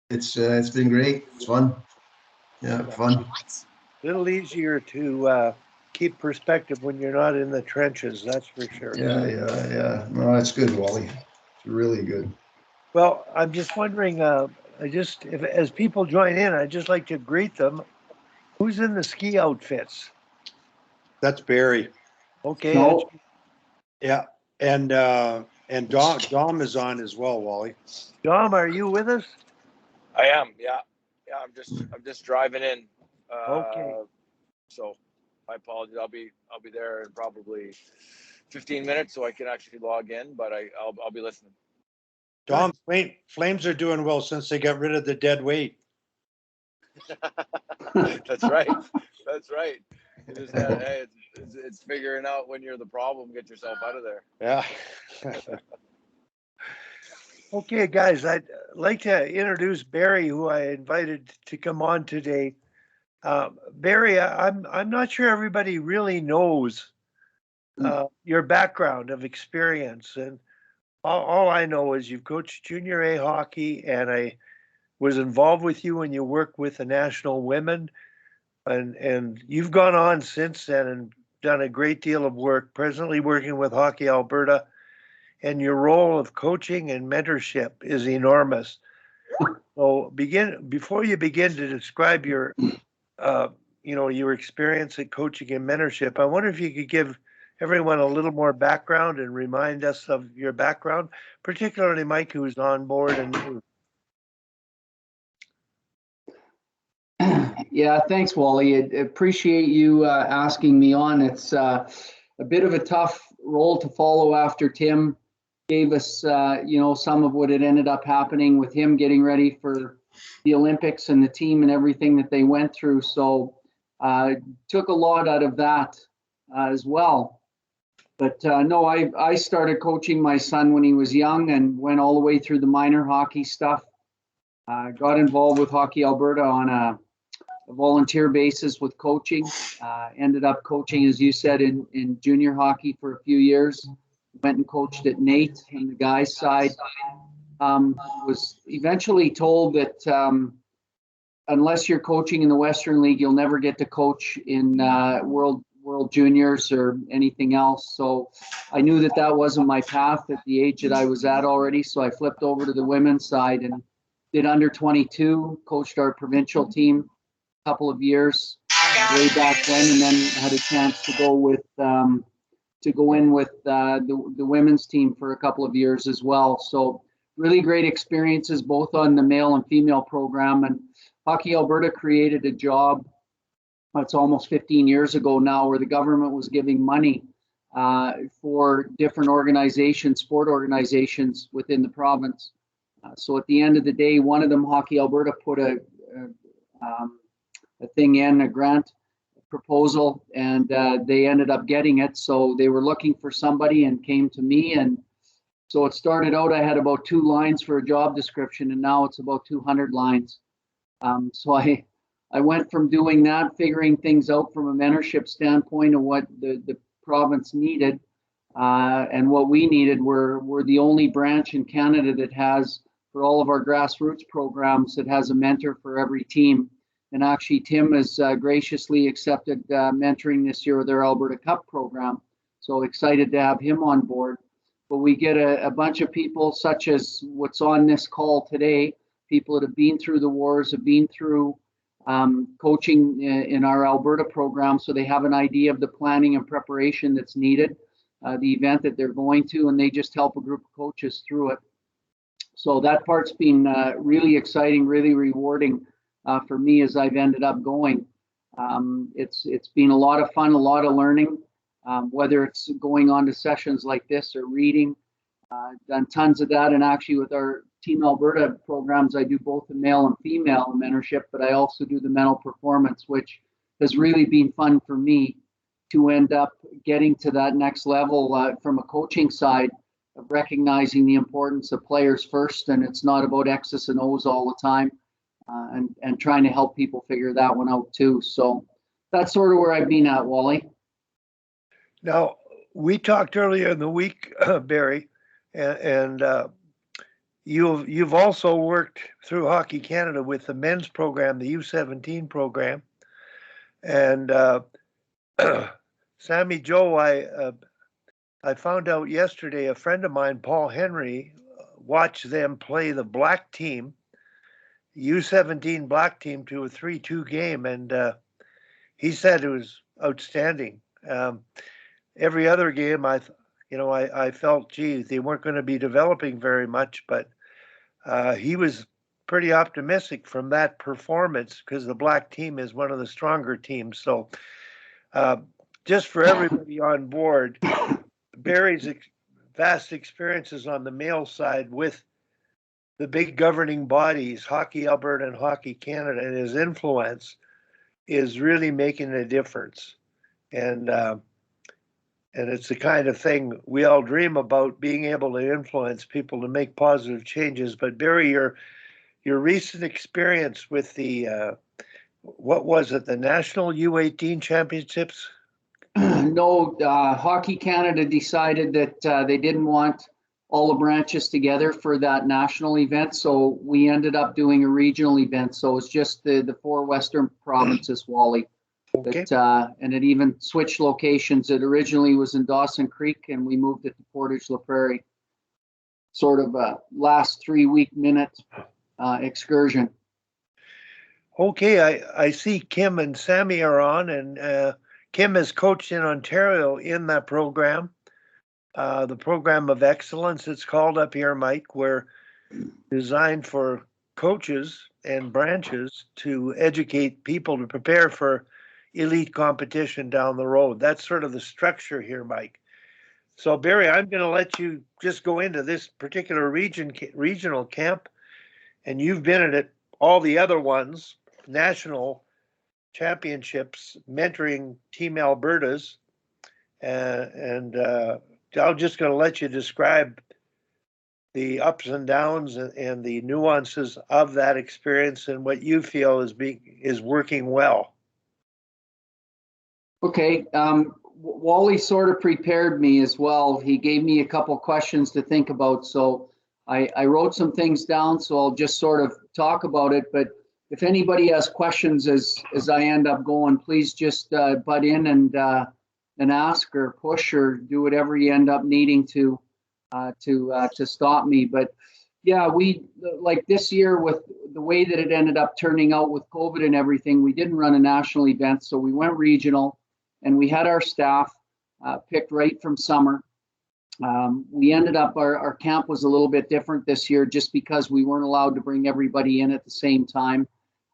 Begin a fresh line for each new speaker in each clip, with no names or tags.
It's been great. It's fun. Yeah, fun.
A little easier to keep perspective when you're not in the trenches, that's for sure.
Yeah. No, that's good, Wally. It's really good.
Well, I'm just wondering, as people join in, I'd just like to greet them. Who's in the ski outfits?
That's Barry.
Okay.
No.
Yeah, and Dom is on as well, Wally.
Dom, are you with us?
I am. Yeah. I'm just driving in.
Okay.
So my apologies. I'll be there in probably 15 minutes, so I can actually log in. But I'll be listening.
Dom, Flames are doing well since they got rid of the dead weight.
That's right. That's right. It's figuring out when you're the problem. Get yourself out of there.
Yeah.
Okay, guys, I'd like to introduce Barry, who I invited to come on today. Barry, I'm not sure everybody really knows your background of experience, and all I know is you've coached junior A hockey, and I was involved with you when you worked with the national women, and you've gone on since then and done a great deal of work, presently working with Hockey Alberta, and your role of coaching and mentorship is enormous. So before you begin to describe your your experience at coaching and mentorship, I wonder if you could give everyone a little more background and remind us of your background, particularly Mike, who's on board and new.
Yeah, thanks, Wally. I appreciate you asking me on. It's a bit of a tough role to follow after Tim gave us, some of what had ended up happening with him getting ready for the Olympics and the team and everything that they went through. So took a lot out of that as well. But no, I started coaching my son when he was young and went all the way through the minor hockey stuff. Got involved with Hockey Alberta on a volunteer basis with coaching. Ended up coaching, as you said, in junior hockey for a few years. Went and coached at Nate on the guys' side. Was eventually told that unless you're coaching in the Western League, you'll never get to coach in World Juniors or anything else. So I knew that wasn't my path at the age that I was at already. So I flipped over to the women's side and did under 22, coached our provincial team a couple of years way back then, and then had a chance to go in with the women's team for a couple of years as well. So really great experiences both on the male and female program. And Hockey Alberta created a job, it's almost 15 years ago now, where the government was giving money for different organizations, sport organizations within the province. So at the end of the day, one of them, Hockey Alberta, put a thing in, a grant proposal, and they ended up getting it. So they were looking for somebody and came to me. And so it started out, I had about 2 lines for a job description, and now it's about 200 lines. So I went from doing that, figuring things out from a mentorship standpoint of what the province needed, and what we needed. We're the only branch in Canada that has, for all of our grassroots programs, that has a mentor for every team. And actually, Tim has graciously accepted mentoring this year with their Alberta Cup program. So excited to have him on board. But we get a bunch of people, such as what's on this call today, people that have been through the wars, have been through coaching in our Alberta program, so they have an idea of the planning and preparation that's needed, the event that they're going to, and they just help a group of coaches through it. So that part's been really exciting, really rewarding for me as I've ended up going. It's been a lot of fun, a lot of learning, whether it's going on to sessions like this or reading. Done tons of that, and actually with our Team Alberta programs, I do both the male and female mentorship, but I also do the mental performance, which has really been fun for me to end up getting to that next level from a coaching side of recognizing the importance of players first, and it's not about X's and O's all the time, and trying to help people figure that one out too. So that's sort of where I've been at, Wally.
Now, we talked earlier in the week, Barry, and you've also worked through Hockey Canada with the men's program, the U17 program, and Sammy Joe, I found out yesterday a friend of mine, Paul Henry, watched them play the black team, U17 black team, to a 3-2 game, and he said it was outstanding. Every other game, I felt, gee, they weren't going to be developing very much, but he was pretty optimistic from that performance because the black team is one of the stronger teams. So just for everybody on board, Barry's vast experiences on the male side with the big governing bodies, Hockey Alberta and Hockey Canada, and his influence is really making a difference. And it's the kind of thing we all dream about, being able to influence people to make positive changes. But Barry, your recent experience with the what was it, the National U18 Championships?
No, Hockey Canada decided that they didn't want all the branches together for that national event, so we ended up doing a regional event. So it's just the 4 Western provinces, Wally.
Okay.
And it even switched locations. It originally was in Dawson Creek, and we moved it to Portage La Prairie. Sort of a last 3-week-minute excursion.
Okay, I see Kim and Sammy are on, and Kim has coached in Ontario in that program, the program of excellence it's called up here, Mike, where designed for coaches and branches to educate people to prepare for elite competition down the road. That's sort of the structure here, Mike. So Barry, I'm going to let you just go into this particular regional camp, and you've been in it all the other ones, national championships, mentoring Team Alberta's, and I'm just going to let you describe the ups and downs and the nuances of that experience and what you feel is working well.
Okay, Wally sort of prepared me as well. He gave me a couple questions to think about, so I wrote some things down, so I'll just sort of talk about it. But if anybody has questions as I end up going, please just butt in and ask or push or do whatever you end up needing to stop me. But yeah, we, like this year, with the way that it ended up turning out with COVID and everything, we didn't run a national event, so we went regional. And we had our staff picked right from summer. We ended up, our camp was a little bit different this year just because we weren't allowed to bring everybody in at the same time.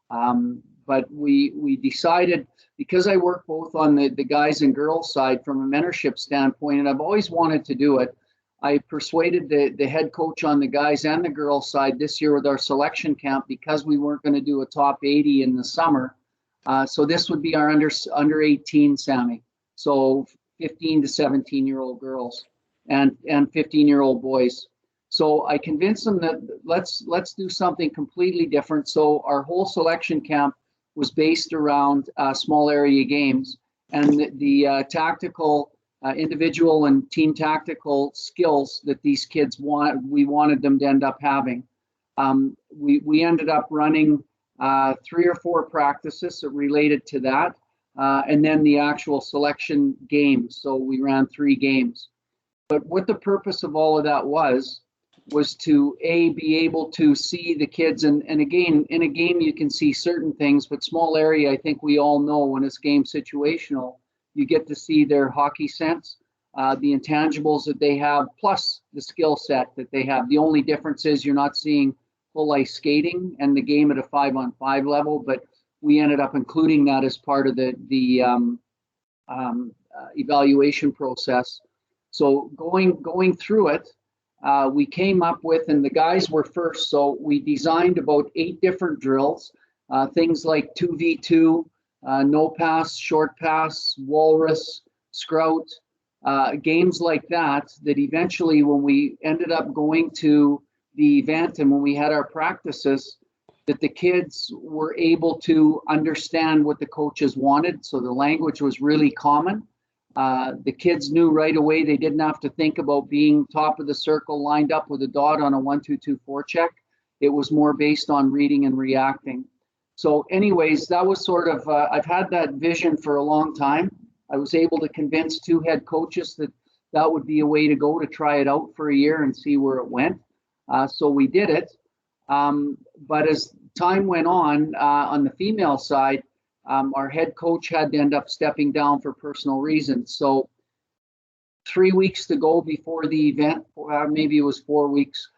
But we decided, because I work both on the guys and girls side from a mentorship standpoint, and I've always wanted to do it, I persuaded the head coach on the guys and the girls side this year with our selection camp, because we weren't going to do a top 80 in the summer. So this would be our under 18, Sammy. So 15 to 17-year-old girls and 15-year-old boys. So I convinced them that let's do something completely different. So our whole selection camp was based around small area games, and the tactical, individual and team tactical skills that these kids we wanted them to end up having. We ended up running 3 or 4 practices related to that, and then the actual selection games. So we ran 3 games. But what the purpose of all of that was to be able to see the kids, and again, in a game you can see certain things, but small area, I think we all know when it's game situational, you get to see their hockey sense, the intangibles that they have, plus the skill set that they have. The only difference is you're not seeing full ice skating and the game at a 5-on-5 level, but we ended up including that as part of the evaluation process. So going through it, we came up with, and the guys were first, so we designed about 8 different drills, things like 2v2, no pass, short pass, walrus, scout, games like that eventually, when we ended up going to the event and when we had our practices, that the kids were able to understand what the coaches wanted. So the language was really common. The kids knew right away they didn't have to think about being top of the circle lined up with a dot on a 1-2-2 forecheck. It was more based on reading and reacting. So anyways, that was sort of, I've had that vision for a long time. I was able to convince 2 head coaches that that would be a way to go to try it out for a year and see where it went. So we did it. But as time went on the female side, our head coach had to end up stepping down for personal reasons. So 3 weeks to go before the event, maybe it was 4 weeks,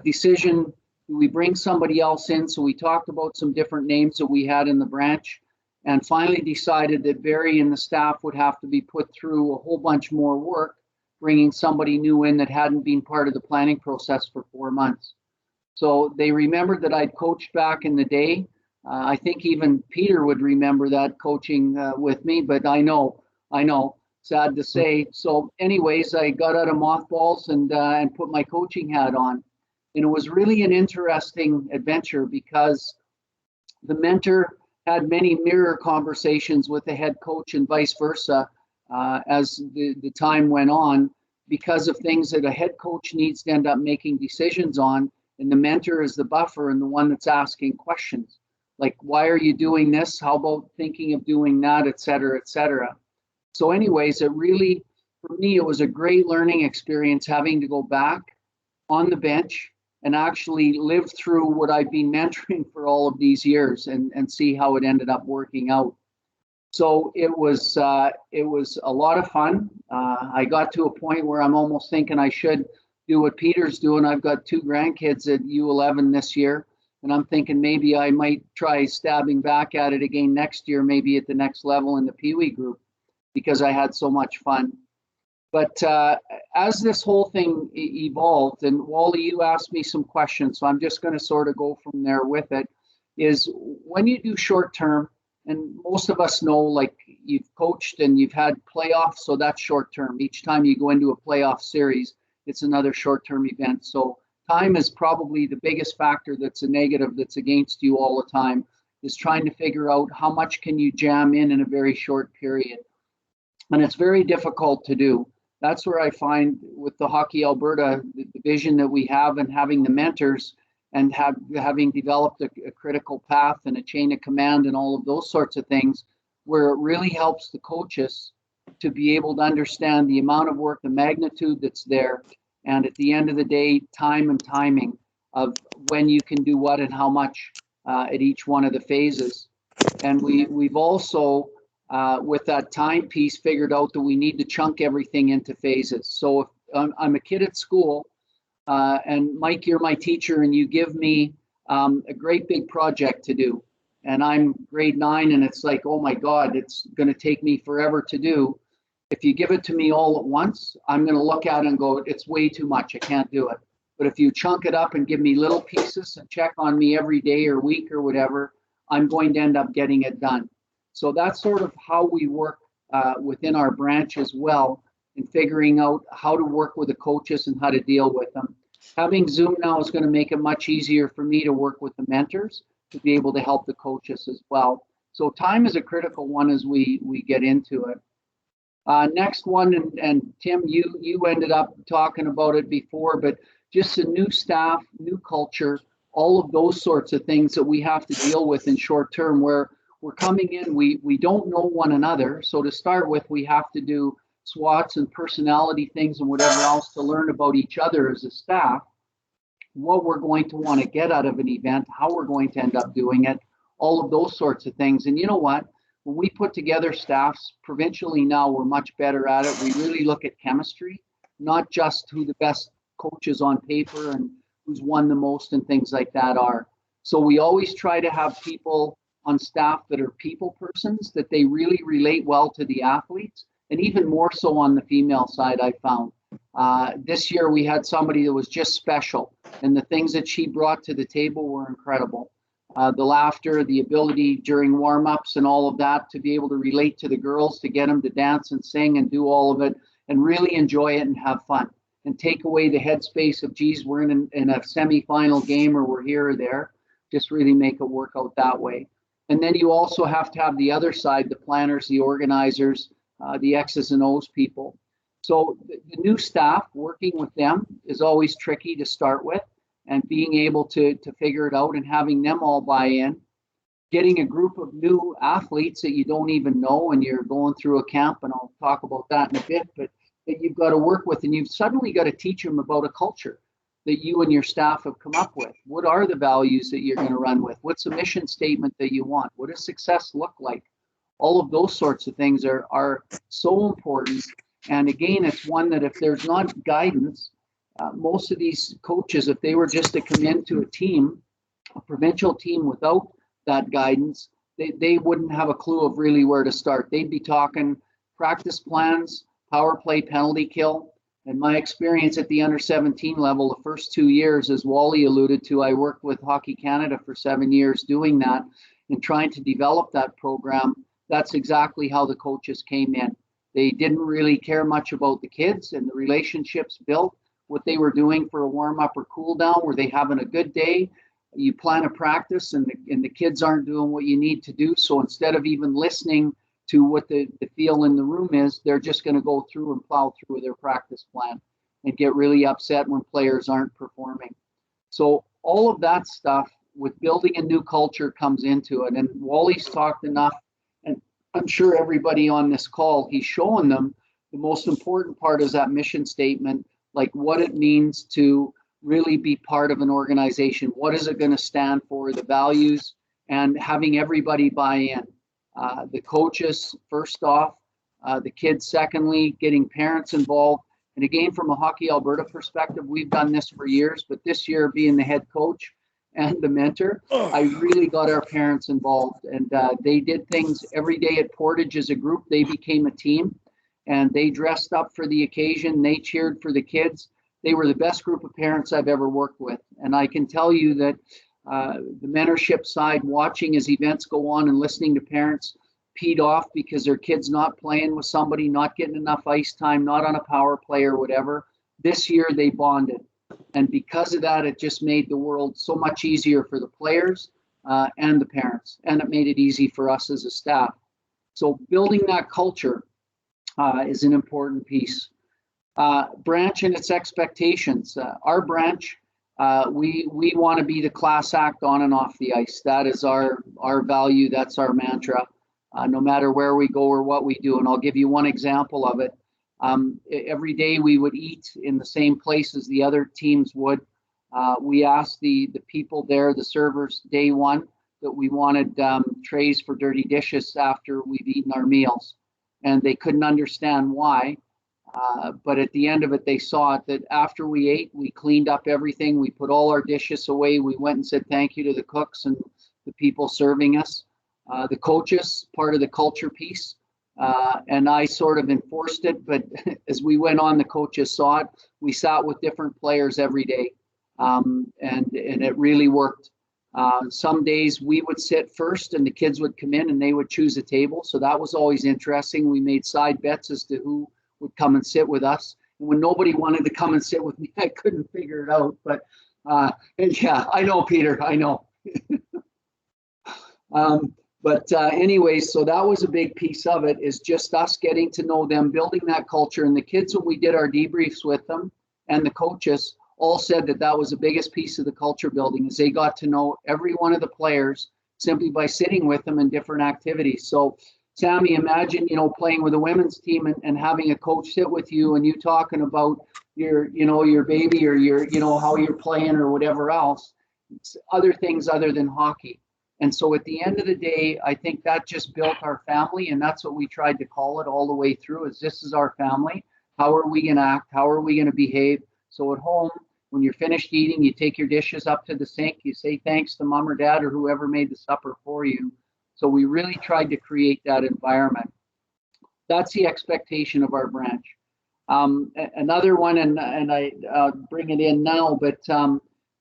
decision, do we bring somebody else in? So we talked about some different names that we had in the branch, and finally decided that Barry and the staff would have to be put through a whole bunch more work, bringing somebody new in that hadn't been part of the planning process for 4 months. So they remembered that I'd coached back in the day. I think even Peter would remember that coaching with me, but I know, sad to say. So anyways, I got out of mothballs and put my coaching hat on. And it was really an interesting adventure because the mentor had many mirror conversations with the head coach and vice versa as the time went on, because of things that a head coach needs to end up making decisions on, and the mentor is the buffer and the one that's asking questions. Like, why are you doing this? How about thinking of doing that, et cetera, et cetera. So anyways, it really, for me, it was a great learning experience having to go back on the bench and actually live through what I've been mentoring for all of these years and see how it ended up working out. So it was a lot of fun. I got to a point where I'm almost thinking I should do what Peter's doing. I've got 2 grandkids at U11 this year, and I'm thinking maybe I might try stabbing back at it again next year, maybe at the next level in the Pee Wee group, because I had so much fun. But as this whole thing evolved, and Wally, you asked me some questions, so I'm just going to sort of go from there with it, is when you do short term, and most of us know, like, you've coached and you've had playoffs, so that's short term. Each time you go into a playoff series, it's another short term event. So time is probably the biggest factor that's a negative that's against you all the time, is trying to figure out how much can you jam in a very short period. And it's very difficult to do. That's where I find with the Hockey Alberta, the vision that we have and having the mentors and having developed a critical path and a chain of command and all of those sorts of things, where it really helps the coaches to be able to understand the amount of work, the magnitude that's there, and at the end of the day, time and timing of when you can do what and how much at each one of the phases. And we've also, with that time piece, figured out that we need to chunk everything into phases. So if I'm a kid at school, and Mike, you're my teacher, and you give me a great big project to do, and I'm grade 9, and it's like, oh my God, it's going to take me forever to do. If you give it to me all at once, I'm going to look at it and go, it's way too much, I can't do it. But if you chunk it up and give me little pieces and check on me every day or week or whatever, I'm going to end up getting it done. So that's sort of how we work within our branch as well, in figuring out how to work with the coaches and how to deal with them. Having Zoom now is going to make it much easier for me to work with the mentors to be able to help the coaches as well. So time is a critical one as we get into it. Next one, and Tim, you ended up talking about it before, but just a new staff, new culture, all of those sorts of things that we have to deal with in short term, where we're coming in, we don't know one another. So to start with, we have to do SWOTs and personality things and whatever else to learn about each other as a staff, what we're going to want to get out of an event, how we're going to end up doing it, all of those sorts of things. And you know what? When we put together staffs provincially now, we're much better at it. We really look at chemistry, not just who the best coaches on paper and who's won the most and things like that are. So we always try to have people on staff that are people persons, that they really relate well to the athletes, and even more so on the female side, I found. This year we had somebody that was just special, and the things that she brought to the table were incredible. The laughter, the ability during warm-ups and all of that to be able to relate to the girls, to get them to dance and sing and do all of it and really enjoy it and have fun and take away the headspace of, geez, we're in a semi-final game or we're here or there. Just really make it work out that way. And then you also have to have the other side, the planners, the organizers, the X's and O's people. So the new staff, working with them is always tricky to start with, and being able to figure it out and having them all buy in. Getting a group of new athletes that you don't even know and you're going through a camp, and I'll talk about that in a bit, but that you've got to work with, and you've suddenly got to teach them about a culture that you and your staff have come up with. What are the values that you're going to run with? What's the mission statement that you want? What does success look like? All of those sorts of things are so important. And again, it's one that if there's not guidance, most of these coaches, if they were just to come into a team, a provincial team without that guidance, they wouldn't have a clue of really where to start. They'd be talking practice plans, power play, penalty kill. And my experience at the under 17 level, the first 2 years, as Wally alluded to, I worked with Hockey Canada for 7 years doing that and trying to develop that program. That's exactly how the coaches came in. They didn't really care much about the kids and the relationships built. What they were doing for a warm up or cool down, were they having a good day? You plan a practice and the kids aren't doing what you need to do. So instead of even listening to what the feel in the room is, they're just going to go through and plow through their practice plan and get really upset when players aren't performing. So all of that stuff with building a new culture comes into it. And Wally's talked enough, and I'm sure everybody on this call, he's showing them the most important part is that mission statement, like what it means to really be part of an organization. What is it going to stand for, the values, and having everybody buy in. The coaches, first off, the kids, secondly, getting parents involved. And again, from a Hockey Alberta perspective, we've done this for years, but this year being the head coach and the mentor, I really got our parents involved. And they did things every day at Portage as a group. They became a team and they dressed up for the occasion. They cheered for the kids. They were the best group of parents I've ever worked with. And I can tell you that the mentorship side, watching as events go on and listening to parents peed off because their kid's not playing with somebody, not getting enough ice time, not on a power play or whatever. This year they bonded. And because of that, it just made the world so much easier for the players and the parents. And it made it easy for us as a staff. So building that culture is an important piece. Branch and its expectations. Our branch, we want to be the class act on and off the ice. That is our value. That's our mantra, no matter where we go or what we do. And I'll give you one example of it. Every day we would eat in the same place as the other teams would. We asked the people there, the servers, day one, that we wanted trays for dirty dishes after we've eaten our meals. And they couldn't understand why. But at the end of it, they saw it that after we ate, we cleaned up everything. We put all our dishes away. We went and said thank you to the cooks and the people serving us. The coaches, part of the culture piece. And I sort of enforced it. But as we went on, the coaches saw it. We sat with different players every day. And it really worked. Some days we would sit first and the kids would come in and they would choose a table. So that was always interesting. We made side bets as to who would come and sit with us. And when nobody wanted to come and sit with me, I couldn't figure it out. But yeah, I know, Peter, I know. Anyways, so that was a big piece of it, is just us getting to know them, building that culture. And the kids, when we did our debriefs with them and the coaches, all said that that was the biggest piece of the culture building, is they got to know every one of the players simply by sitting with them in different activities. So Sammy, imagine, playing with a women's team and having a coach sit with you and you talking about your baby or your, how you're playing or whatever else, it's other things other than hockey. And so at the end of the day, I think that just built our family, and that's what we tried to call it all the way through, is this is our family. How are we going to act? How are we going to behave? So at home, when you're finished eating, you take your dishes up to the sink, you say thanks to mom or dad or whoever made the supper for you. So we really tried to create that environment. That's the expectation of our branch. Another one, and I bring it in now, but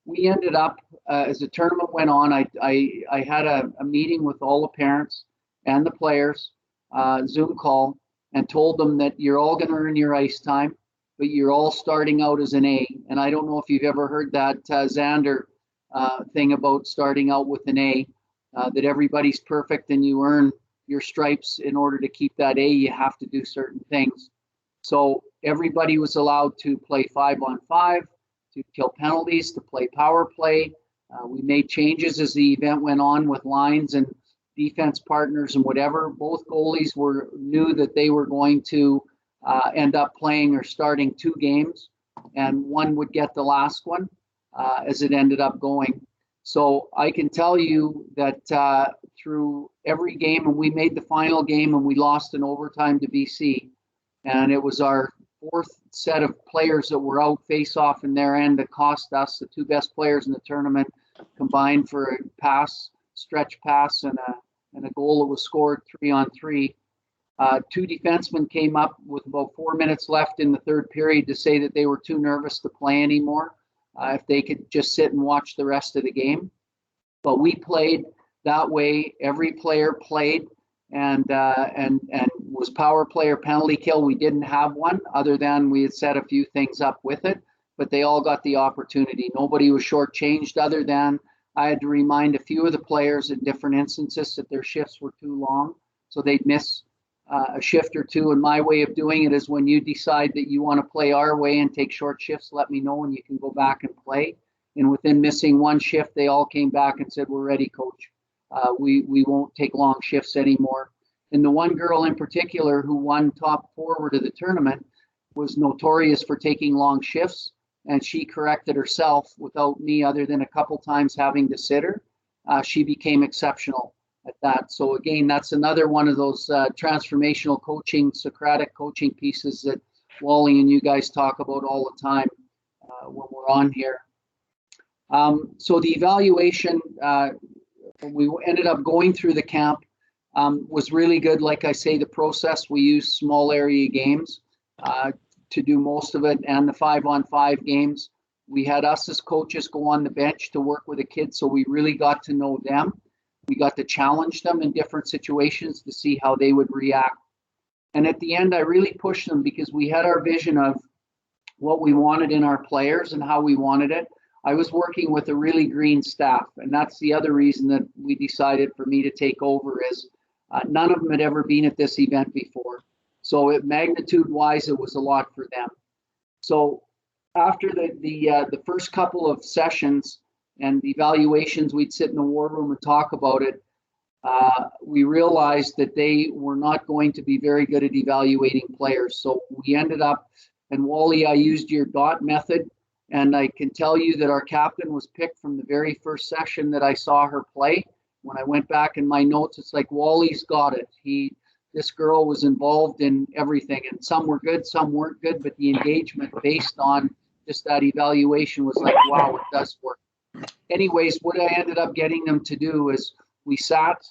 we ended up, as the tournament went on, I had a meeting with all the parents and the players, Zoom call, and told them that you're all going to earn your ice time, but you're all starting out as an A. And I don't know if you've ever heard that Xander thing about starting out with an A. That everybody's perfect and you earn your stripes in order to keep that A, you have to do certain things. So everybody was allowed to play 5-on-5, to kill penalties, to play power play. We made changes as the event went on with lines and defense partners and whatever. Both goalies knew that they were going to end up playing or starting 2 games, and one would get the last one as it ended up going. So I can tell you that through every game, and we made the final game and we lost in overtime to BC, and it was our 4th set of players that were out face off in their end that cost us. The 2 best players in the tournament combined for a stretch pass and a goal that was scored 3-on-3. 2 defensemen came up with about 4 minutes left in the 3rd period to say that they were too nervous to play anymore, if they could just sit and watch the rest of the game. But we played that way. Every player played and was power play or penalty kill. We didn't have one, other than we had set a few things up with it, but they all got the opportunity. Nobody was shortchanged, other than I had to remind a few of the players in different instances that their shifts were too long, so they'd miss a shift or two. And my way of doing it is, when you decide that you want to play our way and take short shifts, let me know and you can go back and play. And within missing 1 shift, they all came back and said, "We're ready, coach. We won't take long shifts anymore." And the one girl in particular who won top forward of the tournament was notorious for taking long shifts, and she corrected herself without me, other than a couple times having to sit her. She became exceptional at that. So again, that's another one of those transformational coaching, Socratic coaching pieces that Wally and you guys talk about all the time when we're on here. So the evaluation, we ended up going through the camp, was really good. Like I say, the process, we used small area games to do most of it, and the 5-on-5 games. We had us as coaches go on the bench to work with the kids, so we really got to know them. We got to challenge them in different situations to see how they would react. And at the end, I really pushed them, because we had our vision of what we wanted in our players and how we wanted it. I was working with a really green staff, and that's the other reason that we decided for me to take over, is none of them had ever been at this event before. So magnitude-wise, it was a lot for them. So after the first couple of sessions and the evaluations, we'd sit in the war room and talk about it. We realized that they were not going to be very good at evaluating players. So we ended up, and Wally, I used your DOT method, and I can tell you that our captain was picked from the very first session that I saw her play. When I went back in my notes, it's like, Wally's got it. This girl was involved in everything, and some were good, some weren't good, but the engagement based on just that evaluation was like, wow, it does work. Anyways, what I ended up getting them to do is, we sat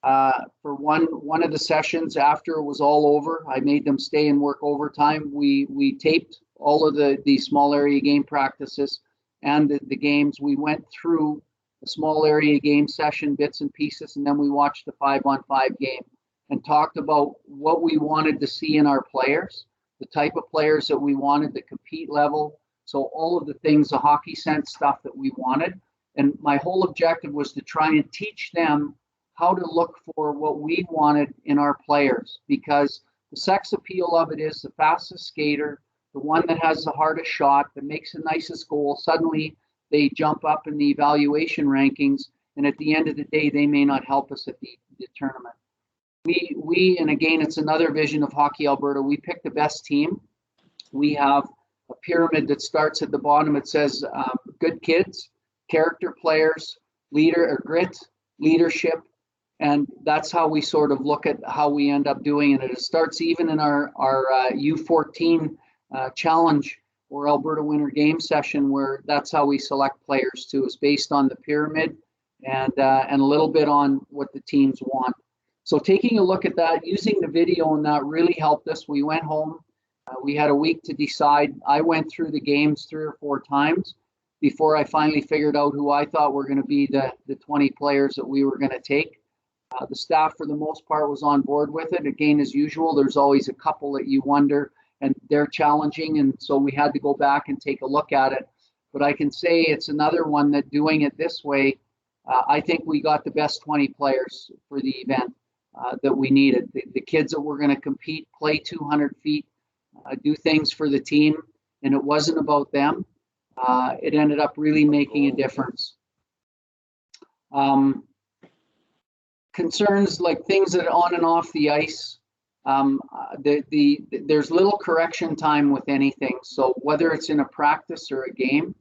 for one of the sessions after it was all over. I made them stay and work overtime. We taped all of the small area game practices and the games. We went through a small area game session, bits and pieces, and then we watched the 5-on-5 game and talked about what we wanted to see in our players, the type of players that we wanted, the compete level. So all of the things, the hockey sense stuff that we wanted. And my whole objective was to try and teach them how to look for what we wanted in our players, because the sex appeal of it is the fastest skater, the one that has the hardest shot, that makes the nicest goal. Suddenly they jump up in the evaluation rankings, and at the end of the day, they may not help us at the tournament. And again, it's another vision of Hockey Alberta. We pick the best team. We have a pyramid that starts at the bottom. It says good kids, character players, grit, leadership, and that's how we sort of look at how we end up doing it. It starts even in our U14 challenge or Alberta Winter Game session, where that's how we select players too. It's based on the pyramid and a little bit on what the teams want. So taking a look at that, using the video, and that really helped us. We went home. We had a week to decide. I went through the games 3 or 4 times before I finally figured out who I thought were going to be the 20 players that we were going to take. The staff, for the most part, was on board with it. Again, as usual, there's always a couple that you wonder, and they're challenging, and so we had to go back and take a look at it. But I can say it's another one that, doing it this way, I think we got the best 20 players for the event. that we needed. The kids that were going to compete, play 200 feet, do things for the team, and it wasn't about them. It ended up really making a difference. Concerns like things that are on and off the ice. There's little correction time with anything. So whether it's in a practice or a game,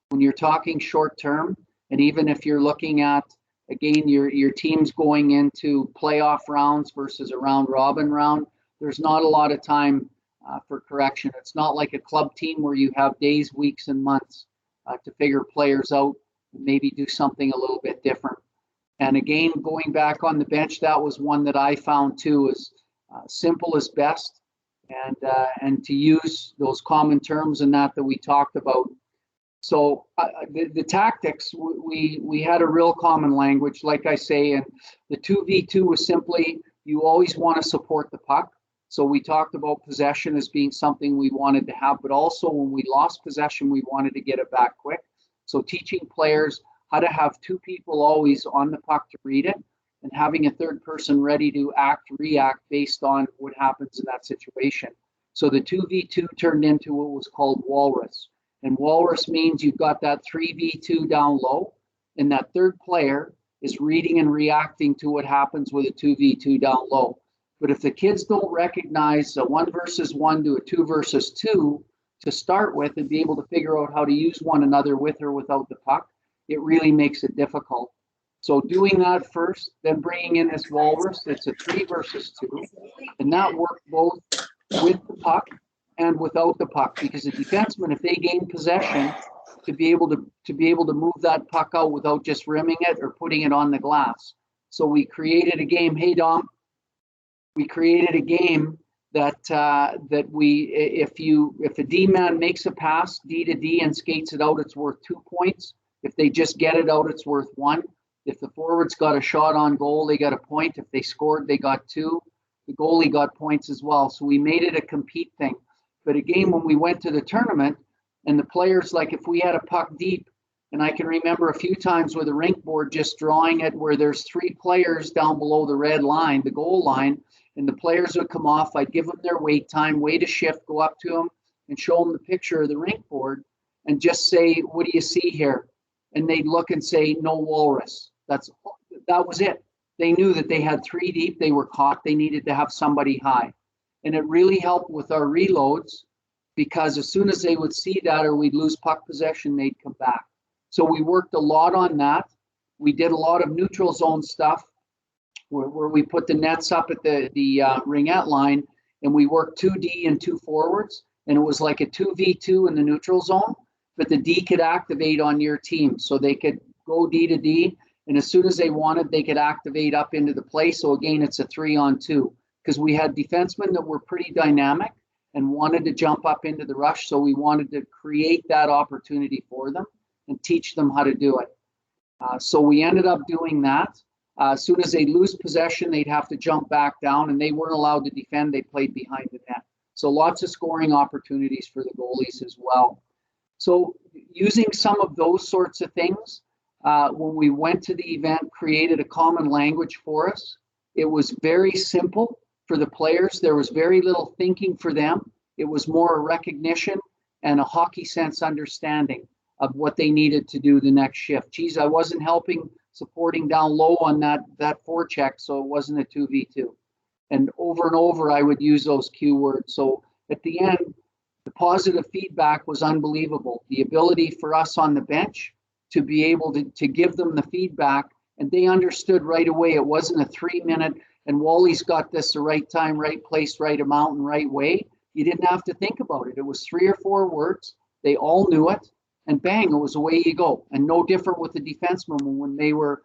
when you're talking short term, and even if you're looking at, again, your team's going into playoff rounds versus a round robin round, there's not a lot of time for correction. It's not like a club team where you have days, weeks, and months to figure players out and maybe do something a little bit different. And again, going back on the bench, that was one that I found too, is simple is best, and to use those common terms and that we talked about. So the tactics, we had a real common language, like I say, and the 2v2 was simply, you always want to support the puck. So we talked about possession as being something we wanted to have, but also when we lost possession, we wanted to get it back quick. So teaching players how to have two people always on the puck to read it, and having a third person ready to react based on what happens in that situation. So the 2v2 turned into what was called walrus. And walrus means you've got that 3v2 down low, and that third player is reading and reacting to what happens with a 2v2 down low. But if the kids don't recognize a 1 versus 1 to a 2 versus 2 to start with and be able to figure out how to use one another with or without the puck, it really makes it difficult. So doing that first, then bringing in this walrus, it's a 3 versus 2, and that worked both with the puck and without the puck, because the defenseman, if they gain possession, to be able to move that puck out without just rimming it or putting it on the glass. So we created a game. Hey Dom, we created a game that if a D man makes a pass D to D and skates it out, it's worth 2 points. If they just get it out, it's worth 1. If the forwards got a shot on goal, they got a point. If they scored, they got 2. The goalie got points as well. So we made it a compete thing. But again, when we went to the tournament, and the players, like if we had a puck deep, and I can remember a few times with a rink board just drawing it where there's 3 players down below the red line, the goal line, and the players would come off. I'd give them their wait time, wait a shift, go up to them and show them the picture of the rink board and just say, what do you see here? And they'd look and say, no walrus. That was it. They knew that they had 3 deep, they were caught, they needed to have somebody high. And it really helped with our reloads, because as soon as they would see that or we'd lose puck possession, they'd come back. So we worked a lot on that. We did a lot of neutral zone stuff where we put the nets up at the ringette line, and we worked 2D and 2 forwards, and it was like a 2v2 in the neutral zone, but the D could activate on your team. So they could go D to D, and as soon as they wanted, they could activate up into the play. So again, it's a 3-on-2, because we had defensemen that were pretty dynamic and wanted to jump up into the rush. So we wanted to create that opportunity for them and teach them how to do it. So we ended up doing that. As soon as they lose possession, they'd have to jump back down, and they weren't allowed to defend. They played behind the net. So lots of scoring opportunities for the goalies as well. So using some of those sorts of things, when we went to the event, created a common language for us. It was very simple for the players. There was very little thinking for them. It was more a recognition and a hockey sense understanding of what they needed to do the next shift. Geez, I wasn't supporting down low on that forecheck, so it wasn't a 2v2. And over, I would use those cue words. So at the end, the positive feedback was unbelievable. The ability for us on the bench to be able to give them the feedback, and they understood right away. It wasn't a 3-minute, and Wally's got this the right time, right place, right amount, and right way. You didn't have to think about it. It was 3 or 4 words. They all knew it, and bang, it was away you go. And no different with the defensemen when they were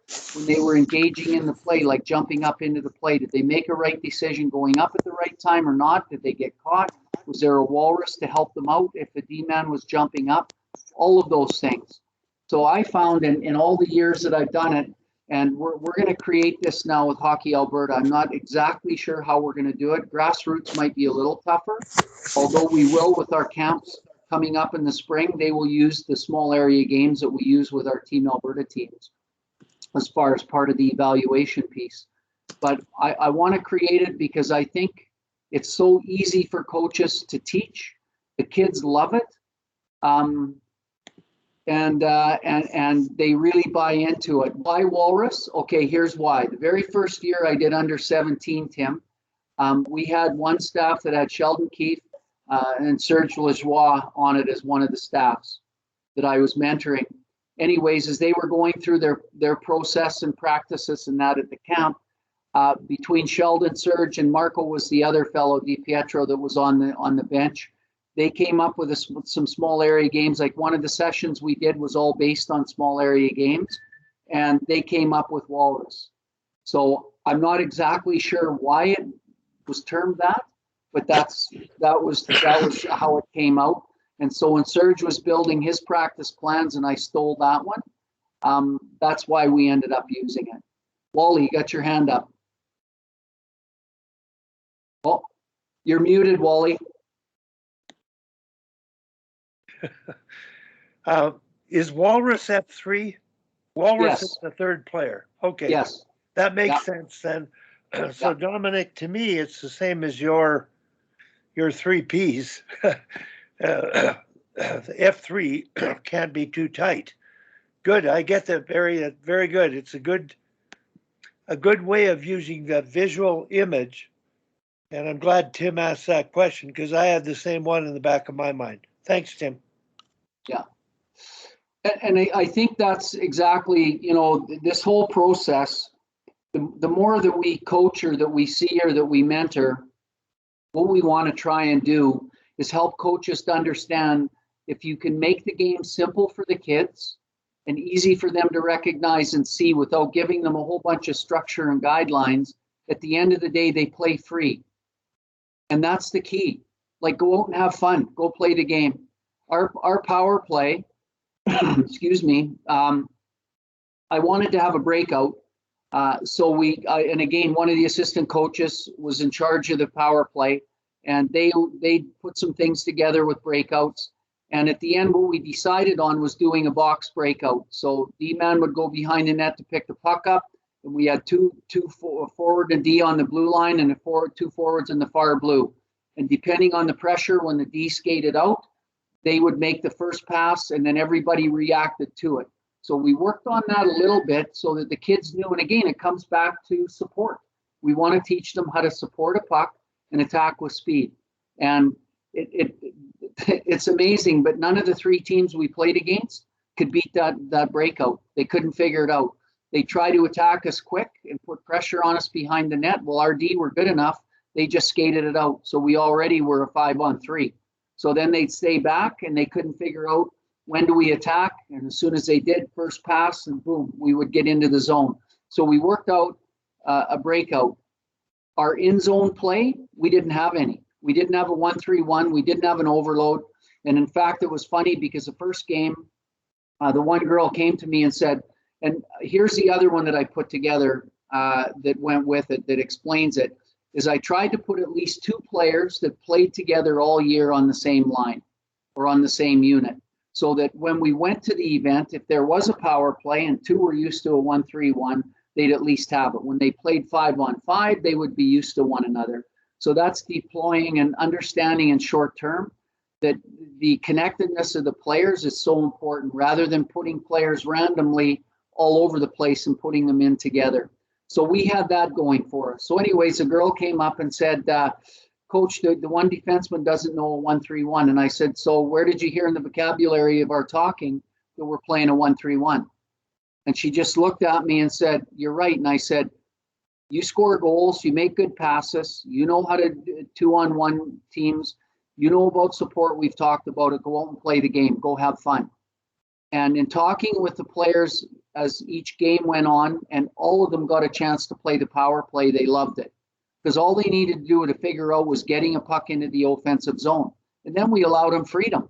engaging in the play, like jumping up into the play. Did they make a right decision going up at the right time or not? Did they get caught? Was there a walrus to help them out if the D-man was jumping up? All of those things. So I found in all the years that I've done it, and we're going to create this now with Hockey Alberta. I'm not exactly sure how we're going to do it. Grassroots might be a little tougher, although we will with our camps coming up in the spring. They will use the small area games that we use with our Team Alberta teams as far as part of the evaluation piece. but I want to create it because I think it's so easy for coaches to teach. The kids love it. And they really buy into it. Why Walrus? Okay, here's why. The very first year I did under 17, Tim, we had one staff that had Sheldon Keefe and Serge Lajoie on it as one of the staffs that I was mentoring. Anyways, as they were going through their process and practices and that at the camp, between Sheldon, Serge, and Marco was the other fellow, DiPietro, that was on the bench. They came up with some small area games. Like one of the sessions we did was all based on small area games, and they came up with Walrus. So I'm not exactly sure why it was termed that, but that was how it came out. And so when Serge was building his practice plans and I stole that one, that's why we ended up using it. Wally, you got your hand up. Oh, you're muted, Wally.
Is Walrus F3? Walrus
Yes.
is the third player. Okay.
Yes.
That makes
Yeah.
sense then. So
Yeah.
Dominic, to me, it's the same as your three Ps. The F3 can't be too tight. Good. I get that. Very good. It's a good way of using the visual image. And I'm glad Tim asked that question because I had the same one in the back of my mind. Thanks, Tim.
Yeah. And I think that's exactly, this whole process, the more that we coach or that we see or that we mentor, what we want to try and do is help coaches to understand if you can make the game simple for the kids and easy for them to recognize and see without giving them a whole bunch of structure and guidelines, at the end of the day, they play free. And that's the key. Like, go out and have fun. Go play the game. Our power play, excuse me, I wanted to have a breakout. So and again, one of the assistant coaches was in charge of the power play, and they put some things together with breakouts. And at the end, what we decided on was doing a box breakout. So D-man would go behind the net to pick the puck up. And we had two forward and D on the blue line and two forwards in the far blue. And depending on the pressure, when the D skated out, they would make the first pass and then everybody reacted to it. So we worked on that a little bit so that the kids knew. And again, it comes back to support. We want to teach them how to support a puck and attack with speed. And it's amazing, but none of the three teams we played against could beat that breakout. They couldn't figure it out. They try to attack us quick and put pressure on us behind the net. Well, our D were good enough. They just skated it out. So we already were a 5-on-3. So then they'd stay back and they couldn't figure out when do we attack. And as soon as they did, first pass and boom, we would get into the zone. So we worked out a breakout. Our in-zone play, we didn't have any. We didn't have a 1-3-1. We didn't have an overload. And in fact, it was funny because the first game, the one girl came to me and said, and here's the other one that I put together that went with it, that explains it, is I tried to put at least two players that played together all year on the same line or on the same unit. So that when we went to the event, if there was a power play and two were used to a 1-3-1, they'd at least have it. When they played 5-on-5, they would be used to one another. So that's deploying and understanding in short term that the connectedness of the players is so important rather than putting players randomly all over the place and putting them in together. So we had that going for us. So anyways, a girl came up and said, Coach, the one defenseman doesn't know a 1-3-1. And I said, so where did you hear in the vocabulary of our talking that we're playing a 1-3-1? And she just looked at me and said, you're right. And I said, you score goals, you make good passes, you know how to do 2-on-1 teams, you know about support, we've talked about it, go out and play the game, go have fun. And in talking with the players as each game went on, and all of them got a chance to play the power play, they loved it. Because all they needed to do to figure out was getting a puck into the offensive zone. And then we allowed them freedom.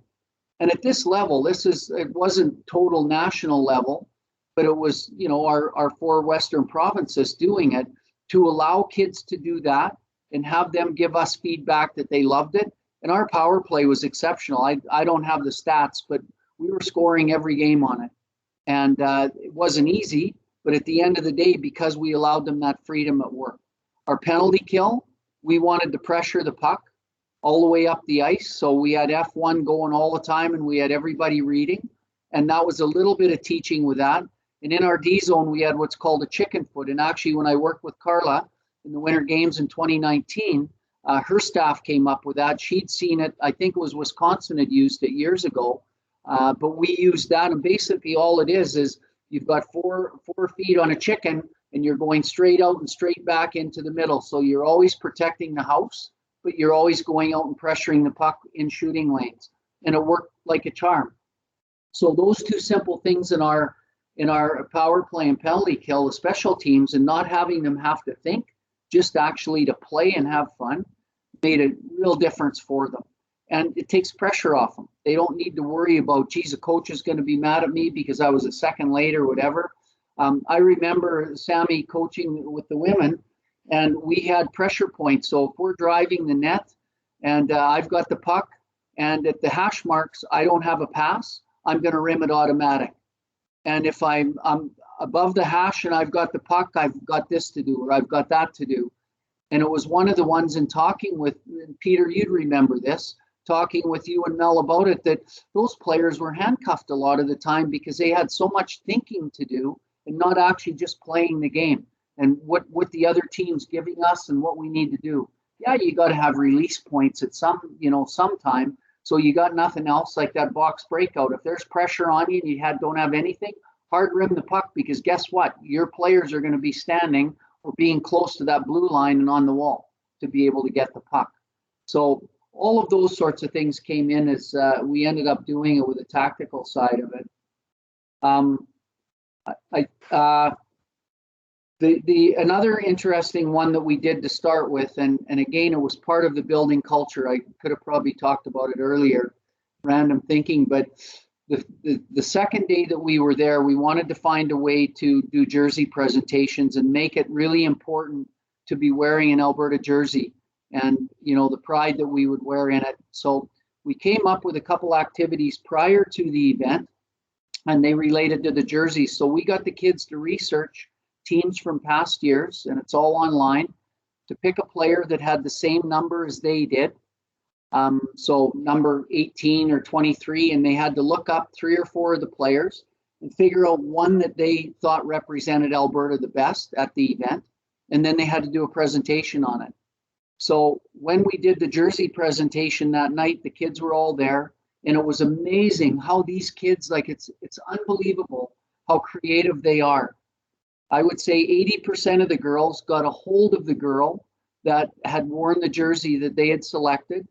And at this level, it wasn't total national level, but it was, our four Western provinces doing it to allow kids to do that and have them give us feedback that they loved it. And our power play was exceptional. I don't have the stats, but we were scoring every game on it. And it wasn't easy, But at the end of the day, because we allowed them that freedom at work. Our penalty kill, we wanted to pressure the puck all the way up the ice. So we had F1 going all the time and we had everybody reading. And that was a little bit of teaching with that. And in our D zone, we had what's called a chicken foot. And actually, when I worked with Carla in the Winter Games in 2019, her staff came up with that. She'd seen it. I think it was Wisconsin had used it years ago. But we used that. And basically all it is you've got four feet on a chicken and you're going straight out and straight back into the middle. So you're always protecting the house, but you're always going out and pressuring the puck in shooting lanes. And it worked like a charm. So those two simple things in our power play and penalty kill, the special teams, and not having them have to think, just actually to play and have fun, made a real difference for them. And it takes pressure off them. They don't need to worry about, geez, the coach is going to be mad at me because I was a second late or whatever. I remember Sammy coaching with the women, and we had pressure points. So if we're driving the net and I've got the puck, and at the hash marks, I don't have a pass, I'm going to rim it automatic. And if I'm above the hash and I've got the puck, I've got this to do, or I've got that to do. And it was one of the ones in talking with, Peter, you'd remember this, talking with you and Mel about it, that those players were handcuffed a lot of the time because they had so much thinking to do and not actually just playing the game and what the other team's giving us and what we need to do. Yeah, you got to have release points at sometime. So you got nothing else like that box breakout. If there's pressure on you and you don't have anything, hard rim the puck, because guess what? Your players are going to be standing or being close to that blue line and on the wall to be able to get the puck. So all of those sorts of things came in as we ended up doing it with the tactical side of it. Another interesting one that we did to start with, and again, it was part of the building culture. I could have probably talked about it earlier, random thinking, but the second day that we were there, we wanted to find a way to do jersey presentations and make it really important to be wearing an Alberta jersey and, the pride that we would wear in it. So we came up with a couple activities prior to the event, and they related to the jerseys. So we got the kids to research teams from past years, and it's all online, to pick a player that had the same number as they did. So number 18 or 23, and they had to look up 3 or 4 of the players and figure out one that they thought represented Alberta the best at the event. And then they had to do a presentation on it. So when we did the jersey presentation that night, the kids were all there, and it was amazing how these kids, it's unbelievable how creative they are. I would say 80% of the girls got a hold of the girl that had worn the jersey that they had selected,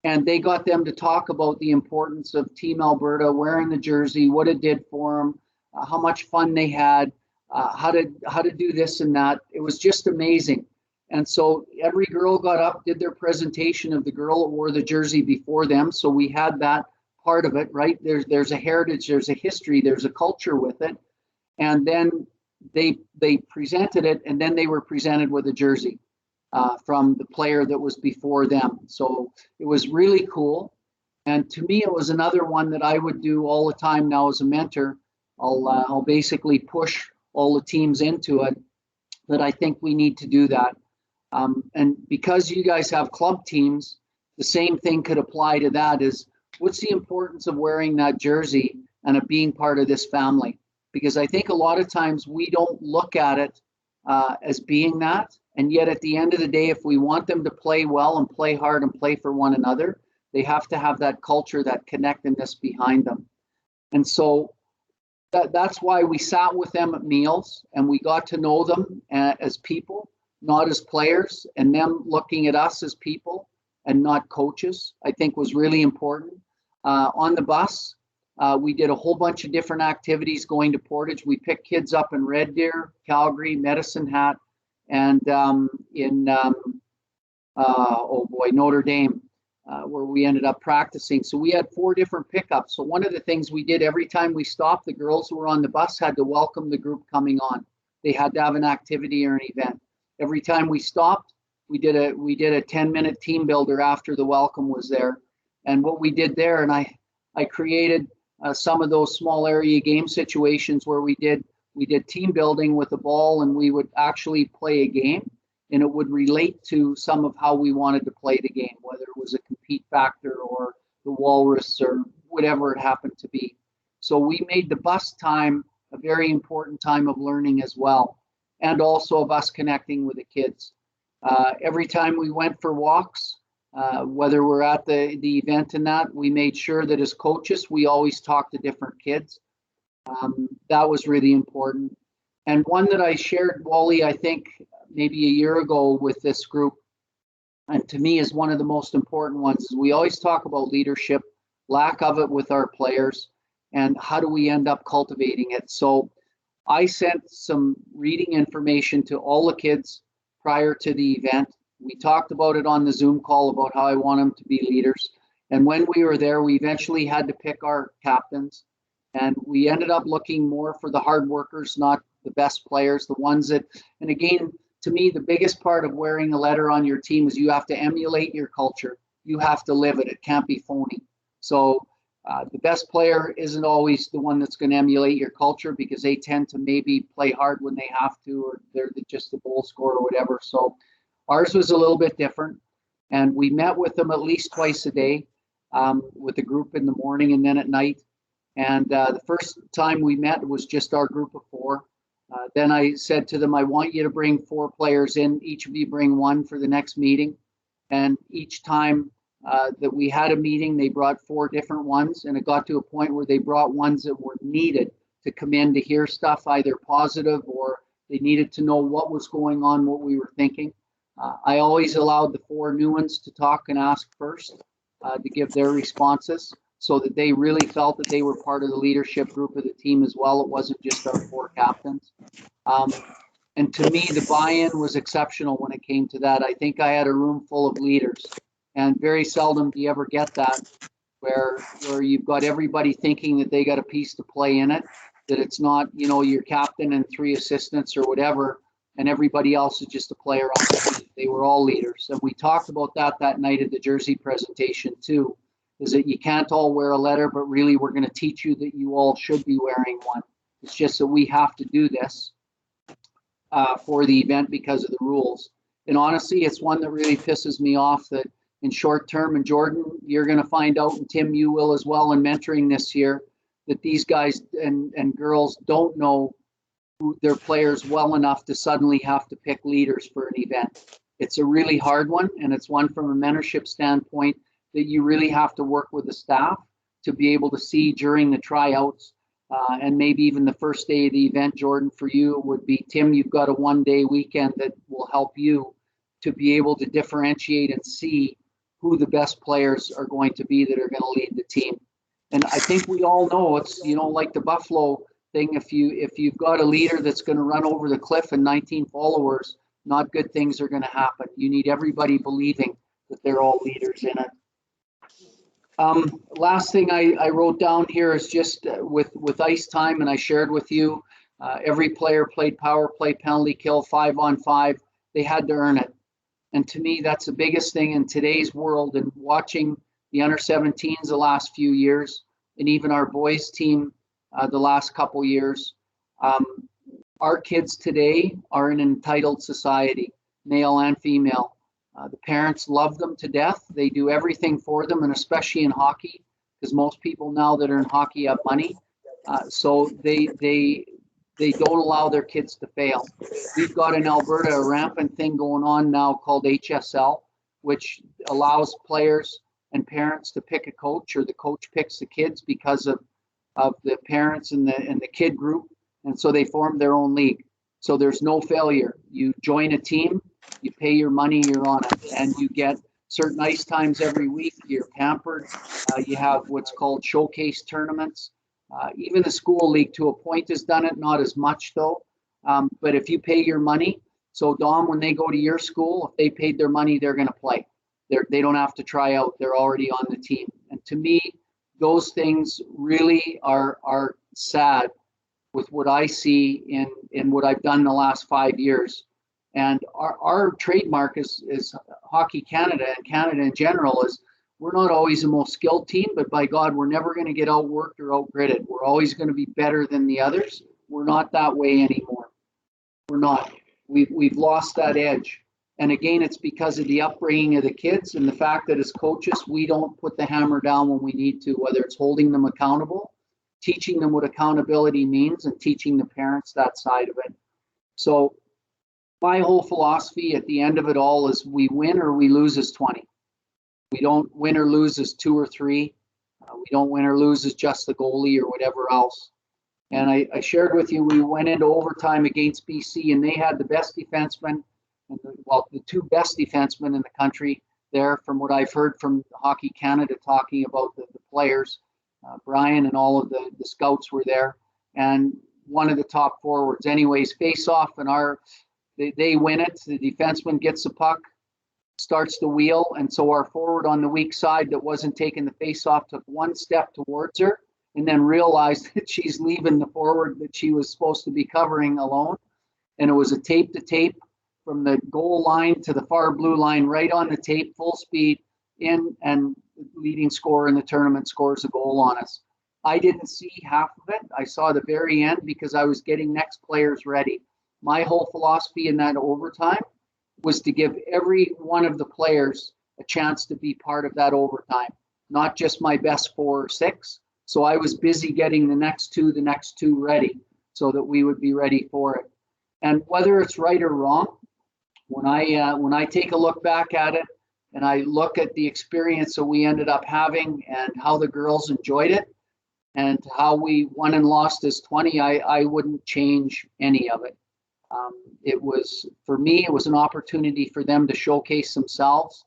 and they got them to talk about the importance of Team Alberta wearing the jersey, what it did for them, how much fun they had, how to do this and that. It was just amazing. And so every girl got up, did their presentation of the girl that wore the jersey before them. So we had that part of it, right? There's a heritage, there's a history, there's a culture with it. And then they presented it, and then they were presented with a jersey from the player that was before them. So it was really cool. And to me, it was another one that I would do all the time now as a mentor. I'll basically push all the teams into it, that I think we need to do that. And because you guys have club teams, the same thing could apply to that. Is what's the importance of wearing that jersey and of being part of this family? Because I think a lot of times we don't look at it as being that. And yet at the end of the day, if we want them to play well and play hard and play for one another, they have to have that culture, that connectedness behind them. And so that's why we sat with them at meals and we got to know them as people, not as players, and them looking at us as people and not coaches, I think was really important. On the bus, we did a whole bunch of different activities going to Portage. We picked kids up in Red Deer, Calgary, Medicine Hat, and Notre Dame, where we ended up practicing. So we had 4 different pickups. So one of the things we did every time we stopped, the girls who were on the bus had to welcome the group coming on. They had to have an activity or an event. Every time we stopped, we did a 10-minute team builder after the welcome was there. And what we did there, and I created some of those small area game situations where we did we did team building with the ball, and we would actually play a game, and it would relate to some of how we wanted to play the game, whether it was a compete factor or the walrus or whatever it happened to be. So we made the bus time a very important time of learning as well, and also of us connecting with the kids. Every time we went for walks, whether we're at the event and that, we made sure that as coaches, we always talked to different kids. That was really important. And one that I shared, Wally, I think maybe a year ago with this group, and to me is one of the most important ones, is we always talk about leadership, lack of it with our players, and how do we end up cultivating it. So I sent some reading information to all the kids prior to the event. We talked about it on the Zoom call about how I want them to be leaders. And when we were there, we eventually had to pick our captains. And we ended up looking more for the hard workers, not the best players, the ones that, and again, to me, the biggest part of wearing a letter on your team is you have to emulate your culture. You have to live it. It can't be phony. So the best player isn't always the one that's going to emulate your culture, because they tend to maybe play hard when they have to, or they're just the goal scorer or whatever. So ours was a little bit different. And we met with them at least twice a day, with a group in the morning and then at night. And the first time we met was just our group of 4. Then I said to them, I want you to bring 4 players in. Each of you bring 1 for the next meeting. And each time that we had a meeting, they brought 4 different ones. And it got to a point where they brought ones that were needed to come in to hear stuff, either positive or they needed to know what was going on, what we were thinking. I always allowed the 4 new ones to talk and ask first, to give their responses, so that they really felt that they were part of the leadership group of the team as well. It wasn't just our 4 captains. And to me, the buy-in was exceptional when it came to that. I think I had a room full of leaders, and very seldom do you ever get that where you've got everybody thinking that they got a piece to play in it, that it's not, you know, your captain and 3 assistants or whatever, and everybody else is just a player on the team. They were all leaders. And we talked about that night at the jersey presentation too, is that you can't all wear a letter, but really we're going to teach you that you all should be wearing one. It's just that we have to do this for the event because of the rules. And honestly, it's one that really pisses me off that in short term, and Jordan, you're going to find out, and Tim, you will as well in mentoring this year, that these guys and girls don't know their players well enough to suddenly have to pick leaders for an event. It's a really hard one, and it's one from a mentorship standpoint that you really have to work with the staff to be able to see during the tryouts, and maybe even the first day of the event. Jordan, for you would be, Tim, you've got a 1-day weekend that will help you to be able to differentiate and see who the best players are going to be that are going to lead the team. And I think we all know it's, you know, like the Buffalo thing, if you've got a leader that's going to run over the cliff and 19 followers, not good things are going to happen. You need everybody believing that they're all leaders in it. Last thing I wrote down here is just with ice time, and I shared with you, every player played power play, penalty kill, 5-on-5. They had to earn it. And to me, that's the biggest thing in today's world. And watching the under-17s the last few years, and even our boys team the last couple years, our kids today are in an entitled society, male and female. The parents love them to death. They do everything for them, and especially in hockey, because most people now that are in hockey have money. So they don't allow their kids to fail. We've got in Alberta a rampant thing going on now called HSL, which allows players and parents to pick a coach, or the coach picks the kids because of the parents and the kid group. And so they form their own league. So there's no failure. You join a team, you pay your money, you're on it, and you get certain ice times every week. You're pampered. You have what's called showcase tournaments. Even the school league to a point has done it, not as much though. But if you pay your money, so Dom, when they go to your school, if they paid their money, they're going to play. They don't have to try out. They're already on the team. And to me, those things really are sad with what I see in what I've done the last 5 years. And our trademark is Hockey Canada, and Canada in general is, we're not always the most skilled team, but by God, we're never going to get outworked or outgritted. We're always going to be better than the others. We're not that way anymore. We're not. We've lost that edge. And again, it's because of the upbringing of the kids and the fact that as coaches, we don't put the hammer down when we need to, whether it's holding them accountable, teaching them what accountability means, and teaching the parents that side of it. So my whole philosophy at the end of it all is we win or we lose as 20. We don't win or lose as 2 or 3. We don't win or lose as just the goalie or whatever else. And I shared with you, we went into overtime against BC, and they had the best defenseman, the 2 best defensemen in the country there, from what I've heard from Hockey Canada talking about the players. Brian and all of the scouts were there, and one of the top forwards. Anyways, face off, and they win it. The defenseman gets the puck, starts the wheel, and so our forward on the weak side that wasn't taking the face off took 1 step towards her, and then realized that she's leaving the forward that she was supposed to be covering alone. And it was a tape to tape from the goal line to the far blue line, right on the tape, full speed in, and leading scorer in the tournament scores a goal on us. I didn't see half of it. I saw the very end because I was getting next players ready. My whole philosophy in that overtime was to give every one of the players a chance to be part of that overtime, not just my best 4 or 6. So I was busy getting the next two ready so that we would be ready for it. And whether it's right or wrong, when I take a look back at it and I look at the experience that we ended up having and how the girls enjoyed it and how we won and lost as 20, I wouldn't change any of it. It was, for me, it was an opportunity for them to showcase themselves,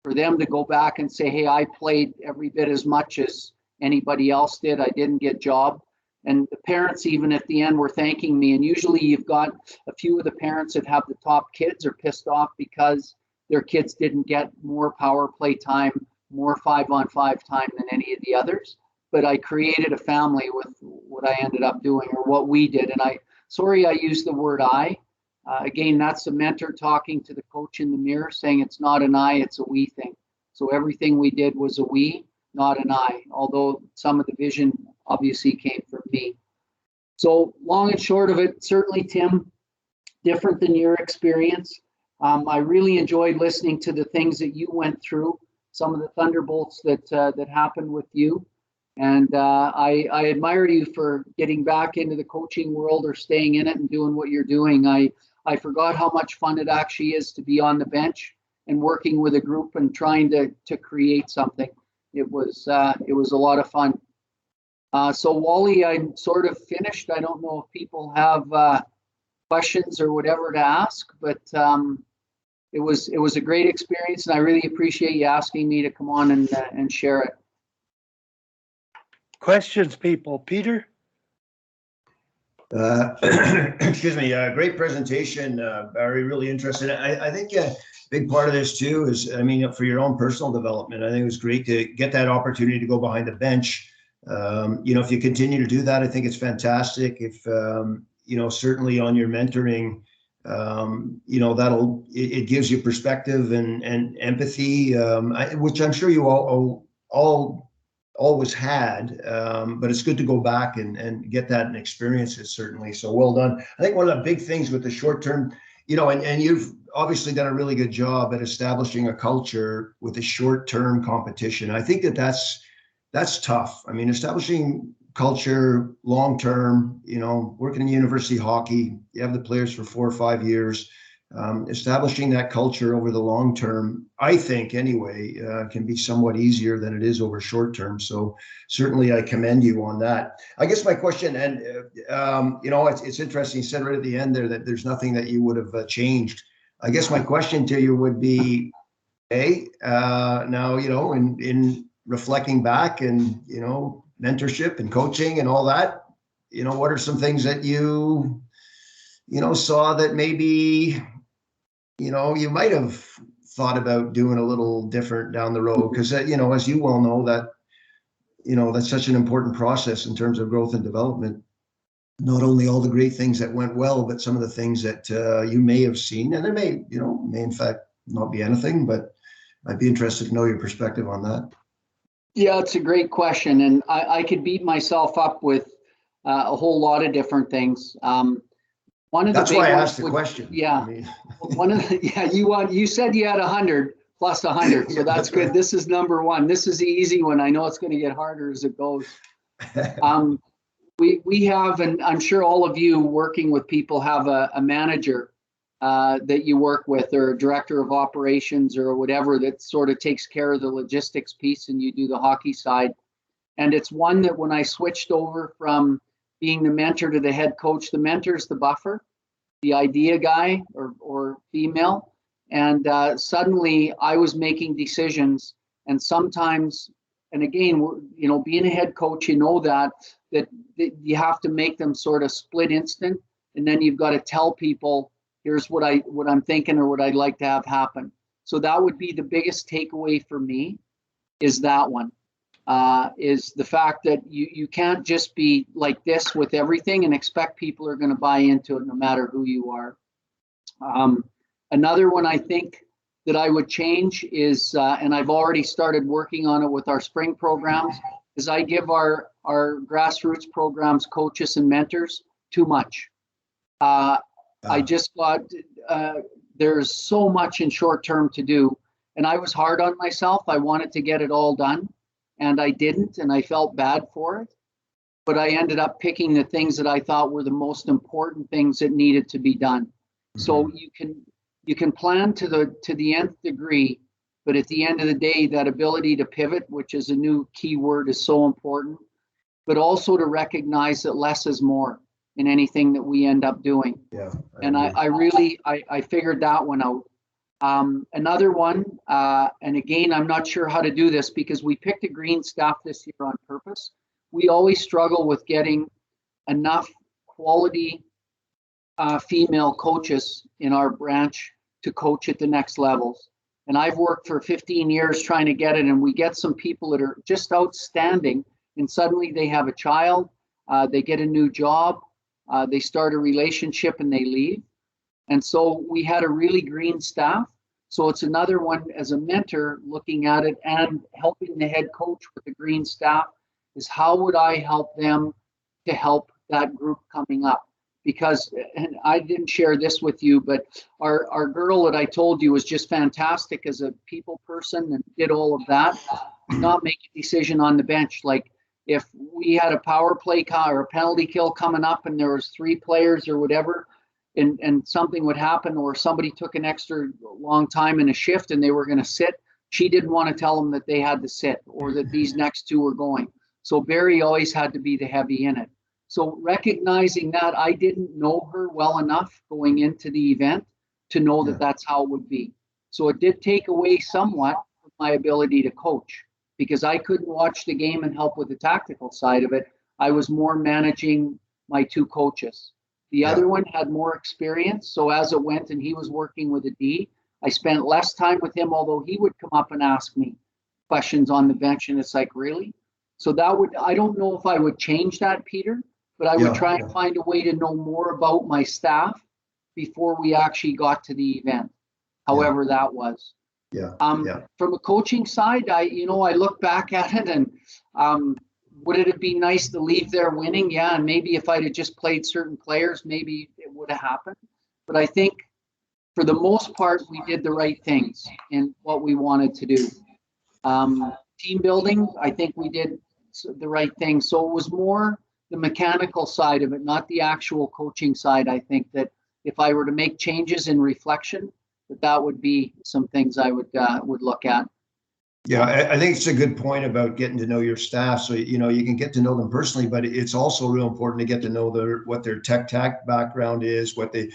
for them to go back and say, hey, I played every bit as much as anybody else did. I didn't get job. And the parents, even at the end, were thanking me. And usually you've got a few of the parents that have the top kids are pissed off because their kids didn't get more power play time, more 5-on-5 time than any of the others. But I created a family with what I ended up doing, or what we did. And I used the word I. Again, that's the mentor talking to the coach in the mirror, saying it's not an I, it's a we thing. So everything we did was a we, not an I, although some of the vision obviously came from me. So long and short of it, certainly, Tim, different than your experience. I really enjoyed listening to the things that you went through, some of the thunderbolts that happened with you. And I admire you for getting back into the coaching world or staying in it and doing what you're doing. I forgot how much fun it actually is to be on the bench and working with a group and trying to create something. It was a lot of fun. So Wally, I'm sort of finished. I don't know if people have questions or whatever to ask, but it was a great experience, and I really appreciate you asking me to come on and share it.
Questions, people. Peter?
Excuse me. Great presentation, Barry. Really interesting. I think a big part of this too is, I mean, for your own personal development, I think it was great to get that opportunity to go behind the bench. If you continue to do that, I think it's fantastic. If certainly on your mentoring, it gives you perspective and empathy, which I'm sure you all always had, but it's good to go back and get that and experience it, certainly. So well done. I think one of the big things with the short term, and you've obviously done a really good job at establishing a culture with a short term competition. I think that's tough. I mean, establishing culture long term, working in university hockey, you have the players for 4 or 5 years. Establishing that culture over the long term, I think anyway, can be somewhat easier than it is over short term. So certainly I commend you on that. I guess my question, and it's interesting, you said right at the end there that there's nothing that you would have changed. I guess my question to you would be, now, in reflecting back and, mentorship and coaching and all that, what are some things that you saw that maybe, you might have thought about doing a little different down the road? Because, as you well know, that, that's such an important process in terms of growth and development. Not only all the great things that went well, but some of the things that you may have seen, and there may in fact not be anything, but I'd be interested to know your perspective on that.
Yeah, it's a great question. And I could beat myself up with a whole lot of different things. One of
That's
the
why
big
I
ones
asked the
would-
question.
Yeah.
I mean,
One of the, yeah, you said you had 100 plus 100, so
Yeah,
that's
that's
good.
right.
This is number one. This is the easy one. I know it's going to get harder as it goes. We have, and I'm sure all of you working with people have a manager that you work with, or a director of operations or whatever, that sort of takes care of the logistics piece, and you do the hockey side. And it's one that when I switched over from being the mentor to the head coach, the mentor's the buffer, the idea guy or female. And suddenly I was making decisions, and sometimes, and again, you know, being a head coach, you know that you have to make them sort of split instant, and then you've got to tell people, here's what I'm thinking or what I'd like to have happen. So that would be the biggest takeaway for me, is that one. Is the fact that you can't just be like this with everything and expect people are going to buy into it no matter who you are. Another one I think that I would change is, and I've already started working on it with our spring programs, is I give our grassroots programs coaches and mentors too much. I just thought there's so much in short term to do, and I was hard on myself. I wanted to get it all done, and I didn't, and I felt bad for it. But I ended up picking the things that I thought were the most important things that needed to be done. Mm-hmm. So you can plan to the nth degree, but at the end of the day, that ability to pivot, which is a new key word, is so important. But also to recognize that less is more in anything that we end up doing.
Yeah.
I really figured that one out. Another one, and again, I'm not sure how to do this because we picked a green staff this year on purpose. We always struggle with getting enough quality female coaches in our branch to coach at the next levels. And I've worked for 15 years trying to get it, and we get some people that are just outstanding, and suddenly they have a child, they get a new job, they start a relationship, and they leave. And so we had a really green staff. So it's another one as a mentor looking at it and helping the head coach with the green staff is how would I help them to help that group coming up? Because, and I didn't share this with you, but our girl that I told you was just fantastic as a people person and did all of that, not make a decision on the bench. Like if we had a power play or a penalty kill coming up and there was 3 players or whatever, and something would happen, or somebody took an extra long time in a shift and they were going to sit, she didn't want to tell them that they had to sit or that these next 2 were going. So Barry always had to be the heavy in it. So recognizing that, I didn't know her well enough going into the event to know that that's how it would be. So it did take away somewhat of my ability to coach because I couldn't watch the game and help with the tactical side of it. I was more managing my 2 coaches. The other one had more experience. So as it went and he was working with a D, I spent less time with him, although he would come up and ask me questions on the bench. And it's like, really? So that would, I don't know if I would change that, Peter, but I would try and find a way to know more about my staff before we actually got to the event, however that was. From a coaching side, I look back at it and would it have been nice to leave there winning? Yeah, and maybe if I'd have just played certain players, maybe it would have happened. But I think for the most part, we did the right things in what we wanted to do. Team building, I think we did the right thing. So it was more the mechanical side of it, not the actual coaching side. I think that if I were to make changes in reflection, that would be some things I would look at.
Yeah, I think it's a good point about getting to know your staff. So, you can get to know them personally, but it's also real important to get to know what their tech background is, what they,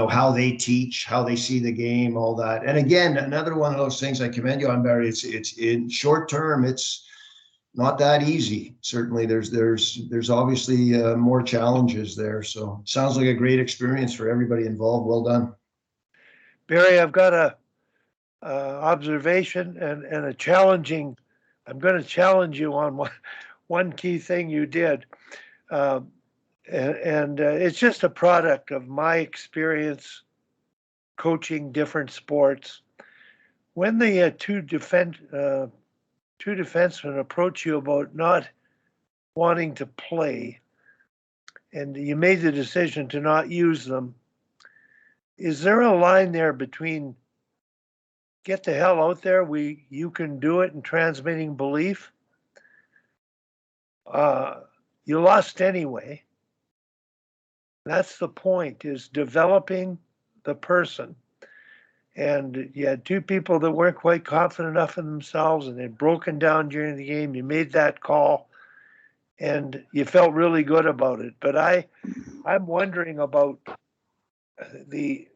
how they teach, how they see the game, all that. And again, another one of those things I commend you on, Barry, it's in short term, it's not that easy. Certainly there's obviously more challenges there. So sounds like a great experience for everybody involved. Well done.
Barry, I've got a observation and a challenging. I'm going to challenge you on one key thing you did, and it's just a product of my experience coaching different sports. When the two defensemen approach you about not wanting to play, and you made the decision to not use them. Is there a line there between get the hell out there, you can do it, and transmitting belief? You lost anyway. That's the point, is developing the person. And you had two people that weren't quite confident enough in themselves, and they'd broken down during the game. You made that call, and you felt really good about it. But I'm wondering about the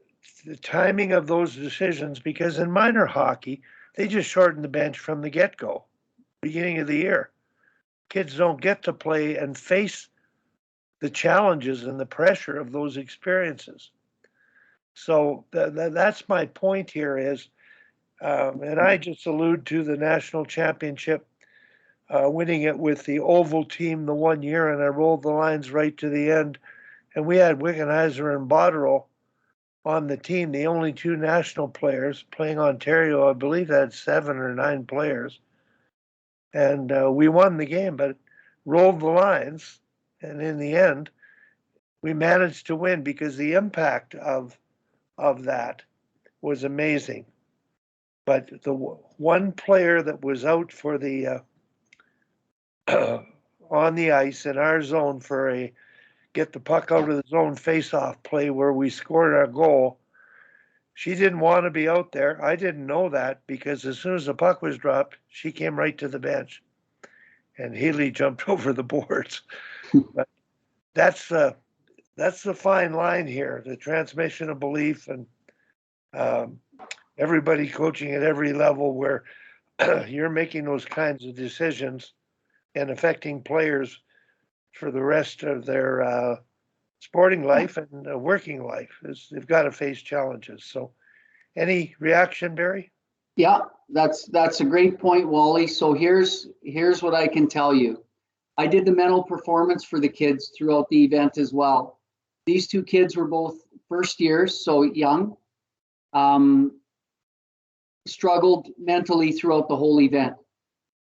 timing of those decisions, because in minor hockey, they just shorten the bench from the get-go, beginning of the year. Kids don't get to play and face the challenges and the pressure of those experiences. So that's my point here is, and I just allude to the national championship, winning it with the oval team the one year, and I rolled the lines right to the end. And we had Wickenheiser and Botterill on the team, the only two national players playing Ontario. I believe they had 7 or 9 players. And we won the game, but rolled the lines. And in the end, we managed to win because the impact of that was amazing. But the one player that was out for the on the ice in our zone for a get the puck out of the zone face-off play where we scored our goal, she didn't want to be out there. I didn't know that because as soon as the puck was dropped, she came right to the bench, and Healy jumped over the boards. But that's the fine line here, the transmission of belief, and everybody coaching at every level where you're making those kinds of decisions and affecting players for the rest of their sporting life and working life. They've got to face challenges. So any reaction, Barry?
Yeah, that's a great point, Wally. So here's what I can tell you. I did the mental performance for the kids throughout the event as well. These two kids were both first years, so young, struggled mentally throughout the whole event.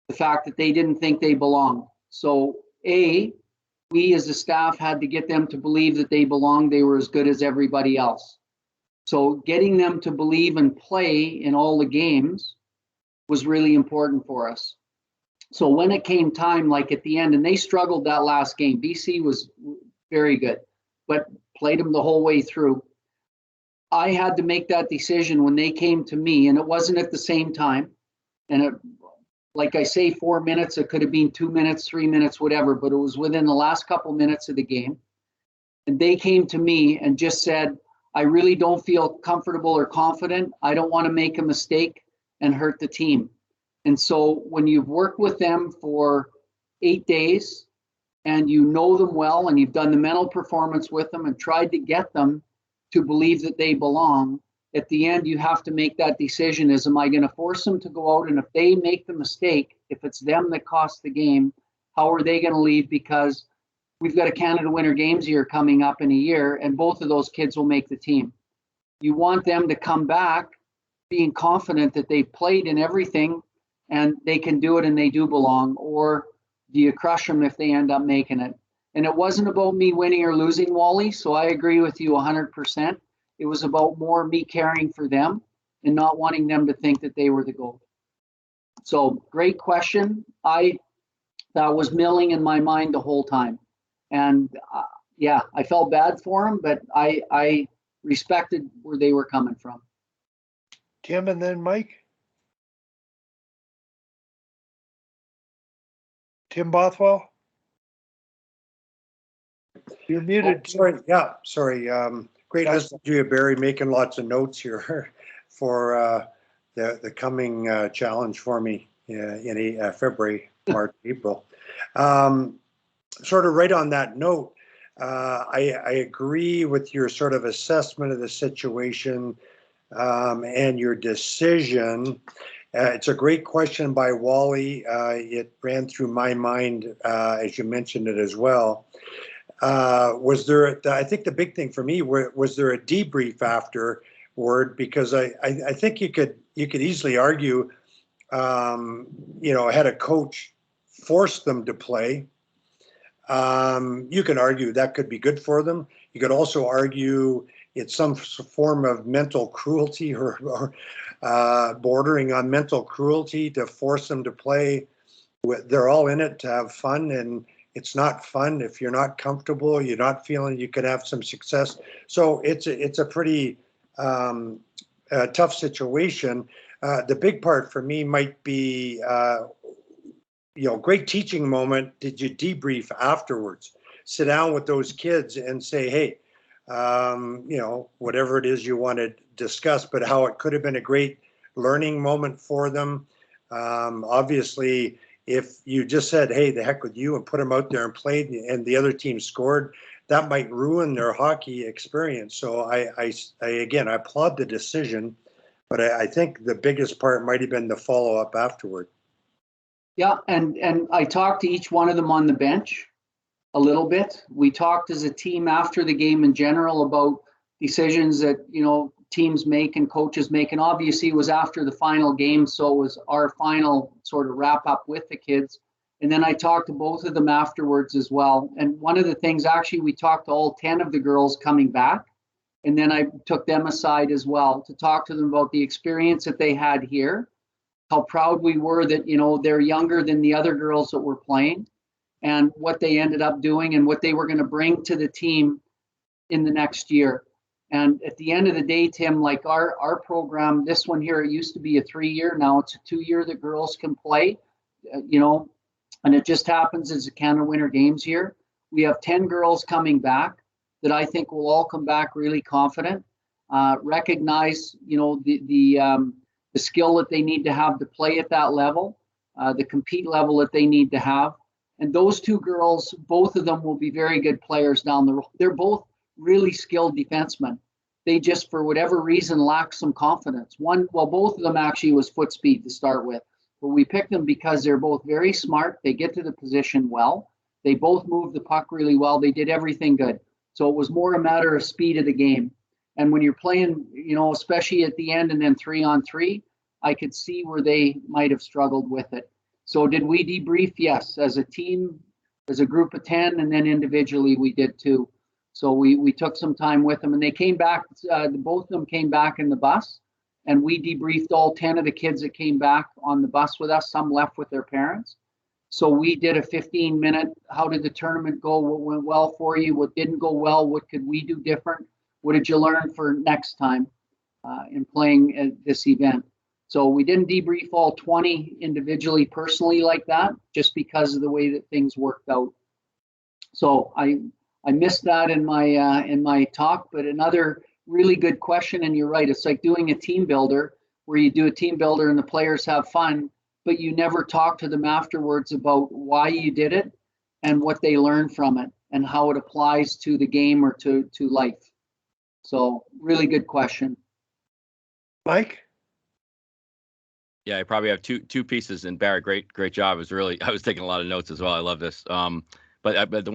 The fact that they didn't think they belonged. So we as a staff had to get them to believe that they belonged, they were as good as everybody else. So getting them to believe and play in all the games was really important for us. So when it came time, like at the end, and they struggled that last game, BC was very good, but played them the whole way through. I had to make that decision when they came to me, and it wasn't at the same time. And it, like I say, 4 minutes, it could have been 2 minutes, 3 minutes, whatever, but it was within the last couple minutes of the game. And they came to me and just said, I really don't feel comfortable or confident. I don't want to make a mistake and hurt the team. And so when you've worked with them for 8 days and you know them well and you've done the mental performance with them and tried to get them to believe that they belong, at the end you have to make that decision is, am I going to force them to go out? And if they make the mistake, if it's them that cost the game, how are they going to leave? Because we've got a Canada Winter Games year coming up in a year, and both of those kids will make the team. You want them to come back being confident that they've played in everything and they can do it and they do belong, or do you crush them if they end up making it? And it wasn't about me winning or losing, Wally, so I agree with you 100%. It was about more me caring for them and not wanting them to think that they were the goal. So great question. That was milling in my mind the whole time. And yeah, I felt bad for them, but I respected where they were coming from.
Tim and then Mike. Tim Bothwell. You're muted.
Oh, sorry. Great listening to you, Barry, making lots of notes here for the coming challenge for me in February, March, April. Sort of right on that note, I agree with your sort of assessment of the situation and your decision. It's a great question by Wally. It ran through my mind as you mentioned it as well. Was there, I think the big thing for me, was there a debrief afterward? Because I think you could easily argue, had a coach force them to play, You can argue that could be good for them. You could also argue it's some form of mental cruelty or bordering on mental cruelty to force them to play. They're all in it to have fun, and it's not fun if you're not comfortable, you're not feeling you could have some success. So it's a pretty tough situation. The big part for me might be, great teaching moment. Did you debrief afterwards? Sit down with those kids and say, hey, whatever it is you want to discuss, but how it could have been a great learning moment for them. Obviously, if you just said, hey, the heck with you, and put them out there and played, and the other team scored, that might ruin their hockey experience. So I applaud the decision, but I think the biggest part might have been the follow-up afterward.
Yeah, and I talked to each one of them on the bench a little bit. We talked as a team after the game in general about decisions that, teams make and coaches make. And obviously it was after the final game, so it was our final sort of wrap up with the kids. And then I talked to both of them afterwards as well. And one of the things, actually, we talked to all 10 of the girls coming back. And then I took them aside as well to talk to them about the experience that they had here, how proud we were that, they're younger than the other girls that were playing, and what they ended up doing and what they were going to bring to the team in the next year. And at the end of the day, Tim, like our program, this one here, it used to be a 3-year. Now it's a 2-year that girls can play, and it just happens as a Canada Winter Games here. We have 10 girls coming back that I think will all come back really confident, recognize, the skill that they need to have to play at that level, the compete level that they need to have. And those two girls, both of them will be very good players down the road. They're both really skilled defensemen. They just, for whatever reason, lack some confidence. Both of them actually was foot speed to start with, but we picked them because they're both very smart. They get to the position well. They both move the puck really well. They did everything good. So it was more a matter of speed of the game. And when you're playing, especially at the end and then 3-on-3, I could see where they might have struggled with it. So did we debrief? Yes, as a team, as a group of 10, and then individually we did too. So we took some time with them, and they came back, both of them came back in the bus, and we debriefed all 10 of the kids that came back on the bus with us. Some left with their parents. So we did a 15-minute, how did the tournament go? What went well for you? What didn't go well? What could we do different? What did you learn for next time in playing at this event? So we didn't debrief all 20 individually, personally like that, just because of the way that things worked out. So I missed that in my talk, but another really good question, and you're right, it's like doing a team builder where you do a team builder and the players have fun, but you never talk to them afterwards about why you did it and what they learned from it and how it applies to the game or to life. So really good question.
Mike?
Yeah, I probably have two pieces. And Barry, great job. I was taking a lot of notes as well. I love this. But the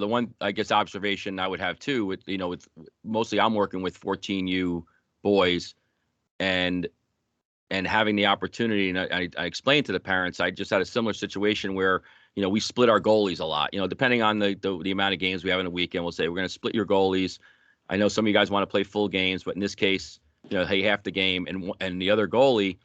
one I guess observation I would have too, with mostly I'm working with 14U boys, and having the opportunity, and I explained to the parents, I just had a similar situation where we split our goalies a lot. Depending on the amount of games we have in a weekend, we'll say we're going to split your goalies. I know some of you guys want to play full games, but in this case, hey, half the game, and the other goalie.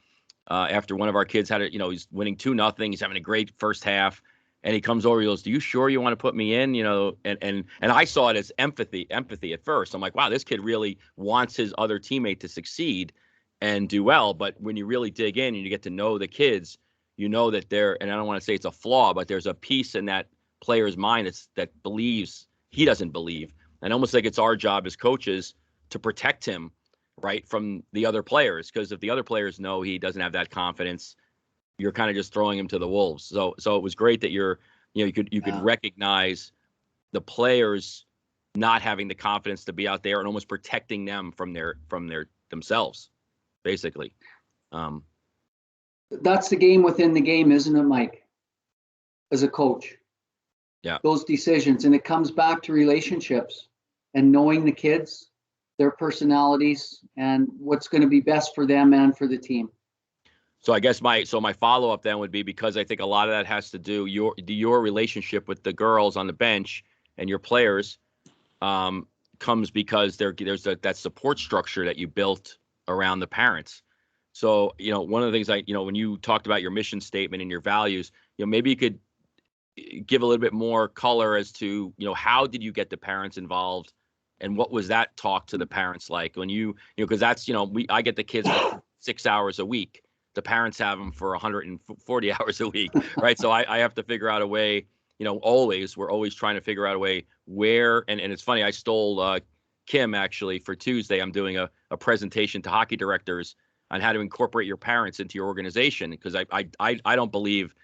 After one of our kids had he's winning 2-0. He's having a great first half, and he comes over. He goes, "Do you sure you want to put me in?" And I saw it as empathy at first. I'm like, wow, this kid really wants his other teammate to succeed and do well. But when you really dig in and you get to know the kids, that they're, and I don't want to say it's a flaw, but there's a piece in that player's mind that believes he doesn't believe, and almost like it's our job as coaches to protect him, right, from the other players, because if the other players know he doesn't have that confidence, you're kind of just throwing him to the wolves. So it was great that you could recognize the players not having the confidence to be out there and almost protecting them from themselves, basically.
That's the game within the game, isn't it, Mike? As a coach.
Yeah. Those
decisions, and it comes back to relationships and knowing the kids, their personalities, and what's going to be best for them and for the team.
So I guess my follow-up then would be, because I think a lot of that has to do your relationship with the girls on the bench and your players comes because there's that support structure that you built around the parents. So, one of the things when you talked about your mission statement and your values, maybe you could give a little bit more color as to, how did you get the parents involved, and what was that talk to the parents like when because that's, I get the kids for 6 hours a week. The parents have them for 140 hours a week, right? So I have to figure out a way, we're always trying to figure out a way where, and it's funny, I stole Kim actually for Tuesday. I'm doing a presentation to hockey directors on how to incorporate your parents into your organization, because I don't believe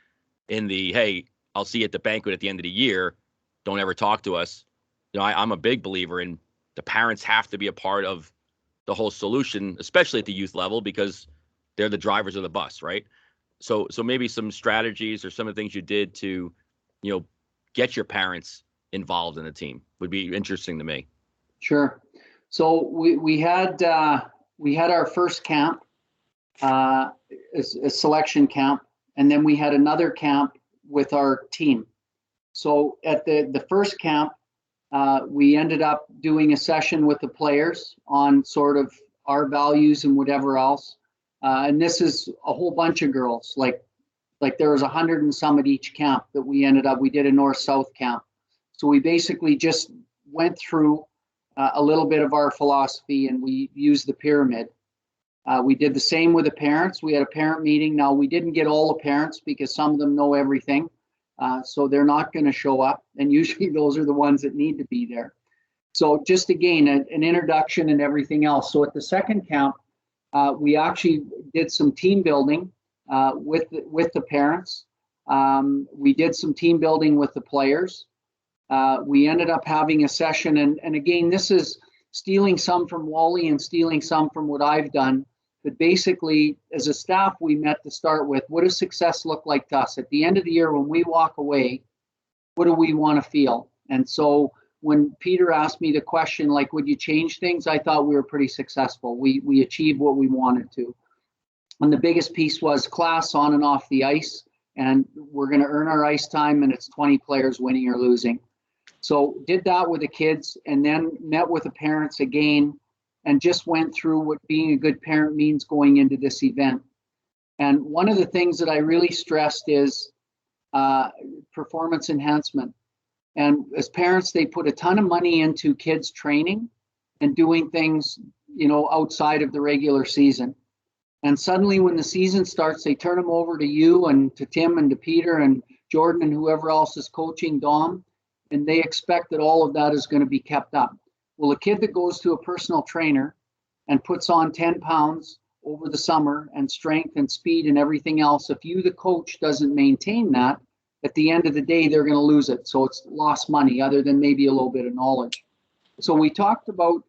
in the, hey, I'll see you at the banquet at the end of the year, don't ever talk to us. I'm a big believer in the parents have to be a part of the whole solution, especially at the youth level, because they're the drivers of the bus, right? So maybe some strategies or some of the things you did to, get your parents involved in the team would be interesting to me.
Sure. So we had our first camp, a selection camp, and then we had another camp with our team. So at the first camp, we ended up doing a session with the players on sort of our values and whatever else. And this is a whole bunch of girls, like there was 100 and some at each camp that we did a north-south camp. So we basically just went through a little bit of our philosophy, and we used the pyramid. We did the same with the parents. We had a parent meeting. Now, we didn't get all the parents because some of them know everything. So they're not going to show up. And usually those are the ones that need to be there. So just again, an introduction and everything else. So at the second camp, we actually did some team building with the parents. We did some team building with the players. We ended up having a session, and again, this is stealing some from Wally and stealing some from what I've done. But basically, as a staff, we met to start with, what does success look like to us? At the end of the year, when we walk away, what do we want to feel? And so when Peter asked me the question, like, would you change things? I thought we were pretty successful. We achieved what we wanted to. And the biggest piece was class on and off the ice. And we're going to earn our ice time, and it's 20 players winning or losing. So did that with the kids, and then met with the parents again, and just went through what being a good parent means going into this event. And one of the things that I really stressed is performance enhancement. And as parents, they put a ton of money into kids training and doing things, outside of the regular season. And suddenly when the season starts, they turn them over to you and to Tim and to Peter and Jordan and whoever else is coaching, Dom, and they expect that all of that is going to be kept up. Well, a kid that goes to a personal trainer and puts on 10 pounds over the summer and strength and speed and everything else, if you, the coach, doesn't maintain that, at the end of the day, they're going to lose it. So it's lost money other than maybe a little bit of knowledge. So we talked about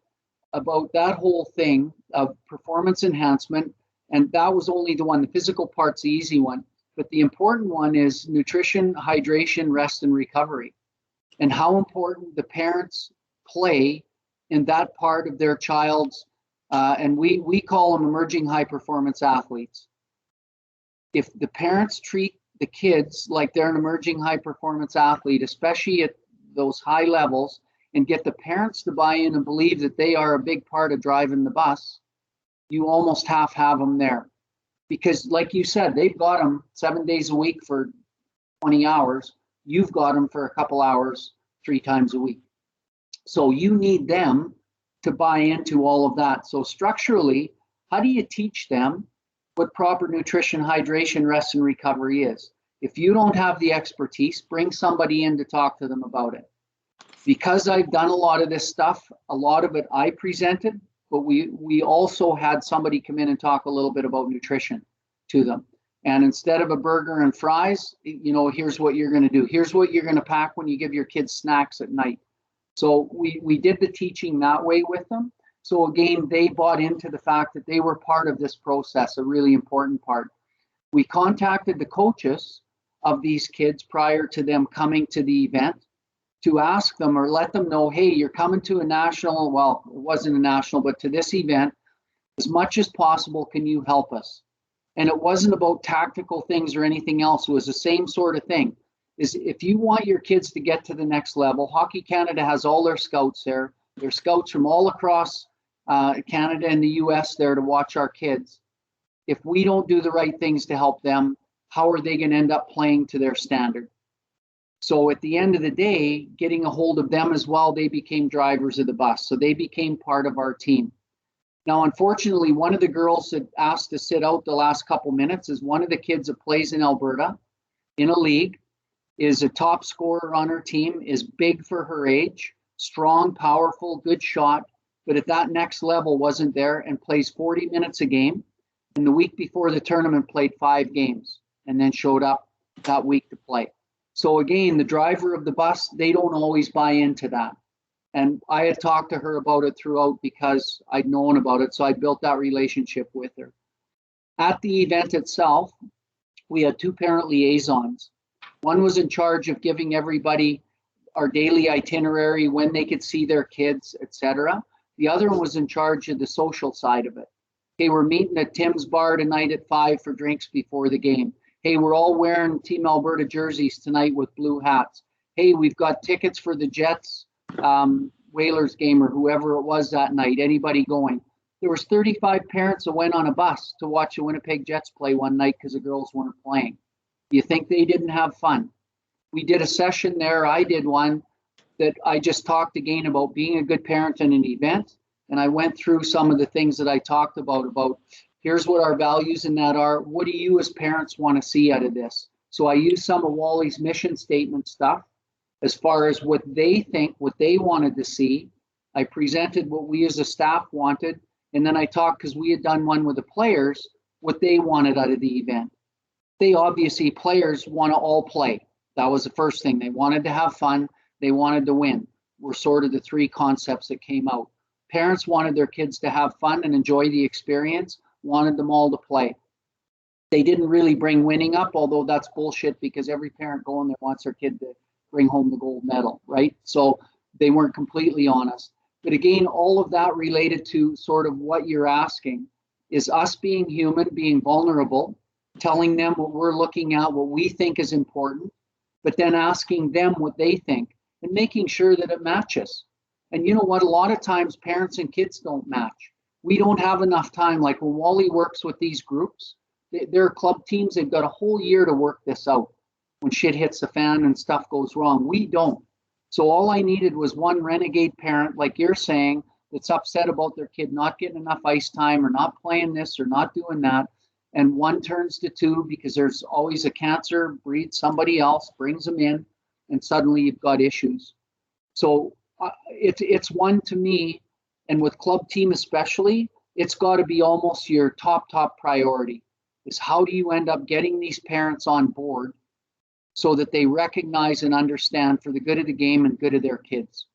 that whole thing of performance enhancement, and that was only the one. The physical part's the easy one, but the important one is nutrition, hydration, rest, and recovery, and how important the parents play in that part of their child's, and we call them emerging high performance athletes. If the parents treat the kids like they're an emerging high performance athlete, especially at those high levels, and get the parents to buy in and believe that they are a big part of driving the bus, you almost have them there. Because like you said, they've got them 7 days a week for 20 hours. You've got them for a couple hours 3 times a week. So you need them to buy into all of that. So structurally, how do you teach them what proper nutrition, hydration, rest, and recovery is? If you don't have the expertise, bring somebody in to talk to them about it. Because I've done a lot of this stuff, a lot of it I presented, but we also had somebody come in and talk a little bit about nutrition to them. And instead of a burger and fries, here's what you're going to do. Here's what you're going to pack when you give your kids snacks at night. So we did the teaching that way with them. So again, they bought into the fact that they were part of this process, a really important part. We contacted the coaches of these kids prior to them coming to the event to ask them or let them know, hey, you're coming to a national, well, it wasn't a national, but to this event, as much as possible, can you help us? And it wasn't about tactical things or anything else. It was the same sort of thing. Is if you want your kids to get to the next level, Hockey Canada has all their scouts there. There's scouts from all across Canada and the US there to watch our kids. If we don't do the right things to help them, how are they going to end up playing to their standard? So at the end of the day, getting a hold of them as well, they became drivers of the bus. So they became part of our team. Now, unfortunately, one of the girls that asked to sit out the last couple minutes is one of the kids that plays in Alberta in a league, is a top scorer on her team, is big for her age, strong, powerful, good shot, but at that next level wasn't there and plays 40 minutes a game. And the week before the tournament played 5 games and then showed up that week to play. So again, the driver of the bus, they don't always buy into that. And I had talked to her about it throughout because I'd known about it. So I built that relationship with her. At the event itself, we had 2 parent liaisons. One was in charge of giving everybody our daily itinerary, when they could see their kids, etc. The other one was in charge of the social side of it. Hey, we're meeting at Tim's Bar tonight at 5 for drinks before the game. Hey, we're all wearing Team Alberta jerseys tonight with blue hats. Hey, we've got tickets for the Jets Whalers game or whoever it was that night. Anybody going? There was 35 parents that went on a bus to watch the Winnipeg Jets play one night because the girls weren't playing. Do you think they didn't have fun? We did a session there. I did one that I just talked again about being a good parent in an event. And I went through some of the things that I talked about here's what our values in that are. What do you as parents want to see out of this? So I used some of Wally's mission statement stuff as far as what they think, what they wanted to see. I presented what we as a staff wanted. And then I talked, because we had done one with the players, what they wanted out of the event. They obviously, players want to all play. That was the first thing. They wanted to have fun. They wanted to win. Were sort of the 3 concepts that came out. Parents wanted their kids to have fun and enjoy the experience, wanted them all to play. They didn't really bring winning up, although that's bullshit because every parent going there wants their kid to bring home the gold medal, right? So they weren't completely honest. But again, all of that related to sort of what you're asking is us being human, being vulnerable, telling them what we're looking at, what we think is important, but then asking them what they think and making sure that it matches. And you know what? A lot of times parents and kids don't match. We don't have enough time. Like when Wally works with these groups, they're club teams, they've got a whole year to work this out when shit hits the fan and stuff goes wrong. We don't. So all I needed was one renegade parent, like you're saying, that's upset about their kid not getting enough ice time or not playing this or not doing that. And one turns to 2 because there's always a cancer breeds somebody else, brings them in, and suddenly you've got issues. So it's one to me, and with club team especially, it's got to be almost your top priority is how do you end up getting these parents on board so that they recognize and understand for the good of the game and good of their kids.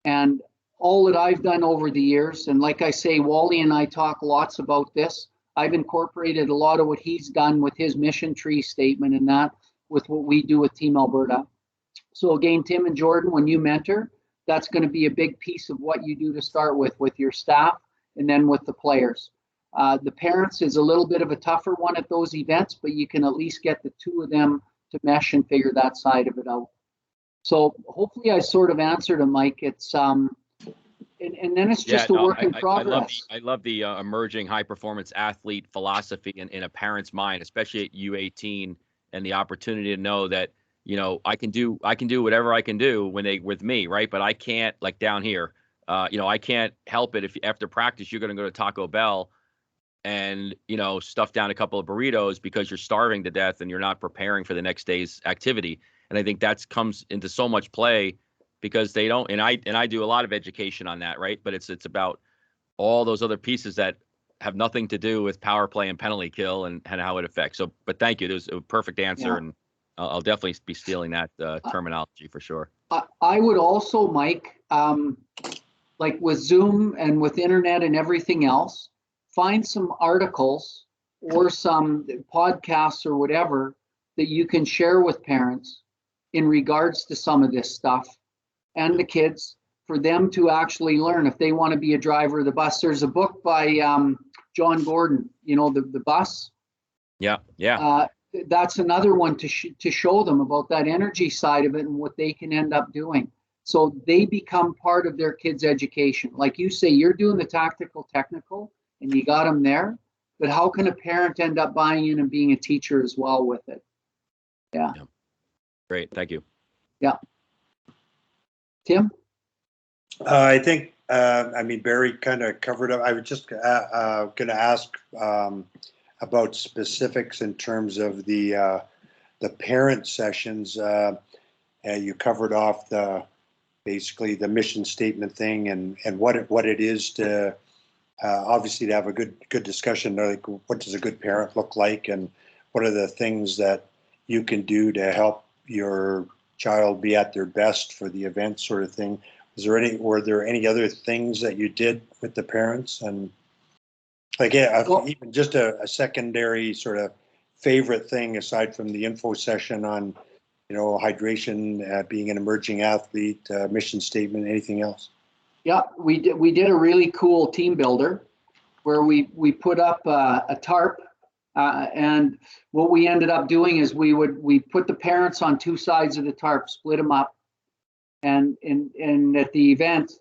And all that I've done over the years, and like I say, Wally and I talk lots about this. I've incorporated a lot of what he's done with his mission tree statement and that with what we do with Team Alberta. So again, Tim and Jordan, when you mentor, that's going to be a big piece of what you do to start with your staff and then with the players. The parents is a little bit of a tougher one at those events, but you can at least get the 2 of them to mesh and figure that side of it out. So hopefully I sort of answered him, Mike. It's and then it's just a work in progress.
I love the emerging high performance athlete philosophy in a parent's mind, especially at U18, and the opportunity to know that, you know, I can do whatever I can do with me, right? But I can't, like down here, I can't help it if after practice you're going to go to Taco Bell and, you know, stuff down a couple of burritos because you're starving to death and you're not preparing for the next day's activity. And I think that comes into so much play because they don't, and I do a lot of education on that, right? But it's about all those other pieces that have nothing to do with power play and penalty kill and how it affects. So, but thank you. It was a perfect answer. Yeah. And I'll definitely be stealing that terminology for sure.
I would also, Mike, like with Zoom and with internet and everything else, find some articles or some podcasts or whatever that you can share with parents in regards to some of this stuff and the kids for them to actually learn if they want to be a driver of the bus. There's a book by John Gordon, you know, the bus.
Yeah. Yeah.
That's another one to show them about that energy side of it and what they can end up doing. So they become part of their kids' education. Like you say, you're doing the tactical, technical, and you got them there. But how can a parent end up buying in and being a teacher as well with it? Yeah.
Great. Thank you.
Yeah. Tim?
I think, I mean, Barry kind of covered it. I was just going to ask about specifics in terms of the parent sessions. You covered off basically the mission statement thing and what it is to obviously to have a good discussion. Like, what does a good parent look like, and what are the things that you can do to help your child be at their best for the event, sort of thing. Were there any other things that you did with the parents? And like, even just a secondary sort of favorite thing aside from the info session on, hydration, being an emerging athlete, mission statement, anything else?
Yeah, we did a really cool team builder where we put up a tarp, and what we ended up doing is we put the parents on two sides of the tarp, split them up, and at the event,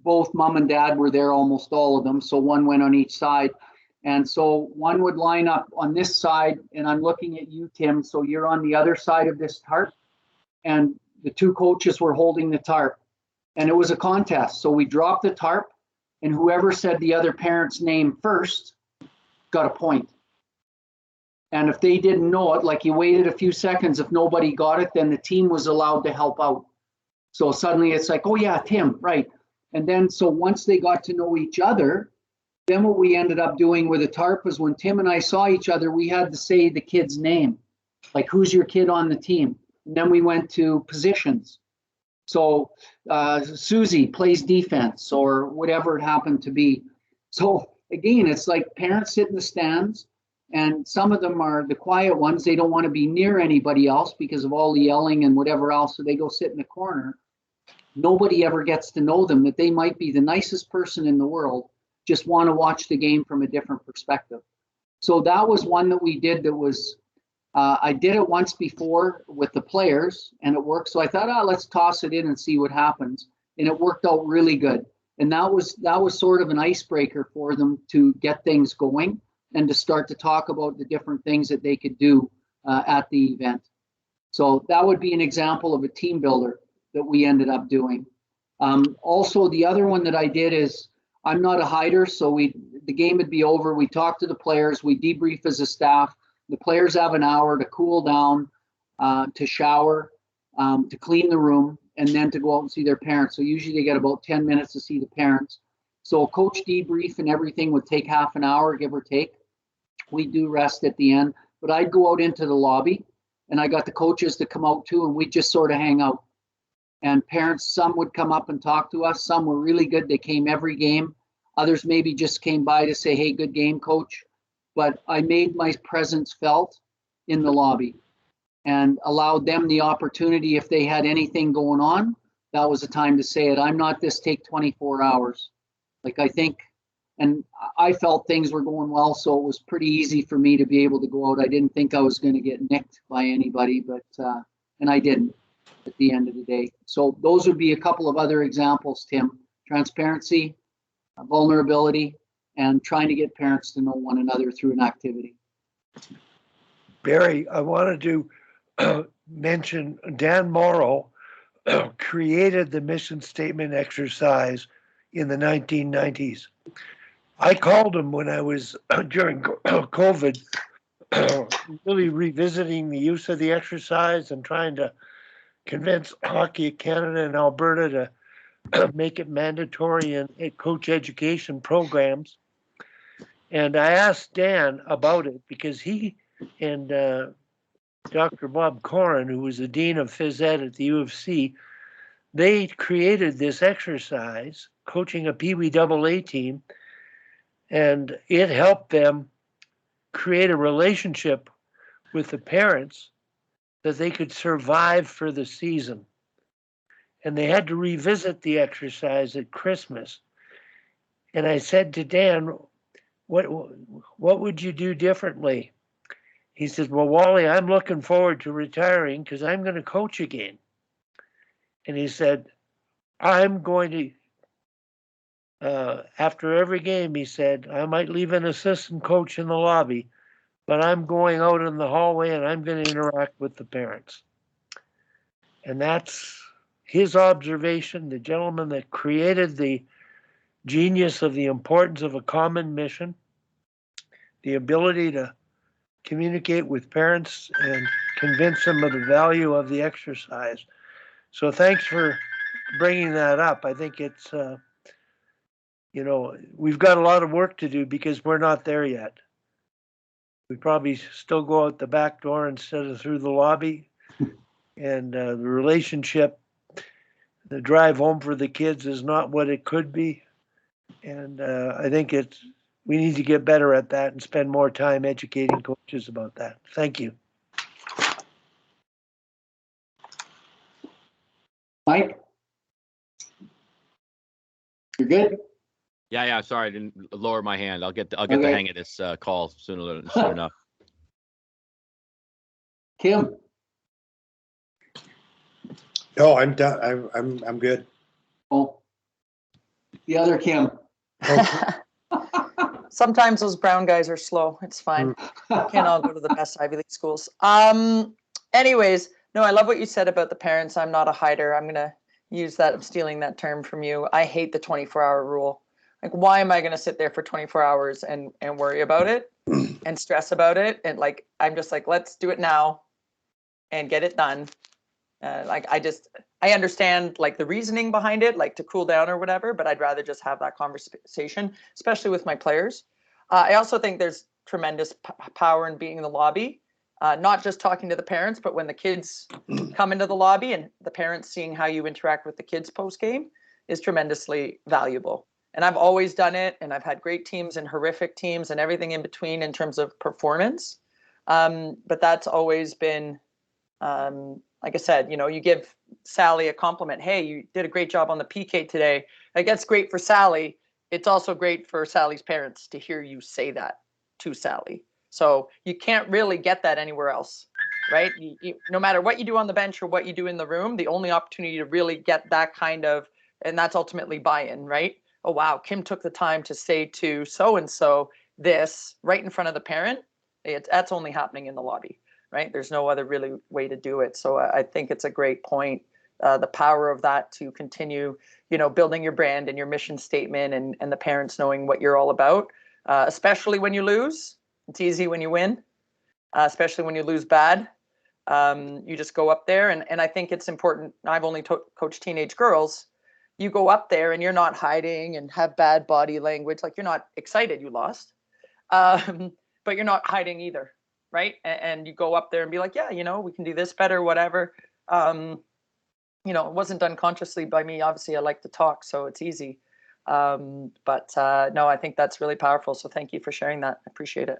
both mom and dad were there, almost all of them. So one went on each side, and so one would line up on this side, and I'm looking at you, Tim. So you're on the other side of this tarp, and the two coaches were holding the tarp. And it was a contest. So we dropped the tarp, and whoever said the other parent's name first got a point. And if they didn't know it, like you waited a few seconds, if nobody got it, then the team was allowed to help out. So suddenly it's like, oh yeah, Tim, right. And then so once they got to know each other, then what we ended up doing with the tarp was when Tim and I saw each other, we had to say the kid's name. Like, who's your kid on the team? And then we went to positions. So Susie plays defense or whatever it happened to be. So again, it's like parents sit in the stands, and some of them are the quiet ones. They don't want to be near anybody else because of all the yelling and whatever else. So they go sit in the corner. Nobody ever gets to know them, that they might be the nicest person in the world, just want to watch the game from a different perspective. So that was one that we did that was, I did it once before with the players and it worked. So I thought, let's toss it in and see what happens. And it worked out really good. And that was sort of an icebreaker for them to get things going and to start to talk about the different things that they could do at the event. So that would be an example of a team builder that we ended up doing. Also, the other one that I did is, I'm not a hider, so the game would be over. We talk to the players, we debrief as a staff. The players have an hour to cool down, to shower, to clean the room, and then to go out and see their parents. So usually they get about 10 minutes to see the parents. So a coach debrief and everything would take half an hour, give or take. We do rest at the end, but I'd go out into the lobby, and I got the coaches to come out too, and we'd just sort of hang out. And parents, some would come up and talk to us. Some were really good. They came every game. Others maybe just came by to say, hey, good game, coach. But I made my presence felt in the lobby and allowed them the opportunity, if they had anything going on, that was the time to say it. I'm not this take 24 hours. Like, I think, and I felt things were going well, so it was pretty easy for me to be able to go out. I didn't think I was going to get nicked by anybody, but and I didn't at the end of the day. So those would be a couple of other examples, Tim. Transparency, vulnerability, and trying to get parents to know one another through an activity.
Barry, I wanted to mention Dan Morrow created the mission statement exercise in the 1990s. I called him when I was during COVID, really revisiting the use of the exercise and trying to convince Hockey Canada and Alberta to make it mandatory in coach education programs. And I asked Dan about it because he and Dr. Bob Corin, who was the Dean of Phys Ed at the U of C, they created this exercise, coaching a Pee Wee AA team, and it helped them create a relationship with the parents that they could survive for the season. And they had to revisit the exercise at Christmas. And I said to Dan, what would you do differently? He says, well, Wally, I'm looking forward to retiring because I'm going to coach again. And he said, I'm going to, after every game, he said, I might leave an assistant coach in the lobby, but I'm going out in the hallway and I'm going to interact with the parents. And that's his observation, the gentleman that created the genius of the importance of a common mission, the ability to communicate with parents and convince them of the value of the exercise. So thanks for bringing that up. I think it's, we've got a lot of work to do because we're not there yet. We probably still go out the back door instead of through the lobby. And the relationship, the drive home for the kids is not what it could be. And I think we need to get better at that and spend more time educating coaches about that. Thank you.
Mike? You're good?
Yeah. Sorry, I didn't lower my hand. I'll get the
Okay.
hang of this call soon enough.
Kim?
No, I'm done. I'm good.
Oh, the other Kim.
Sometimes those brown guys are slow. It's fine. Can't all go to the best Ivy League schools. Anyways, no, I love what you said about the parents. I'm not a hider. I'm gonna use that. I'm stealing that term from you. I hate the 24-hour rule. Like, why am I gonna sit there for 24 hours and worry about it and stress about it? And like, I'm just like, let's do it now and get it done. I understand like the reasoning behind it, like to cool down or whatever, but I'd rather just have that conversation, especially with my players. I also think there's tremendous power in being in the lobby, not just talking to the parents, but when the kids come into the lobby and the parents seeing how you interact with the kids post game is tremendously valuable. And I've always done it, and I've had great teams and horrific teams and everything in between in terms of performance. But that's always been, like I said, you give Sally a compliment. Hey, you did a great job on the PK today. Like, that's great for Sally. It's also great for Sally's parents to hear you say that to Sally. So you can't really get that anywhere else, right? No matter what you do on the bench or what you do in the room, the only opportunity to really get that kind of, and that's ultimately buy-in, right? Oh, wow, Kim took the time to say to so-and-so this right in front of the parent. That's only happening in the lobby. Right? There's no other really way to do it. So I think it's a great point. The power of that to continue, building your brand and your mission statement and the parents knowing what you're all about, especially when you lose. It's easy when you win, especially when you lose bad. You just go up there. And I think it's important. I've only coached teenage girls. You go up there and you're not hiding and have bad body language. Like, you're not excited you lost, but you're not hiding either. Right. And you go up there and be like, yeah, we can do this better, whatever. It wasn't done consciously by me. Obviously, I like to talk, so it's easy. But no, I think that's really powerful. So thank you for sharing that. I appreciate it.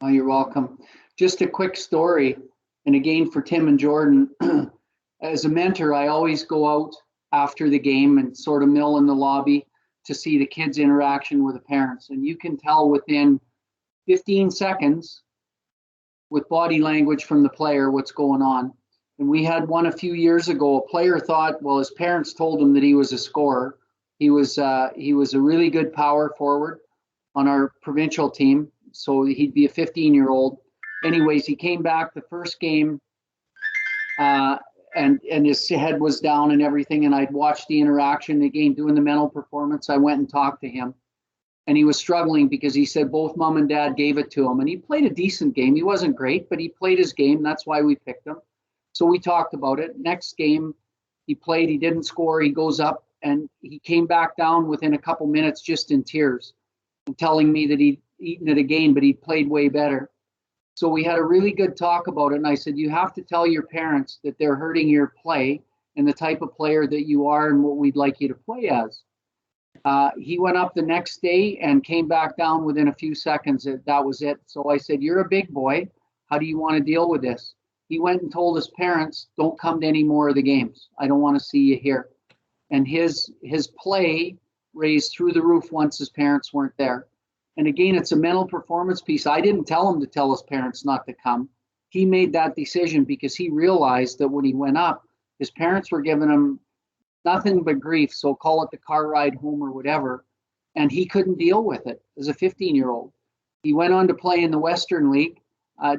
Oh, you're welcome. Just a quick story. And again, for Tim and Jordan, as a mentor, I always go out after the game and sort of mill in the lobby to see the kids' interaction with the parents. And you can tell within 15 seconds with body language from the player what's going on. And we had one a few years ago. A player thought, well, his parents told him that he was a scorer. He was a really good power forward on our provincial team, so he'd be a 15-year-old. Anyways, he came back the first game, and his head was down and everything, and I'd watched the interaction again, doing the mental performance. I went and talked to him. And he was struggling because he said both mom and dad gave it to him. And he played a decent game. He wasn't great, but he played his game. That's why we picked him. So we talked about it. Next game, he played. He didn't score. He goes up, and he came back down within a couple minutes just in tears and telling me that he'd eaten it again, but he'd played way better. So we had a really good talk about it. And I said, you have to tell your parents that they're hurting your play and the type of player that you are and what we'd like you to play as. He went up the next day and came back down within a few seconds. That was it. So I said, you're a big boy. How do you want to deal with this? He went and told his parents, don't come to any more of the games. I don't want to see you here. And his play raised through the roof once his parents weren't there. And again, it's a mental performance piece. I didn't tell him to tell his parents not to come. He made that decision because he realized that when he went up, his parents were giving him nothing but grief. So call it the car ride home or whatever. And he couldn't deal with it as a 15-year-old. He went on to play in the Western League,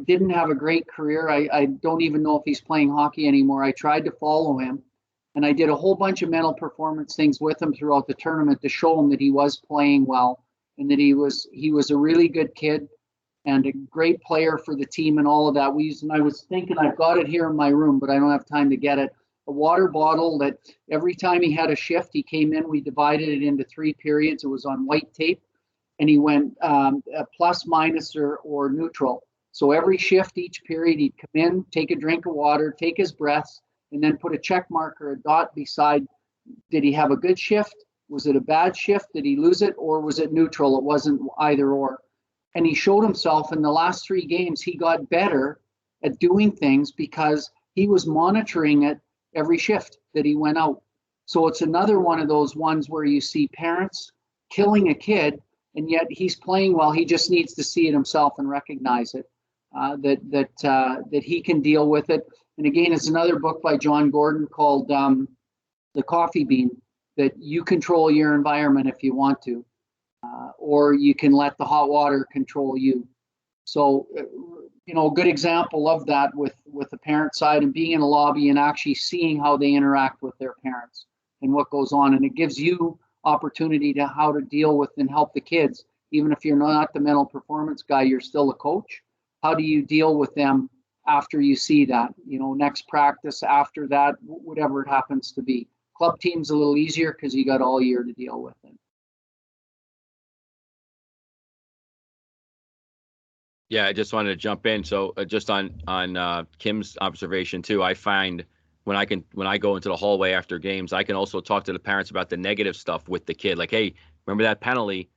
didn't have a great career. I don't even know if he's playing hockey anymore. I tried to follow him, and I did a whole bunch of mental performance things with him throughout the tournament to show him that he was playing well and that he was a really good kid and a great player for the team and all of that. And I was thinking, I've got it here in my room, but I don't have time to get it. A water bottle that every time he had a shift, he came in, we divided it into 3 periods. It was on white tape, and he went plus, minus, or neutral. So every shift, each period, he'd come in, take a drink of water, take his breaths, and then put a check mark or a dot beside, did he have a good shift? Was it a bad shift? Did he lose it? Or was it neutral? It wasn't either or. And he showed himself in the last 3 games, he got better at doing things because he was monitoring it every shift that he went out. So it's another one of those ones where you see parents killing a kid, and yet he's playing well. He just needs to see it himself and recognize it, that he can deal with it. And again, it's another book by John Gordon called The Coffee Bean, that you control your environment if you want to, or you can let the hot water control you. So, a good example of that with the parent side and being in a lobby and actually seeing how they interact with their parents and what goes on. And it gives you opportunity to how to deal with and help the kids. Even if you're not the mental performance guy, you're still a coach. How do you deal with them after you see that? Next practice, after that, whatever it happens to be. Club team's a little easier because you got all year to deal with it.
Yeah, I just wanted to jump in. So just on Kim's observation too, I find when I go into the hallway after games, I can also talk to the parents about the negative stuff with the kid. Like, hey, remember that penalty?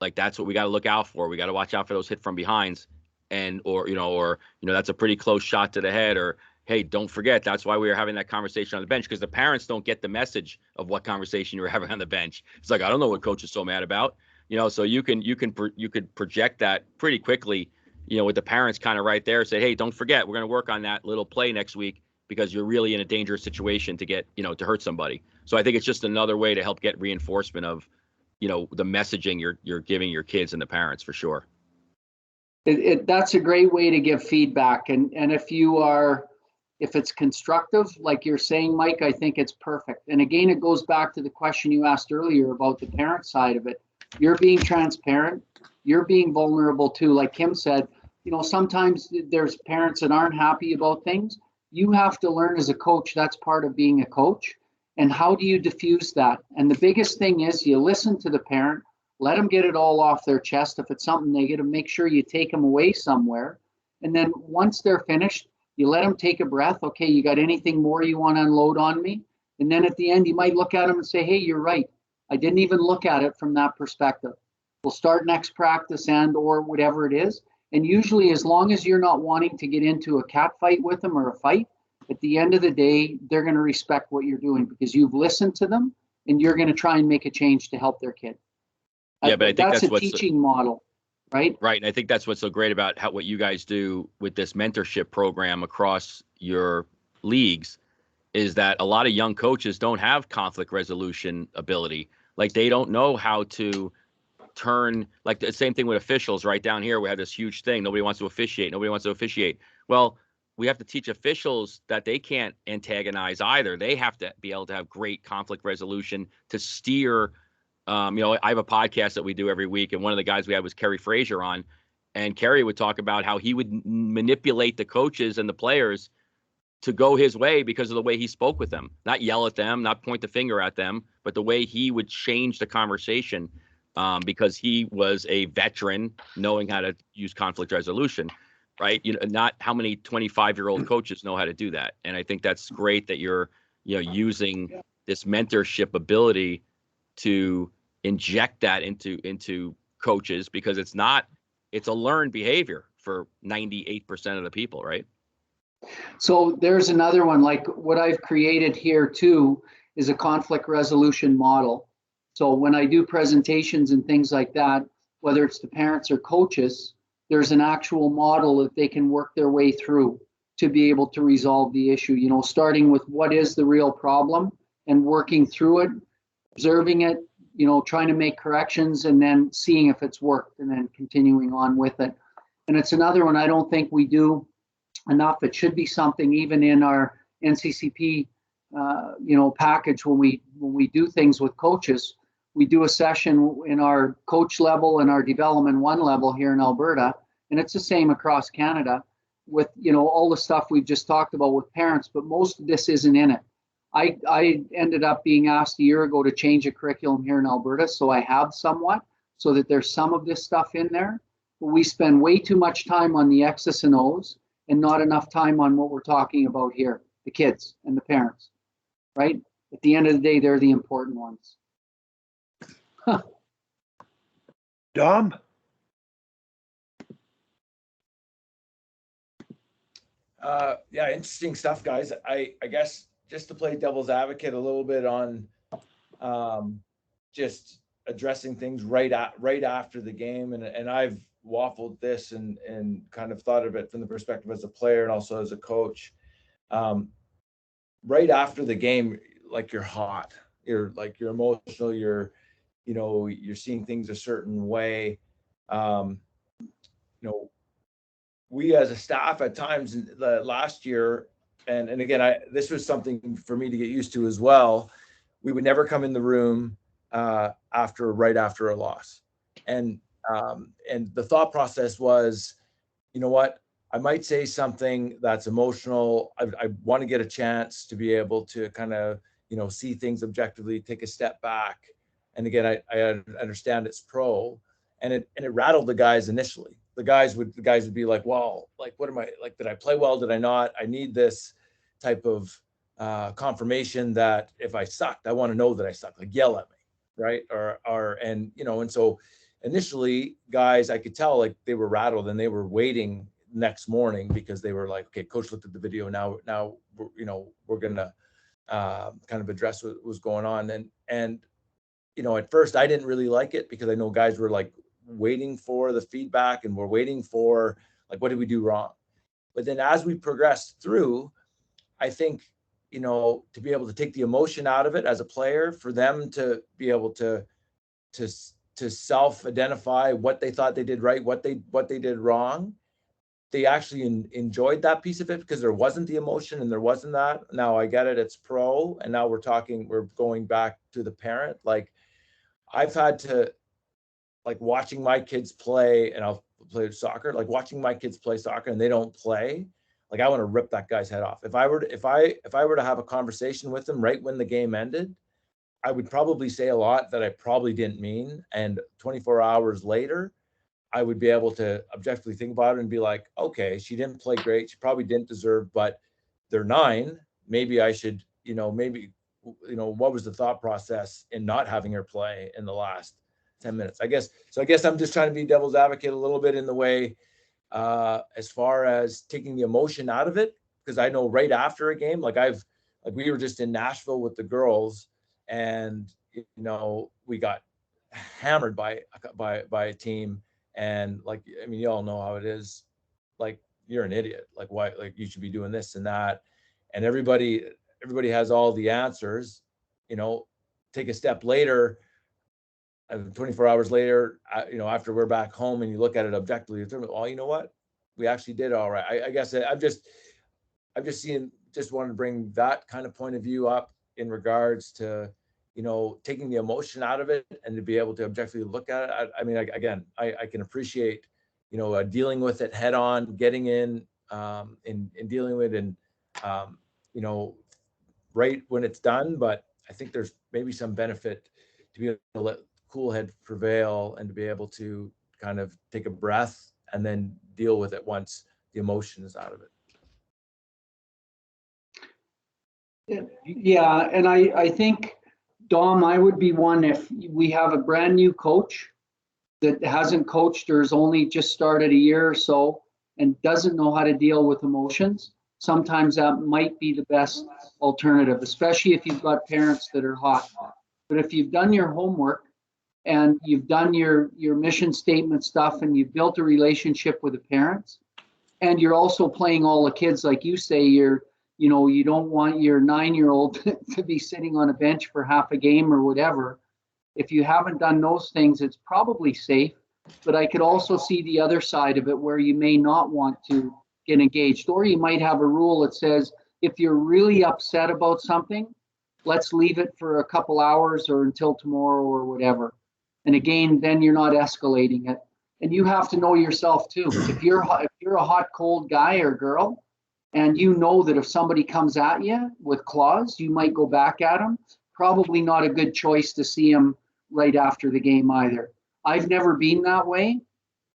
Like, that's what we got to look out for. We got to watch out for those hit from behinds, or that's a pretty close shot to the head. Or, hey, don't forget, that's why we were having that conversation on the bench, because the parents don't get the message of what conversation you were having on the bench. It's like, I don't know what coach is so mad about. So you could project that pretty quickly, with the parents kind of right there, say, hey, don't forget, we're going to work on that little play next week because you're really in a dangerous situation to get, to hurt somebody. So I think it's just another way to help get reinforcement of, the messaging you're giving your kids and the parents, for sure.
That's a great way to give feedback. And if it's constructive, like you're saying, Mike, I think it's perfect. And again, it goes back to the question you asked earlier about the parent side of it. You're being transparent. You're being vulnerable too. Like Kim said, sometimes there's parents that aren't happy about things. You have to learn as a coach, that's part of being a coach. And how do you diffuse that? And the biggest thing is you listen to the parent, let them get it all off their chest. If it's something negative, make sure you take them away somewhere. And then once they're finished, you let them take a breath. Okay, you got anything more you want to unload on me? And then at the end, you might look at them and say, hey, you're right. I didn't even look at it from that perspective. We'll start next practice or whatever it is. And usually, as long as you're not wanting to get into a cat fight with them or a fight, at the end of the day, they're going to respect what you're doing because you've listened to them and you're going to try and make a change to help their kid.
Yeah, but I think that's
a teaching model, right?
Right. And I think that's what's so great about what you guys do with this mentorship program across your leagues is that a lot of young coaches don't have conflict resolution ability. Like, they don't know how to turn, like the same thing with officials right down here. We have this huge thing. Nobody wants to officiate. Well, we have to teach officials that they can't antagonize either. They have to be able to have great conflict resolution to steer. I have a podcast that we do every week, and one of the guys we had was Kerry Frazier on, and Kerry would talk about how he would manipulate the coaches and the players to go his way because of the way he spoke with them, not yell at them, not point the finger at them, but the way he would change the conversation because he was a veteran knowing how to use conflict resolution, right? Not how many 25-year-old coaches know how to do that. And I think that's great that you're, using this mentorship ability to inject that into coaches, because it's a learned behavior for 98% of the people, right?
So there's another one, like what I've created here too is a conflict resolution model. So when I do presentations and things like that, whether it's the parents or coaches, there's an actual model that they can work their way through to be able to resolve the issue, you know, starting with what is the real problem and working through it, observing it, you know, trying to make corrections and then seeing if it's worked and then continuing on with it. And it's another one I don't think we do enough. It should be something even in our NCCP, you know, package when we do things with coaches. We do a session in our coach level and our development 1 level here in Alberta, and it's the same across Canada with, you know, all the stuff we've just talked about with parents, but most of this isn't in it. I ended up being asked a year ago to change a curriculum here in Alberta, so I have somewhat, so that there's some of this stuff in there. But we spend way too much time on the X's and O's and not enough time on what we're talking about here, the kids and the parents, right? At the end of the day, they're the important ones.
Dom?
Yeah, interesting stuff, guys. I guess just to play devil's advocate a little bit on just addressing things right after the game, and I've waffled this and kind of thought of it from the perspective as a player and also as a coach. Right after the game, like you're hot, you're emotional, you're seeing things a certain way. You know, we as a staff at times last year, and again, this was something for me to get used to as well. We would never come in the room right after a loss, and the thought process was, you know what, I might say something that's emotional. I want to get a chance to be able to kind of, you know, see things objectively, take a step back. And again, I understand it's pro, and it rattled the guys initially. The guys would be like, well, like, what am I, like, did I play well? Did I not? I need this type of confirmation that if I sucked, I want to know that I sucked, like yell at me. Right. And, you know, and so initially guys, I could tell like they were rattled and they were waiting next morning because they were like, okay, coach looked at the video. Now, you know, we're going to kind of address what was going on. And, you know, at first I didn't really like it because I know guys were like waiting for the feedback and we're waiting for like, what did we do wrong? But then as we progressed through, I think, you know, to be able to take the emotion out of it as a player, for them to be able to self-identify what they thought they did right, what they did wrong, they actually enjoyed that piece of it because there wasn't the emotion and there wasn't that. Now I get it, it's pro, and now we're going back to the parent. Like I've had to, like, watching my kids play, and I'll play soccer, like watching my kids play soccer and they don't play, like I want to rip that guy's head off. If I were to have a conversation with them right when the game ended, I would probably say a lot that I probably didn't mean. And 24 hours later, I would be able to objectively think about it and be like, okay, she didn't play great. She probably didn't deserve, but they're 9. Maybe I should, you know, what was the thought process in not having her play in the last 10 minutes? I guess I'm just trying to be devil's advocate a little bit in the way, as far as taking the emotion out of it. Because I know right after a game, we were just in Nashville with the girls, and, you know, we got hammered by a team. And like, I mean, you all know how it is. Like, you're an idiot. Like, why? Like, you should be doing this and that. And everybody has all the answers. You know, take a step later, 24 hours later, you know, after we're back home and you look at it objectively, oh, you know what? We actually did all right. I guess I'm just wanted to bring that kind of point of view up in regards to, you know, taking the emotion out of it and to be able to objectively look at it. I mean, again, I can appreciate, you know, dealing with it head on, getting in dealing with it, and, you know, right when it's done. But I think there's maybe some benefit to be able to let cool head prevail and to be able to kind of take a breath and then deal with it once the emotion is out of it.
Yeah, and I think, Dom, I would be one if we have a brand new coach that hasn't coached or has only just started a year or so and doesn't know how to deal with emotions. Sometimes that might be the best alternative, especially if you've got parents that are hot. But if you've done your homework and you've done your mission statement stuff and you've built a relationship with the parents, and you're also playing all the kids, like you say, you don't want your 9-year-old to be sitting on a bench for half a game or whatever. If you haven't done those things, it's probably safe. But I could also see the other side of it where you may not want to get engaged, or you might have a rule that says, if you're really upset about something, let's leave it for a couple hours or until tomorrow or whatever. And again, then you're not escalating it. And you have to know yourself too. If you're a hot, cold guy or girl, and you know that if somebody comes at you with claws, you might go back at them, probably not a good choice to see them right after the game either. I've never been that way.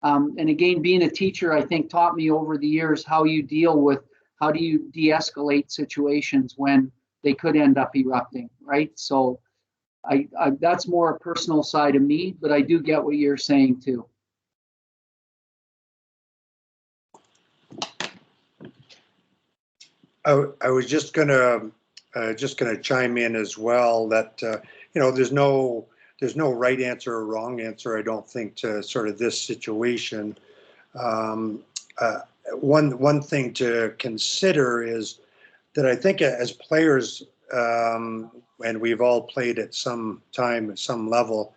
And again, being a teacher, I think taught me over the years how do you de-escalate situations when they could end up erupting, right? So I that's more a personal side of me, but I do get what you're saying too.
I was just gonna chime in as well that there's no right answer or wrong answer, I don't think, to sort of this situation. One thing to consider is that I think as players, and we've all played at some time at some level,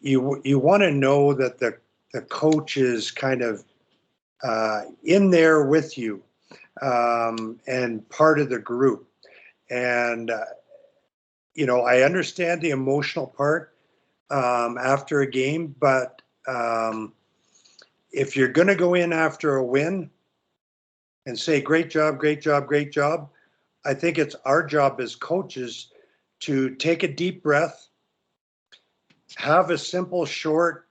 you want to know that the coach is kind of in there with you, and part of the group. And I understand the emotional part after a game, but if you're going to go in after a win and say, great job, great job, great job, I think it's our job as coaches to take a deep breath, have a simple, short,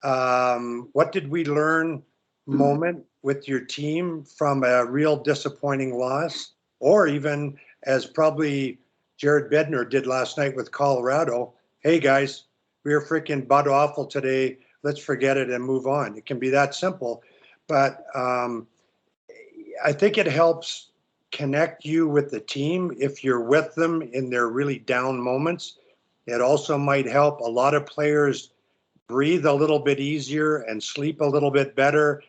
what did we learn moment with your team from a real disappointing loss, or even as probably Jared Bednar did last night with Colorado, hey guys, we were freaking butt awful today, let's forget it and move on. It can be that simple, but I think it helps connect you with the team if you're with them in their really down moments. It also might help a lot of players breathe a little bit easier and sleep a little bit better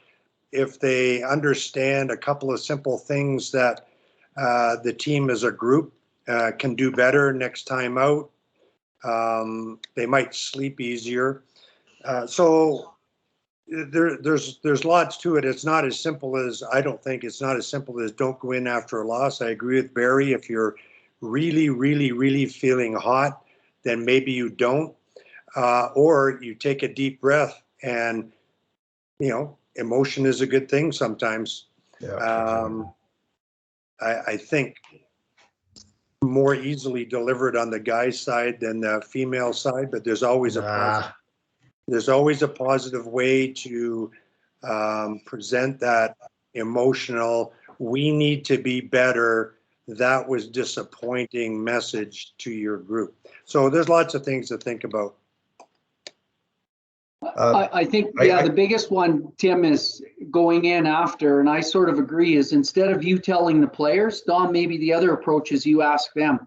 if they understand a couple of simple things that the team as a group can do better next time out. They might sleep easier. So there's lots to it. It's not as simple as, I don't think it's not as simple as don't go in after a loss. I agree with Barry. If you're really, really, really feeling hot, then maybe you don't. Or you take a deep breath, and emotion is a good thing sometimes. Yeah. I think more easily delivered on the guy's side than the female side, but there's always a positive way to present that emotional, we need to be better, that was disappointing message to your group. So there's lots of things to think about.
I think, the biggest one, Tim, is going in after, and I sort of agree, is instead of you telling the players, Dom, maybe the other approach is you ask them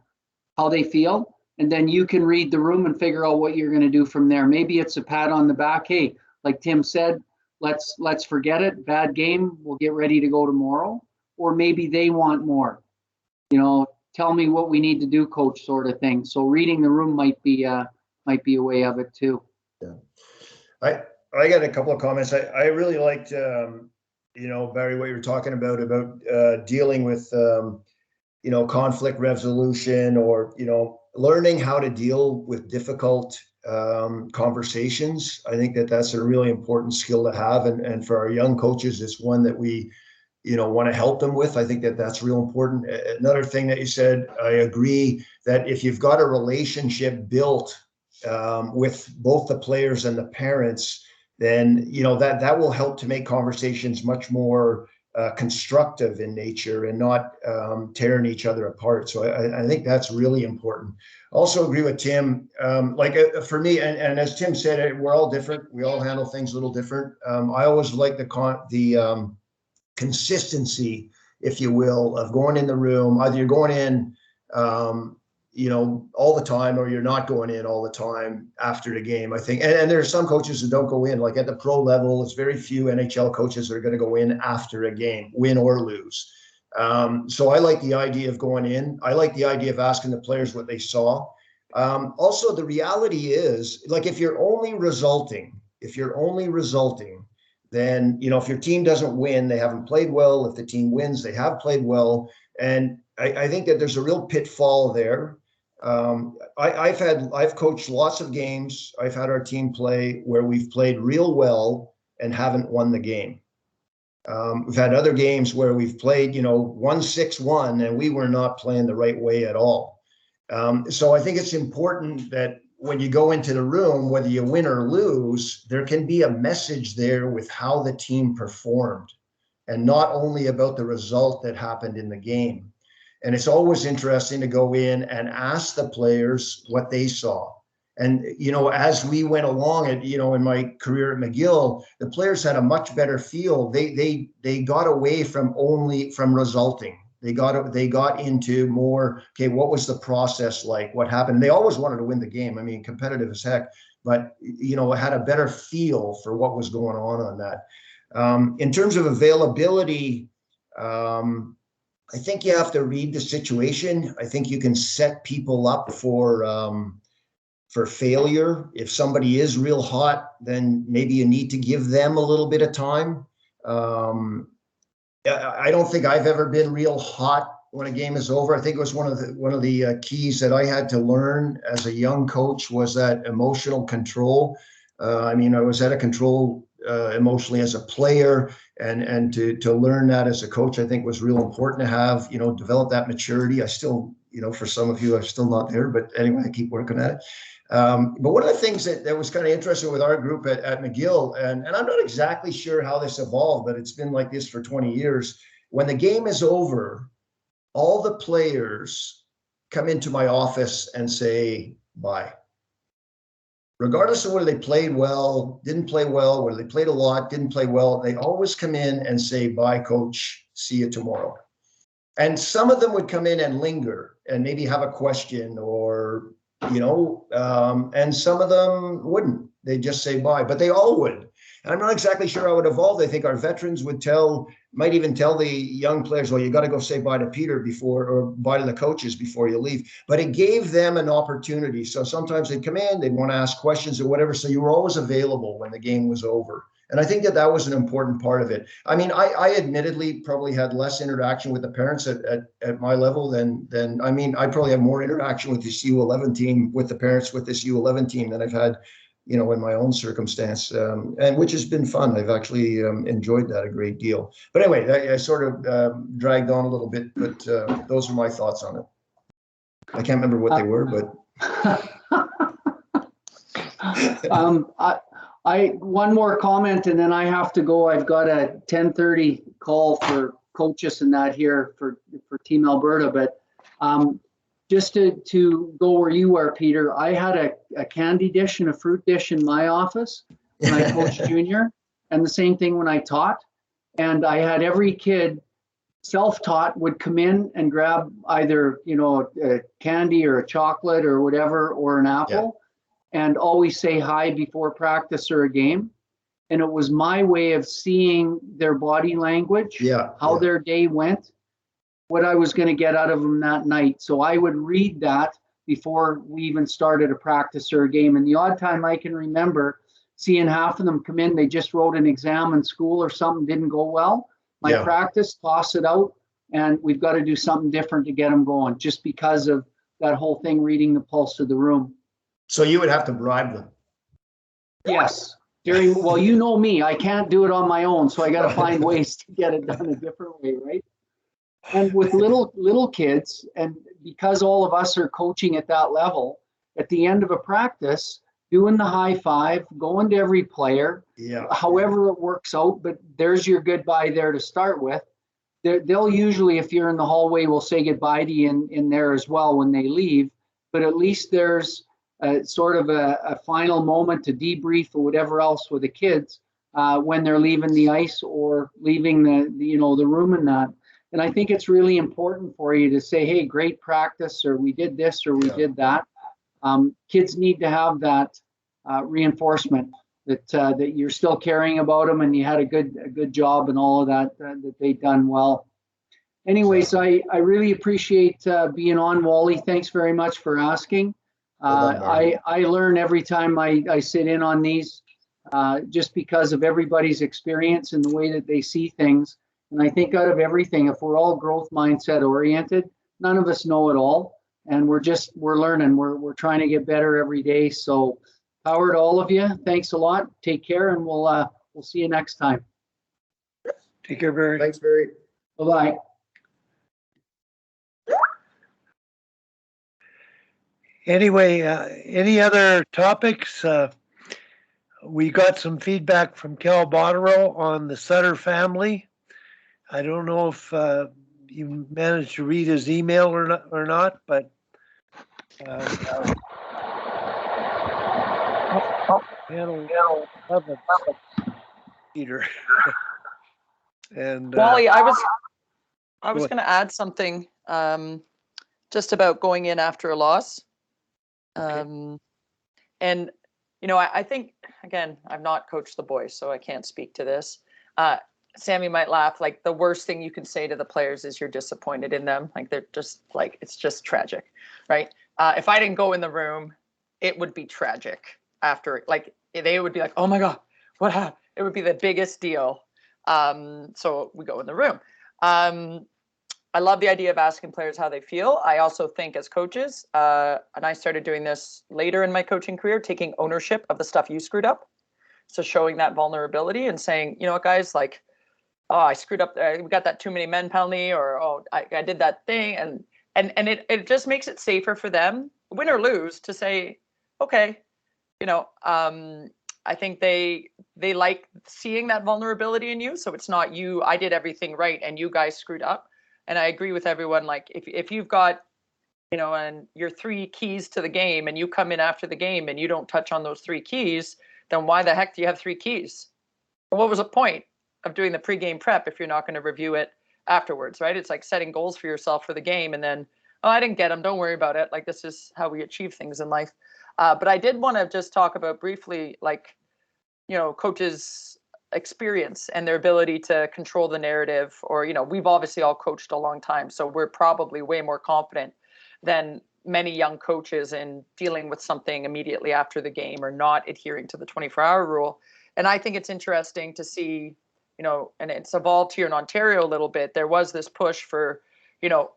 how they feel, and then you can read the room and figure out what you're going to do from there. Maybe it's a pat on the back. Hey, like Tim said, let's forget it. Bad game. We'll get ready to go tomorrow. Or maybe they want more. Tell me what we need to do, coach, sort of thing. So reading the room might be a way of it too.
Yeah. I got a couple of comments. I really liked, Barry, what you were talking about dealing with, conflict resolution, or, learning how to deal with difficult conversations. I think that's a really important skill to have. And for our young coaches, it's one that we, want to help them with. I think that's real important. Another thing that you said, I agree that if you've got a relationship built with both the players and the parents, then that will help to make conversations much more constructive in nature and not tearing each other apart. So I think that's really important. Also agree with Tim. For me, and as Tim said, we're all different. We all handle things a little different. I always like the consistency, if you will, of going in the room. Either you're going in all the time, or you're not going in all the time after the game, I think. And there's some coaches who don't go in, like at the pro level, it's very few NHL coaches that are going to go in after a game, win or lose. So I like the idea of going in. I like the idea of asking the players what they saw. Also, the reality is, like, if you're only resulting, then, if your team doesn't win, they haven't played well. If the team wins, they have played well. And I think that there's a real pitfall there. I've coached lots of games. I've had our team play where we've played real well and haven't won the game. We've had other games where we've played, 1-6-1, and we were not playing the right way at all. So I think it's important that when you go into the room, whether you win or lose, there can be a message there with how the team performed, and not only about the result that happened in the game. And it's always interesting to go in and ask the players what they saw. And, as we went along in my career at McGill, the players had a much better feel. They got away from resulting. They got into more, okay, what was the process like? What happened? They always wanted to win the game. I mean, competitive as heck, but, had a better feel for what was going on that. In terms of availability, I think you have to read the situation. I think you can set people up for failure. If somebody is real hot, then maybe you need to give them a little bit of time. I don't think I've ever been real hot when a game is over. I think it was one of the keys that I had to learn as a young coach was that emotional control. I was out of control emotionally as a player, and to learn that as a coach, I think was real important to have, develop that maturity. I still, for some of you, I'm still not there, but anyway, I keep working at it. But one of the things that was kind of interesting with our group at McGill, and I'm not exactly sure how this evolved, but it's been like this for 20 years. When the game is over, all the players come into my office and say bye. Regardless of whether they played well, didn't play well, whether they played a lot, didn't play well, they always come in and say, bye, coach, see you tomorrow. And some of them would come in and linger and maybe have a question or, and some of them wouldn't. They just say bye, but they all would. And I'm not exactly sure how it evolved. I think our veterans might even tell the young players, well, you got to go say bye to Peter or bye to the coaches before you leave. But it gave them an opportunity. So sometimes they'd come in, they'd want to ask questions or whatever. So you were always available when the game was over. And I think that was an important part of it. I mean, I admittedly probably had less interaction with the parents at my level than I probably have more interaction with this U11 team, with the parents with this U11 team than I've had, in my own circumstance, and which has been fun. I've actually enjoyed that a great deal. But anyway, I sort of dragged on a little bit, but those are my thoughts on it. I can't remember what they were, but.
One more comment and then I have to go. I've got a 10:30 call for coaches and that here for Team Alberta, but just to go where you were, Peter, I had a candy dish and a fruit dish in my office when I coached junior, and the same thing when I taught. And I had every kid self-taught would come in and grab either, a candy or a chocolate or whatever, or an apple, and always say hi before practice or a game. And it was my way of seeing their body language, how their day went, what I was going to get out of them that night. So I would read that before we even started a practice or a game. And the odd time I can remember seeing half of them come in, they just wrote an exam in school or something didn't go well. My practice, toss it out, and we've got to do something different to get them going, just because of that whole thing, reading the pulse of the room.
So you would have to bribe them.
Yes. Well, you know me, I can't do it on my own. So I got to find ways to get it done a different way, right? And with little kids, and because all of us are coaching at that level, at the end of a practice, doing the high five, going to every player, however it works out, but there's your goodbye there to start with. They'll usually, if you're in the hallway, will say goodbye to you in there as well when they leave, but at least there's sort of a final moment to debrief or whatever else with the kids when they're leaving the ice or leaving the room and that. And I think it's really important for you to say, hey, great practice, or we did this, or we did that. Kids need to have that reinforcement that you're still caring about them and you had a good job and all of that, that they've done well. Anyways, I really appreciate being on, Wally. Thanks very much for asking. I learn every time I sit in on these, just because of everybody's experience and the way that they see things. And I think out of everything, if we're all growth mindset oriented, none of us know it all. And we're learning. We're trying to get better every day. So power to all of you. Thanks a lot. Take care, and we'll see you next time.
Take care, Barry.
Thanks, Barry.
Bye-bye.
Anyway, any other topics? We got some feedback from Cal Botterill on the Sutter family. I don't know if you managed to read his email or not, but Peter. And
Wally, I was going to add something just about going in after a loss.
Okay.
And, you know, I think, again, I've not coached the boys, so I can't speak to this. Sammy might laugh. Like, the worst thing you can say to the players is you're disappointed in them. Like, they're just like, it's just tragic, right? If I didn't go in the room, it would be tragic after. Like, they would be like, oh my God, what happened? It would be the biggest deal. So we go in the room. I love the idea of asking players how they feel. I also think as coaches, and I started doing this later in my coaching career, taking ownership of the stuff you screwed up. So showing that vulnerability and saying, you know what, guys, like, oh, I screwed up. We got that too many men penalty, or oh, I did that thing, and it just makes it safer for them, win or lose, to say, okay, you know, I think they like seeing that vulnerability in you. So it's not you, I did everything right and you guys screwed up. And I agree with everyone. Like, if you've got, you know, and your 3 keys to the game, and you come in after the game and you don't touch on those 3 keys, then why the heck do you have 3 keys? What was the point of doing the pregame prep if you're not going to review it afterwards, right? It's like setting goals for yourself for the game and then, oh, I didn't get them, don't worry about it. Like, this is how we achieve things in life. But I did want to just talk about briefly, like, you know, coaches' experience and their ability to control the narrative. Or, you know, we've obviously all coached a long time, so we're probably way more confident than many young coaches in dealing with something immediately after the game or not adhering to the 24-hour rule. And I think it's interesting to see, you know, and it's evolved here in Ontario a little bit. There was this push for, you know,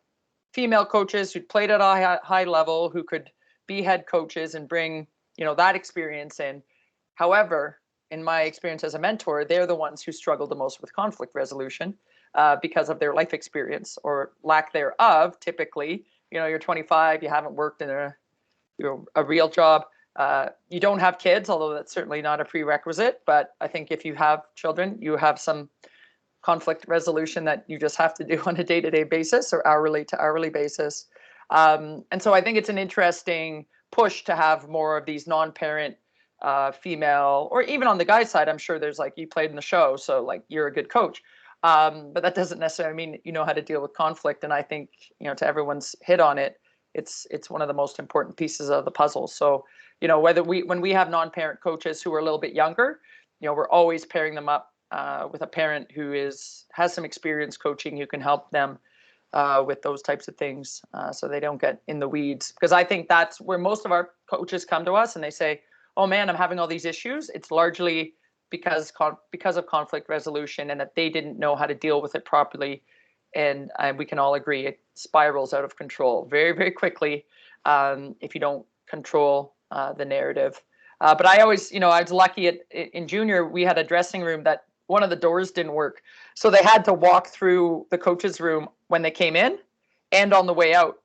female coaches who played at a high level, who could be head coaches and bring, you know, that experience in. However, in my experience as a mentor, they're the ones who struggle the most with conflict resolution because of their life experience or lack thereof. Typically, you know, you're 25, you haven't worked in a real job. You don't have kids, although that's certainly not a prerequisite. But I think if you have children, you have some conflict resolution that you just have to do on a day-to-day basis or hourly to hourly basis. And so I think it's an interesting push to have more of these non-parent female, or even on the guy's side, I'm sure there's like, you played in the show, so like you're a good coach. But that doesn't necessarily mean you know how to deal with conflict. And I think, you know, to everyone's hit on it, it's one of the most important pieces of the puzzle. So, you know, when we have non-parent coaches who are a little bit younger, you know, we're always pairing them up with a parent who has some experience coaching, who can help them with those types of things, so they don't get in the weeds. Because I think that's where most of our coaches come to us and they say, oh man, I'm having all these issues. It's largely because of conflict resolution, and that they didn't know how to deal with it properly. And we can all agree it spirals out of control very, very quickly if you don't control the narrative. But I always, you know, I was lucky in junior, we had a dressing room that one of the doors didn't work. So they had to walk through the coach's room when they came in and on the way out,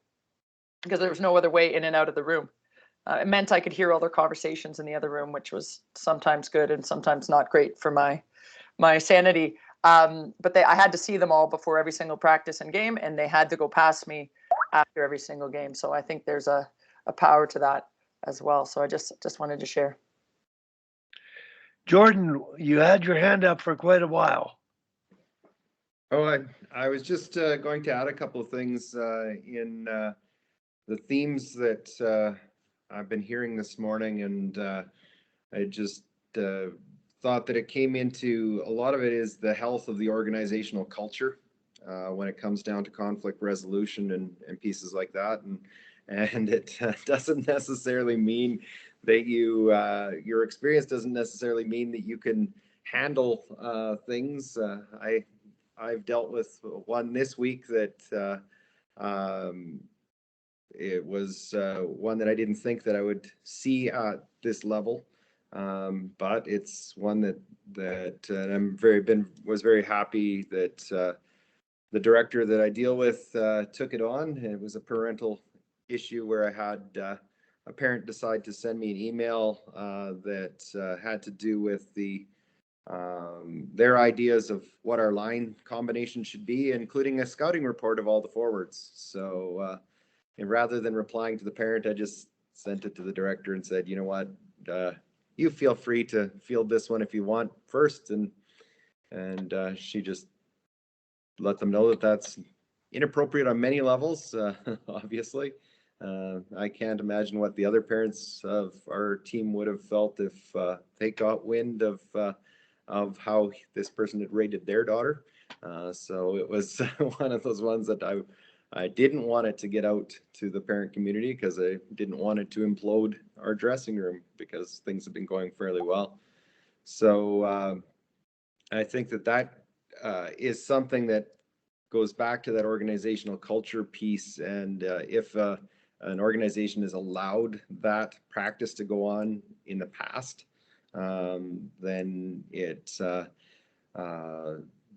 because there was no other way in and out of the room. It meant I could hear all their conversations in the other room, which was sometimes good and sometimes not great for my sanity. But I had to see them all before every single practice and game, and they had to go past me after every single game. So I think there's a power to that as well. So I just wanted to share.
Jordan, you had your hand up for quite a while.
Oh, I was just going to add a couple of things in the themes that I've been hearing this morning, and I just thought that it came into a lot of it is the health of the organizational culture when it comes down to conflict resolution and pieces like that, and it doesn't necessarily mean that your experience doesn't necessarily mean that you can handle things. I've dealt with one this week that it was one that I didn't think that I would see at this level, but it's one that was very happy that the director that I deal with took it on. It was a parental issue where I had a parent decide to send me an email that had to do with their ideas of what our line combination should be, including a scouting report of all the forwards. So, and rather than replying to the parent, I just sent it to the director and said, you know what, you feel free to field this one if you want first. And she just let them know that that's inappropriate on many levels, obviously. I can't imagine what the other parents of our team would have felt if they got wind of how this person had rated their daughter. So it was one of those ones that I didn't want it to get out to the parent community because I didn't want it to implode our dressing room because things have been going fairly well. So I think that is something that goes back to that organizational culture piece. And if an organization has allowed that practice to go on in the past, then it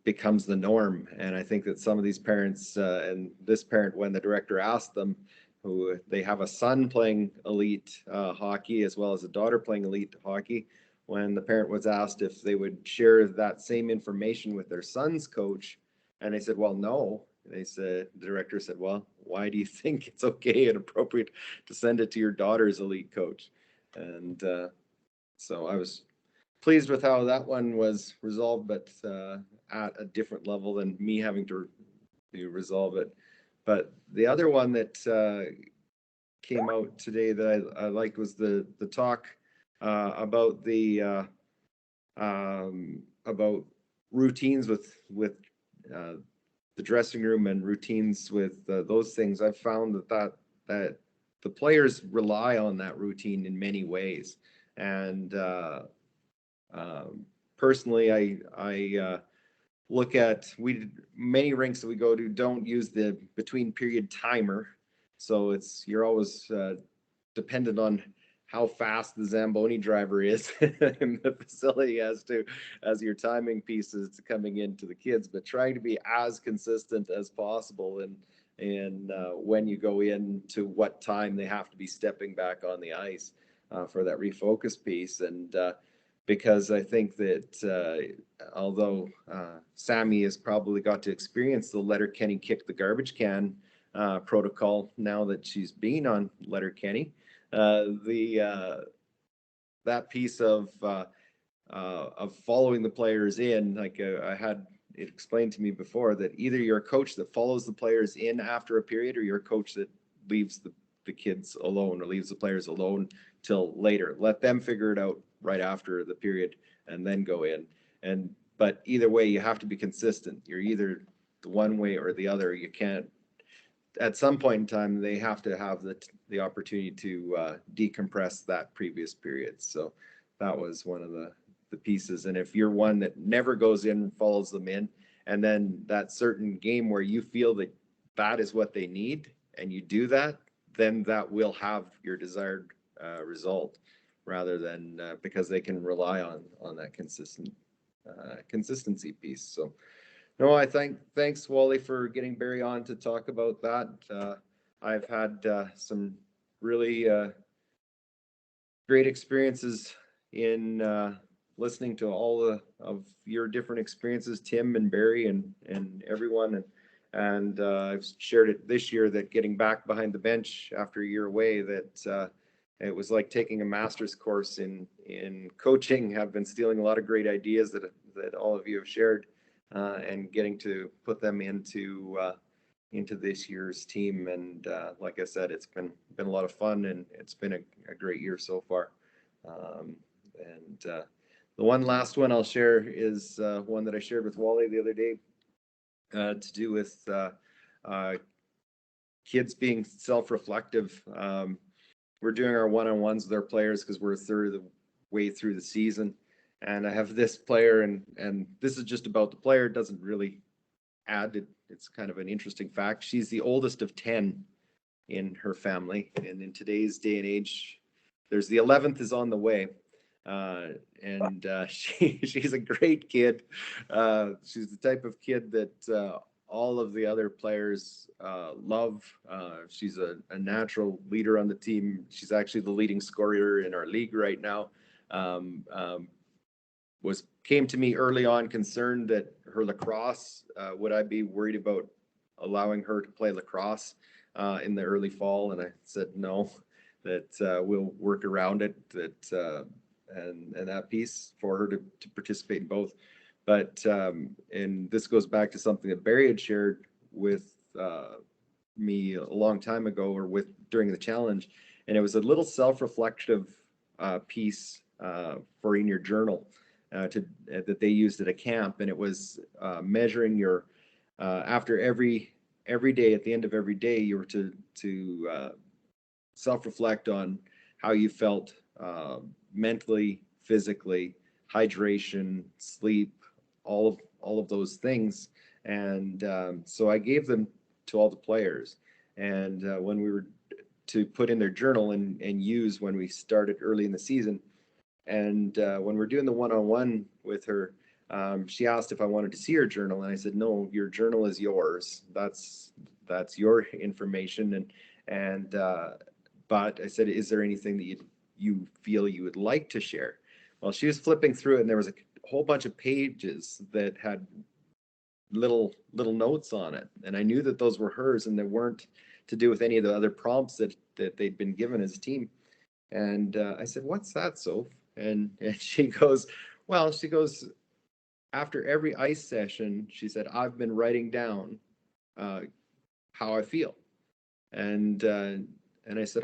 becomes the norm. And I think that some of these parents and this parent, when the director asked them, who they have a son playing elite hockey as well as a daughter playing elite hockey, when the parent was asked if they would share that same information with their son's coach, and they said, well, no. They said, the director said, well, why do you think it's okay and appropriate to send it to your daughter's elite coach? And so I was pleased with how that one was resolved, but at a different level than me having to resolve it. But the other one that came out today that I liked was the talk about about routines with the dressing room and routines with those things. I've found that the players rely on that routine in many ways, and personally, I look at many rinks that we go to don't use the between period timer, so you're always dependent on how fast the Zamboni driver is in the facility as your timing pieces coming into the kids, but trying to be as consistent as possible and when you go in to what time they have to be stepping back on the ice for that refocus piece. And because I think that although Sammy has probably got to experience the Letterkenny kick the garbage can protocol now that she's been on Letterkenny, that piece of following the players in, like I had it explained to me before, that either you're a coach that follows the players in after a period, or you're a coach that leaves the kids alone or leaves the players alone till later. Let them figure it out right after the period and then go in. But either way, you have to be consistent. You're either the one way or the other. You can't. At some point in time, they have to have the opportunity to decompress that previous period. So that was one of the pieces. And if you're one that never goes in and follows them in, and then that certain game where you feel that that is what they need, and you do that, then that will have your desired result, rather than because they can rely on that consistency piece. So. No, thanks Wally for getting Barry on to talk about that. I've had some really great experiences in listening to all of your different experiences, Tim and Barry and everyone. And I've shared it this year that getting back behind the bench after a year away, that it was like taking a master's course in coaching. I've been stealing a lot of great ideas that all of you have shared. and getting to put them into this year's team. And like I said, it's been a lot of fun, and it's been a great year so far. The one last one I'll share is one that I shared with Wally the other day, to do with kids being self-reflective. We're doing our one-on-ones with our players because we're a third of the way through the season. And I have this player, and this is just about the player. It doesn't really add it. It's kind of an interesting fact. She's the oldest of 10 in her family. And in today's day and age, there's the 11th is on the way. She's a great kid. She's the type of kid that all of the other players love. She's a natural leader on the team. She's actually the leading scorer in our league right now. Came to me early on concerned that her lacrosse, would I be worried about allowing her to play lacrosse in the early fall? And I said no, that we'll work around it, and that piece for her to participate in both. But and this goes back to something that Barry had shared with me a long time ago, or during the challenge, and it was a little self-reflective piece for in your journal that they used at a camp, and it was measuring your after every day, at the end of every day, you were to self-reflect on how you felt mentally, physically, hydration, sleep, all of those things. And so I gave them to all the players, and when we were to put in their journal and use when we started early in the season. And when we're doing the one-on-one with her, she asked if I wanted to see her journal, and I said, no, your journal is yours. That's your information. But I said, is there anything that you feel you would like to share? Well, she was flipping through it, and there was a whole bunch of pages that had little notes on it, and I knew that those were hers, and they weren't to do with any of the other prompts that they'd been given as a team. And I said, what's that, Soph? And she goes, after every ice session, she said, I've been writing down how I feel. And I said,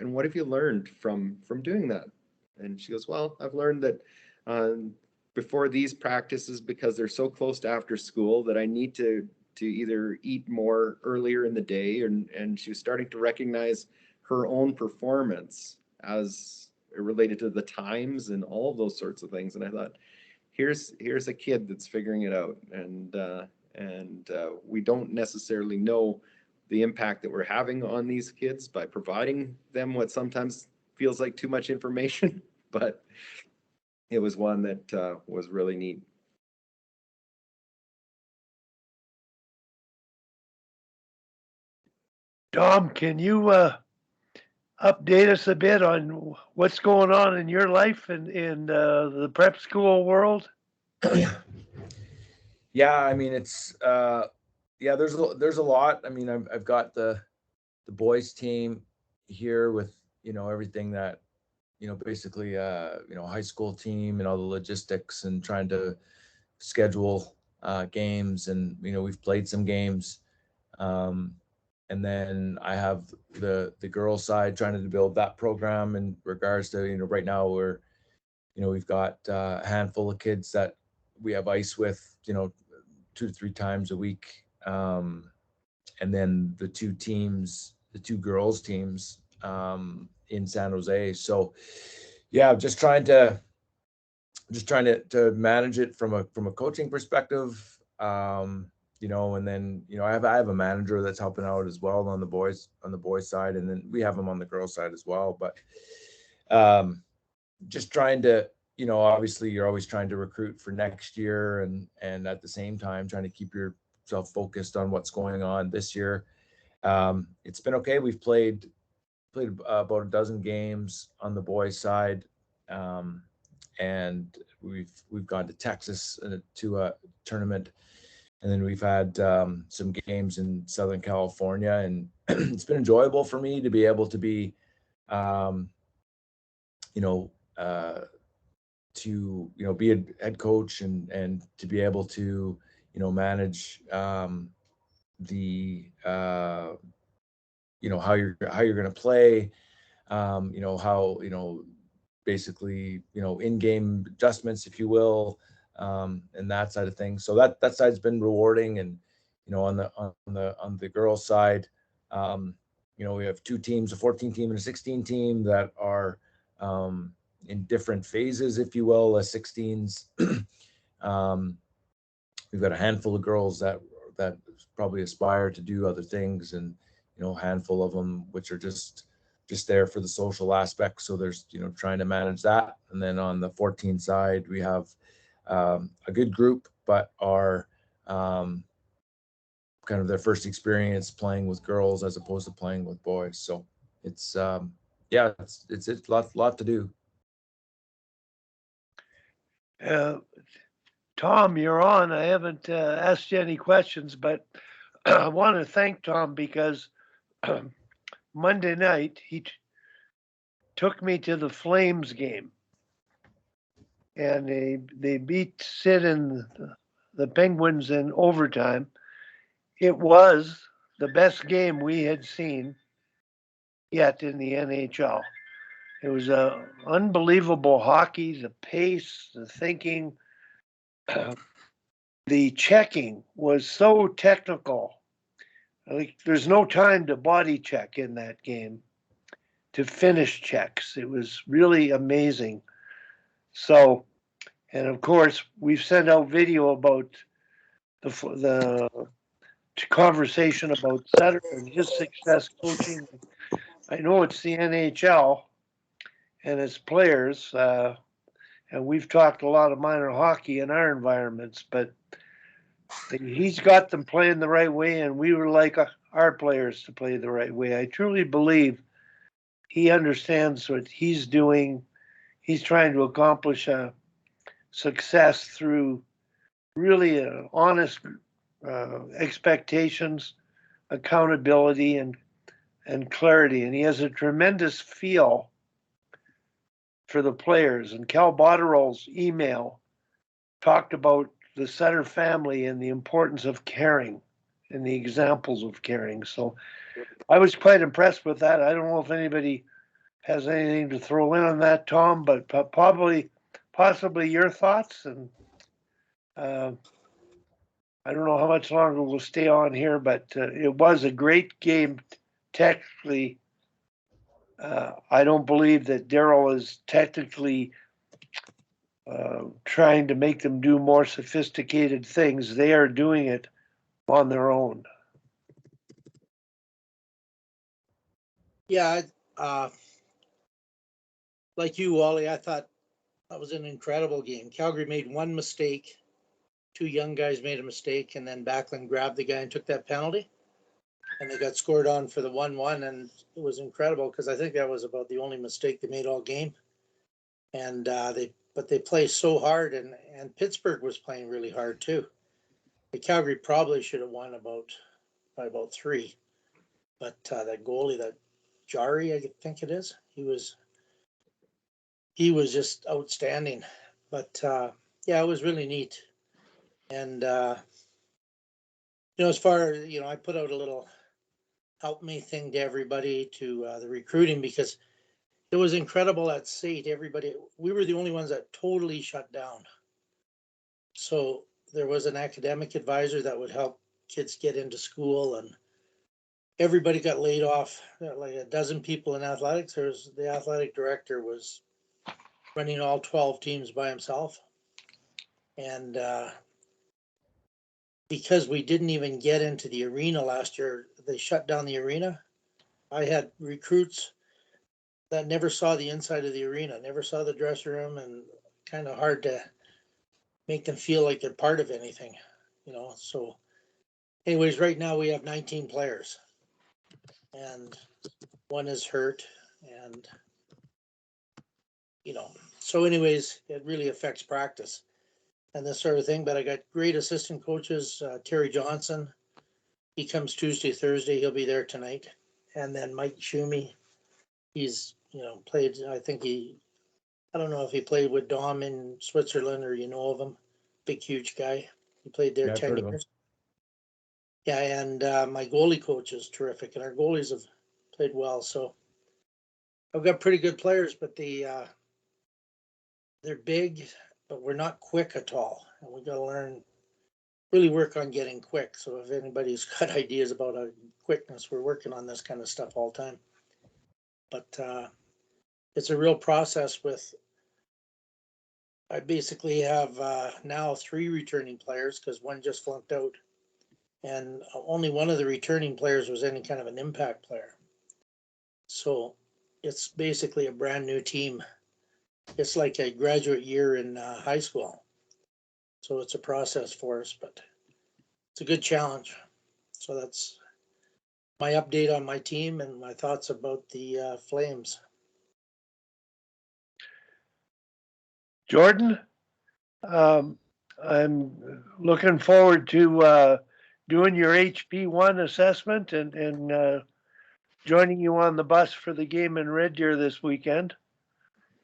and what have you learned from doing that? And she goes, well, I've learned that before these practices, because they're so close to after school, that I need to either eat more earlier in the day. And she was starting to recognize her own performance as related to the times and all of those sorts of things. And I thought, here's a kid that's figuring it out. And we don't necessarily know the impact that we're having on these kids by providing them what sometimes feels like too much information, but it was one that was really neat.
Dom, can you update us a bit on what's going on in your life and in the prep school world?
Yeah, I mean, it's there's a lot. I mean, I've got the boys team here with everything that basically high school team and all the logistics and trying to schedule games, and we've played some games, and then I have the girls side trying to build that program in regards to right now we've got a handful of kids that we have ice with 2 to 3 times a week, and then the two girls teams in San Jose. So yeah, just trying to manage it from a coaching perspective, and then I have a manager that's helping out as well on the boys side, and then we have them on the girls side as well. But just trying to obviously you're always trying to recruit for next year, and at the same time trying to keep yourself focused on what's going on this year. It's been okay. We've played about a dozen games on the boys side, and we've gone to Texas to a tournament, and then we've had some games in Southern California, and it's been enjoyable for me to be able to be to, you know, be a head coach and to be able to, you know, manage the you know, how you're going to play, you know, how, you know, basically, you know, in-game adjustments, if you will, and that side of things. So that side's been rewarding. And, you know, on the girls side, you know, we have two teams, a 14 team and a 16 team that are in different phases, if you will. The 16s, we've got a handful of girls that probably aspire to do other things, and, you know, a handful of them which are just there for the social aspect. So there's, you know, trying to manage that. And then on the 14 side, we have a good group, but are kind of their first experience playing with girls as opposed to playing with boys. So it's yeah, it's a lot to do.
Tom, you're on. I haven't asked you any questions, but I want to thank Tom because Monday night he took me to the Flames game, and they beat Sid and the Penguins in overtime. It was the best game we had seen yet in the NHL. It was unbelievable hockey, the pace, the thinking. The checking was so technical. Like, there's no time to body check in that game, to finish checks. It was really amazing. So, and of course, we've sent out video about the conversation about Sutter and his success coaching. I know it's the NHL and its players, and we've talked a lot of minor hockey in our environments, but he's got them playing the right way, and we would like our players to play the right way. I truly believe he understands what he's doing. He's trying to accomplish a success through really honest expectations, accountability, and clarity. And he has a tremendous feel for the players. And Cal Botterill's email talked about the Sutter family and the importance of caring and the examples of caring. So I was quite impressed with that. I don't know if anybody has anything to throw in on that, Tom, but possibly your thoughts. And I don't know how much longer we'll stay on here, but it was a great game technically. I don't believe that Darryl is technically trying to make them do more sophisticated things. They are doing it on their own.
Yeah, like you, Wally, I thought that was an incredible game. Calgary made one mistake. Two young guys made a mistake, and then Backlund grabbed the guy and took that penalty. And they got scored on for the 1-1, and it was incredible because I think that was about the only mistake they made all game. And they play so hard, and Pittsburgh was playing really hard too. The Calgary probably should have won by about 3, but that goalie, that Jari, I think it is, he was just outstanding. But yeah, it was really neat. And as far as, I put out a little help me thing to everybody, to the recruiting, because it was incredible at SAIT. Everybody, we were the only ones that totally shut down. So there was an academic advisor that would help kids get into school, and everybody got laid off. Like a dozen people in athletics. The athletic director was running all 12 teams by himself. And because we didn't even get into the arena last year, they shut down the arena. I had recruits that never saw the inside of the arena, never saw the dressing room, and kind of hard to make them feel like they're part of anything, So anyways, right now we have 19 players, and one is hurt, and, so anyways, it really affects practice and this sort of thing. But I got great assistant coaches. Terry Johnson, he comes Tuesday, Thursday. He'll be there tonight. And then Mike Schumi, he's, played, I think he I don't know if he played with Dom in Switzerland or you know of him. Big, huge guy. He played there
Yeah, I've
10
heard of him.
years. Yeah, and my goalie coach is terrific, and our goalies have played well. So I've got pretty good players, but they're big, but we're not quick at all. And we got to really work on getting quick. So if anybody's got ideas about quickness, we're working on this kind of stuff all the time. But it's a real process I basically have now 3 returning players because one just flunked out. And only one of the returning players was any kind of an impact player. So it's basically a brand new team. It's like a graduate year in high school. So it's a process for us, but it's a good challenge. So that's my update on my team and my thoughts about the Flames.
Jordan, I'm looking forward to doing your HP1 assessment and joining you on the bus for the game in Red Deer this weekend.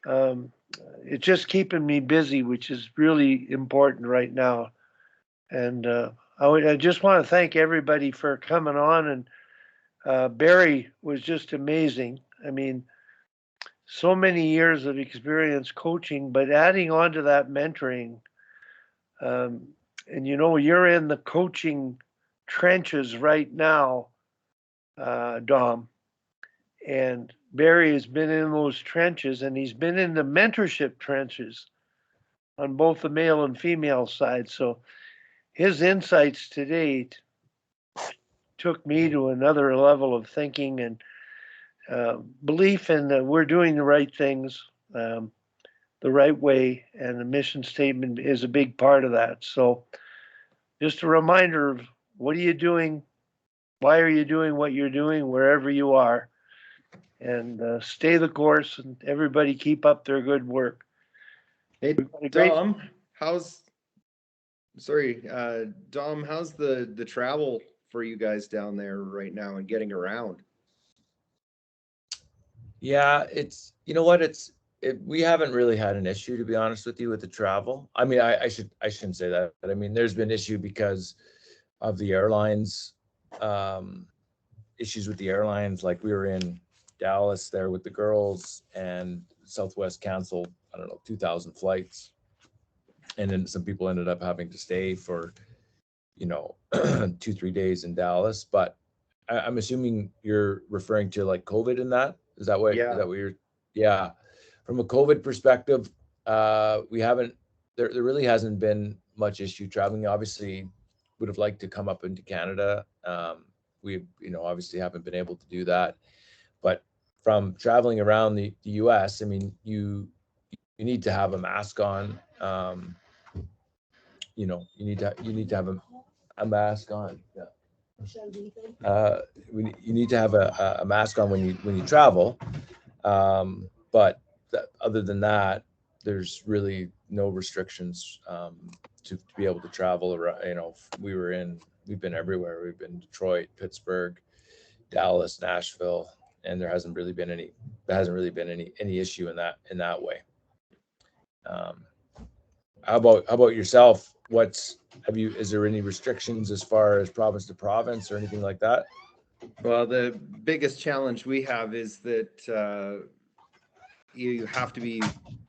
It's just keeping me busy, which is really important right now. And I just want to thank everybody for coming on. And Barry was just amazing. I mean, so many years of experience coaching, but adding on to that mentoring. And you're in the coaching trenches right now, Dom. And Barry has been in those trenches, and he's been in the mentorship trenches on both the male and female side. So his insights today took me to another level of thinking and belief in that we're doing the right things the right way, and the mission statement is a big part of that. So just a reminder of what are you doing, why are you doing what you're doing wherever you are, and stay the course, and everybody keep up their good work.
Hey, Dom, how's the travel for you guys down there right now and getting around?
Yeah, we haven't really had an issue, to be honest with you, with the travel. I mean, I shouldn't say that, but I mean, there's been issue because of the airlines, issues with the airlines. Like we were in Dallas there with the girls, and Southwest canceled, I don't know, 2,000 flights. And then some people ended up having to stay for, 2-3 days in Dallas. But I'm assuming you're referring to like COVID in that. Is that what?
Yeah.
Is that what you're? Yeah. From a COVID perspective, we haven't. There really hasn't been much issue traveling. Obviously, would have liked to come up into Canada. We, obviously haven't been able to do that. But from traveling around the U.S., I mean, you need to have a mask on. You need to have a mask on. Yeah. You need to have a mask on when you travel. But other than that, there's really no restrictions to be able to travel around. We've been everywhere. We've been Detroit, Pittsburgh, Dallas, Nashville, and there hasn't really been any issue in that way. How about yourself? Is there any restrictions as far as province to province or anything like that?
Well, the biggest challenge we have is that you have to be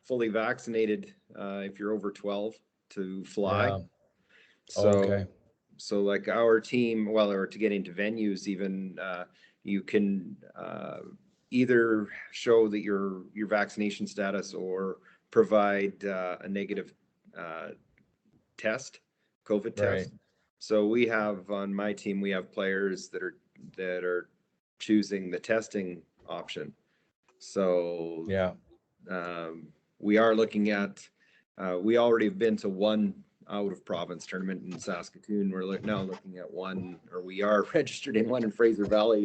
fully vaccinated if you're over 12 to fly.
Yeah.
So,
Okay.
So like our team, or to get into venues, even you can either show that your vaccination status or provide a negative COVID test.
Right.
So we have on my team, we have players that are choosing the testing option. So
yeah,
we are looking at. We already have been to one out of province tournament in Saskatoon. We're now looking at one, or we are registered in one in Fraser Valley.